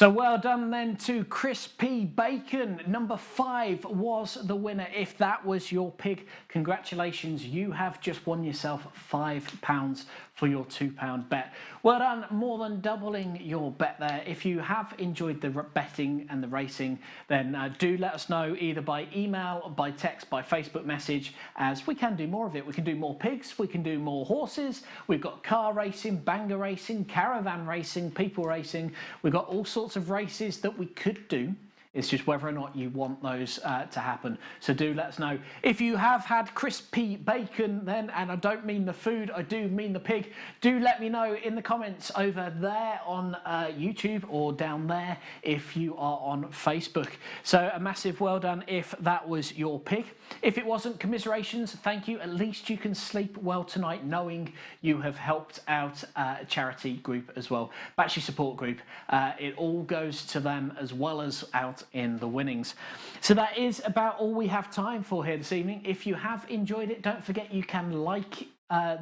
So well done then to Crispy Bacon. Number 5 was the winner. If that was your pig, congratulations. You have just won yourself £5 for your £2 bet. Well done, more than doubling your bet there. If you have enjoyed the betting and the racing, then do let us know either by email, by text, by Facebook message, as we can do more of it. We can do more pigs, we can do more horses. We've got car racing, banger racing, caravan racing, people racing. We've got all sorts of races that we could do. It's just whether or not you want those to happen. So do let us know. If you have had crispy bacon then, and I don't mean the food, I do mean the pig, do let me know in the comments over there on YouTube or down there if you are on Facebook. So a massive well done if that was your pig. If it wasn't, commiserations, thank you. At least you can sleep well tonight knowing you have helped out a charity group as well. Battery support group. It all goes to them as well as out in the winnings. So that is about all we have time for here this evening. If you have enjoyed it, don't forget you can like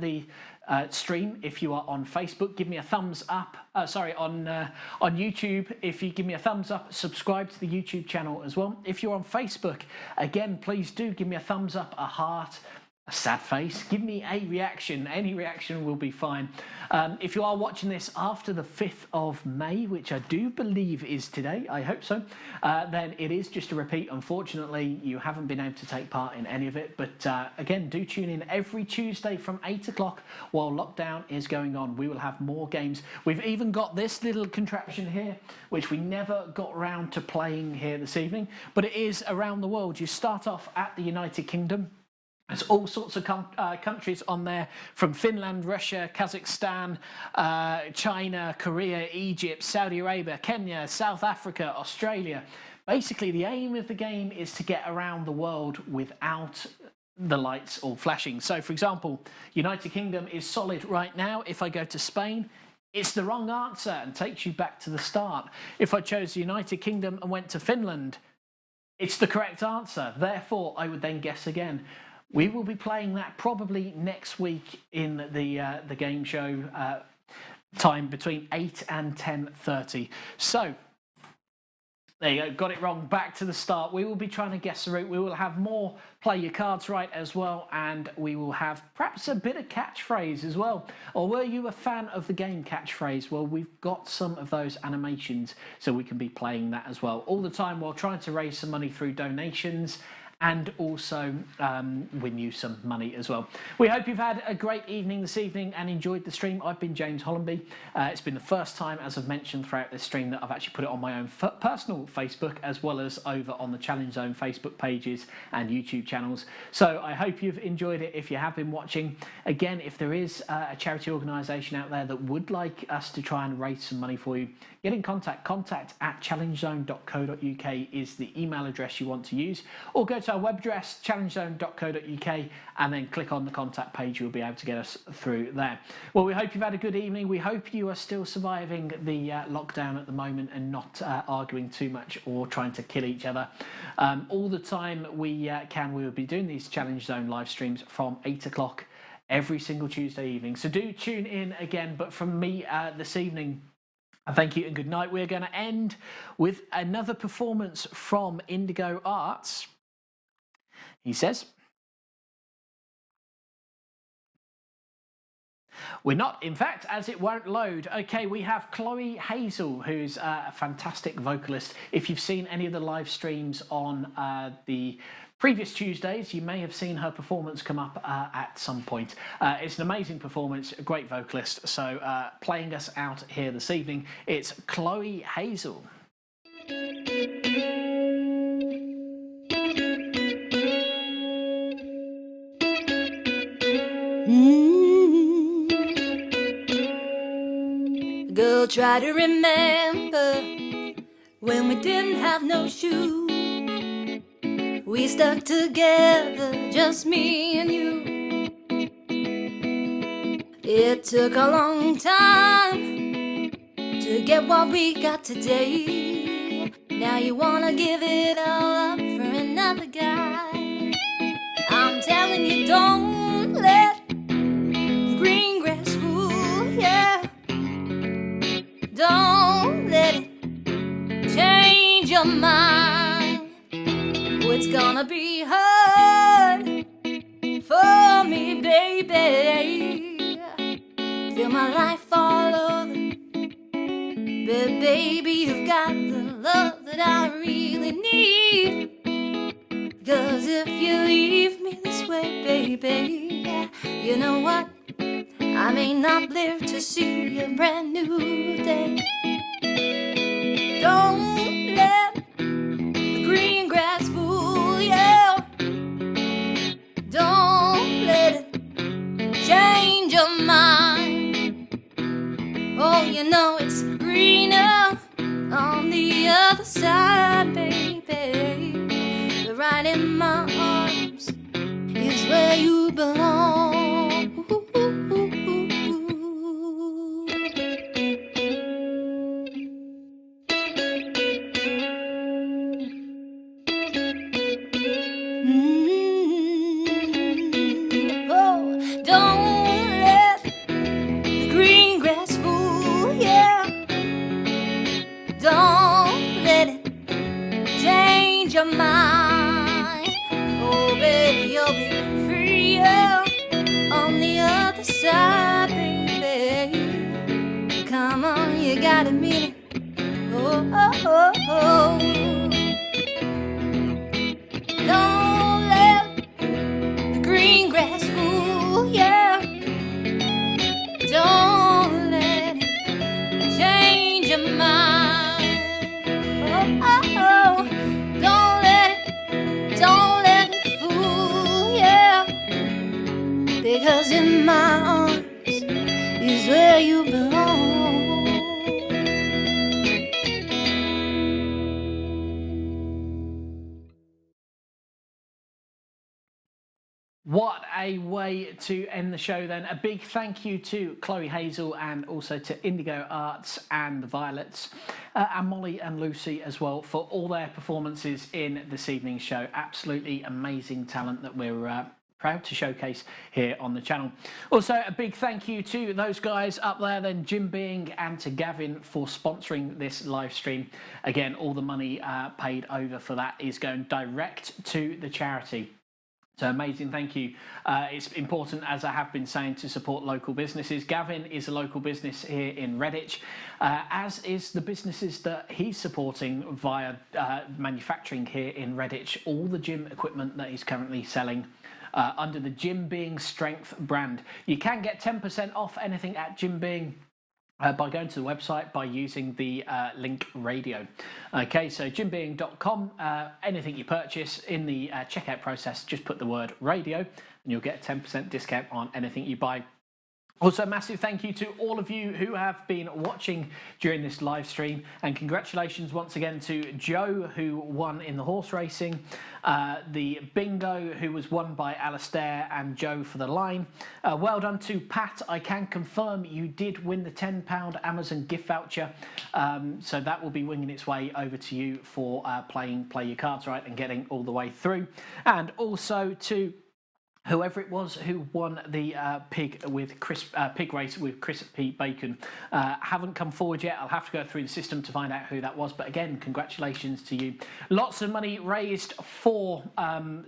the stream if you are on Facebook. Give me a thumbs up. On YouTube, if you give me a thumbs up, subscribe to the YouTube channel as well. If you're on Facebook, again, please do give me a thumbs up, a heart, a sad face. Give me a reaction. Any reaction will be fine. If you are watching this after the 5th of May, which I do believe is today, I hope so, then it is just a repeat. Unfortunately, you haven't been able to take part in any of it. But again, do tune in every Tuesday from 8 o'clock while lockdown is going on. We will have more games. We've even got this little contraption here, which we never got around to playing here this evening. But it is around the world. You start off at the United Kingdom. There's all sorts of countries on there, from Finland, Russia, Kazakhstan, China, Korea, Egypt, Saudi Arabia, Kenya, South Africa, Australia. Basically, the aim of the game is to get around the world without the lights all flashing. So, for example, United Kingdom is solid right now. If I go to Spain, it's the wrong answer and takes you back to the start. If I chose the United Kingdom and went to Finland, it's the correct answer. Therefore, I would then guess again. We will be playing that probably next week in the game show time between 8 and 10:30. So there you go, got it wrong. Back to the start. We will be trying to guess the route. We will have more play your cards right as well, and we will have perhaps a bit of catchphrase as well. Or were you a fan of the game catchphrase? Well, we've got some of those animations, so we can be playing that as well. All the time while trying to raise some money through donations and also win you some money as well. We hope you've had a great evening this evening and enjoyed the stream. I've been James Hollenby. It's been the first time, as I've mentioned throughout this stream, that I've actually put it on my own personal Facebook as well as over on the Challenge Zone Facebook pages and YouTube channels. So I hope you've enjoyed it if you have been watching. Again, if there is a charity organisation out there that would like us to try and raise some money for you, get in contact. contact@challengezone.co.uk is the email address you want to use, or go to our web address, challengezone.co.uk, and then click on the contact page. You'll be able to get us through there. Well, we hope you've had a good evening. We hope you are still surviving the lockdown at the moment and not arguing too much or trying to kill each other. All the time we will be doing these Challenge Zone live streams from 8 o'clock every single Tuesday evening. So do tune in again. But from me this evening, thank you and good night. We're going to end with another performance from Indigo Arts. He says, we're not, in fact, as it won't load. Okay, we have Chloe Hazel, who's a fantastic vocalist. If you've seen any of the live streams on the previous Tuesdays, you may have seen her performance come up at some point. It's an amazing performance, a great vocalist. So playing us out here this evening, it's Chloe Hazel. Girl, try to remember when we didn't have no shoes. We stuck together, just me and you. It took a long time to get what we got today. Now you wanna give it all up for another guy. I'm telling you, don't let the green grass fool, yeah. Don't let it wanna be heard for me, baby. Feel my life all over. But baby, you've got the love that I really need. 'Cause if you leave me this way, baby, you know what? I may not live to see a brand new day. Don't let the green grass fool you. Don't let it change your mind. Oh, you know it's greener on the other side, baby. But right in my arms is where you belong. Oh, don't let the green grass fool you. Don't let it change your mind. Oh, baby, you'll be free on the other side, baby. Come on, you gotta mean it. Oh, oh, oh, oh. Don't let the green grass fool you. Don't let it change your mind. Oh, oh, oh. Don't let it fool you. Because in my arms is where you belong. What a way to end the show then. A big thank you to Chloe Hazel and also to Indigo Arts and the Violets and Molly and Lucy as well for all their performances in this evening's show. Absolutely amazing talent that we're proud to showcase here on the channel. Also, a big thank you to those guys up there then, Jim Being and to Gavin for sponsoring this live stream. Again, all the money paid over for that is going direct to the charity. So amazing, thank you. It's important, as I have been saying, to support local businesses. Gavin is a local business here in Redditch, as is the businesses that he's supporting via manufacturing here in Redditch. All the gym equipment that he's currently selling under the Jim Being Strength brand. You can get 10% off anything at Jim Being by going to the website by using the link radio. Okay, so jimbeing.com, anything you purchase in the checkout process, just put the word radio and you'll get a 10% discount on anything you buy. Also, a massive thank you to all of you who have been watching during this live stream, and congratulations once again to Joe, who won in the horse racing, the bingo, who was won by Alistair and Joe for the line. Well done to Pat. I can confirm you did win the £10 Amazon gift voucher, so that will be winging its way over to you for Play Your Cards Right and getting all the way through. And also to whoever it was who won the pig race with crispy bacon. Haven't come forward yet. I'll have to go through the system to find out who that was. But again, congratulations to you. Lots of money raised for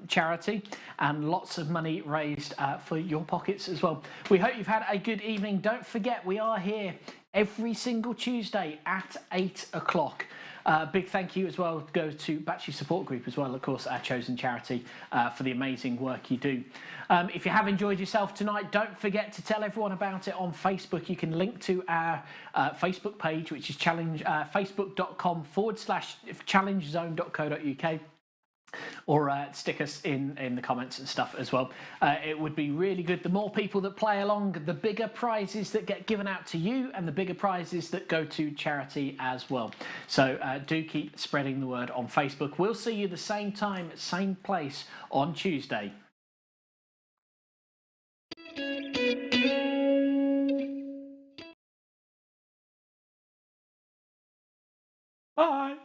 charity and lots of money raised for your pockets as well. We hope you've had a good evening. Don't forget, we are here every single Tuesday at 8 o'clock. Big thank you as well goes to Batchy Support Group as well, of course, our chosen charity, for the amazing work you do. If you have enjoyed yourself tonight, don't forget to tell everyone about it on Facebook. You can link to our Facebook page, which is facebook.com/challengezone.co.uk. Or stick us in the comments and stuff as well. It would be really good. The more people that play along, the bigger prizes that get given out to you and the bigger prizes that go to charity as well. So do keep spreading the word on Facebook. We'll see you the same time, same place on Tuesday. Bye.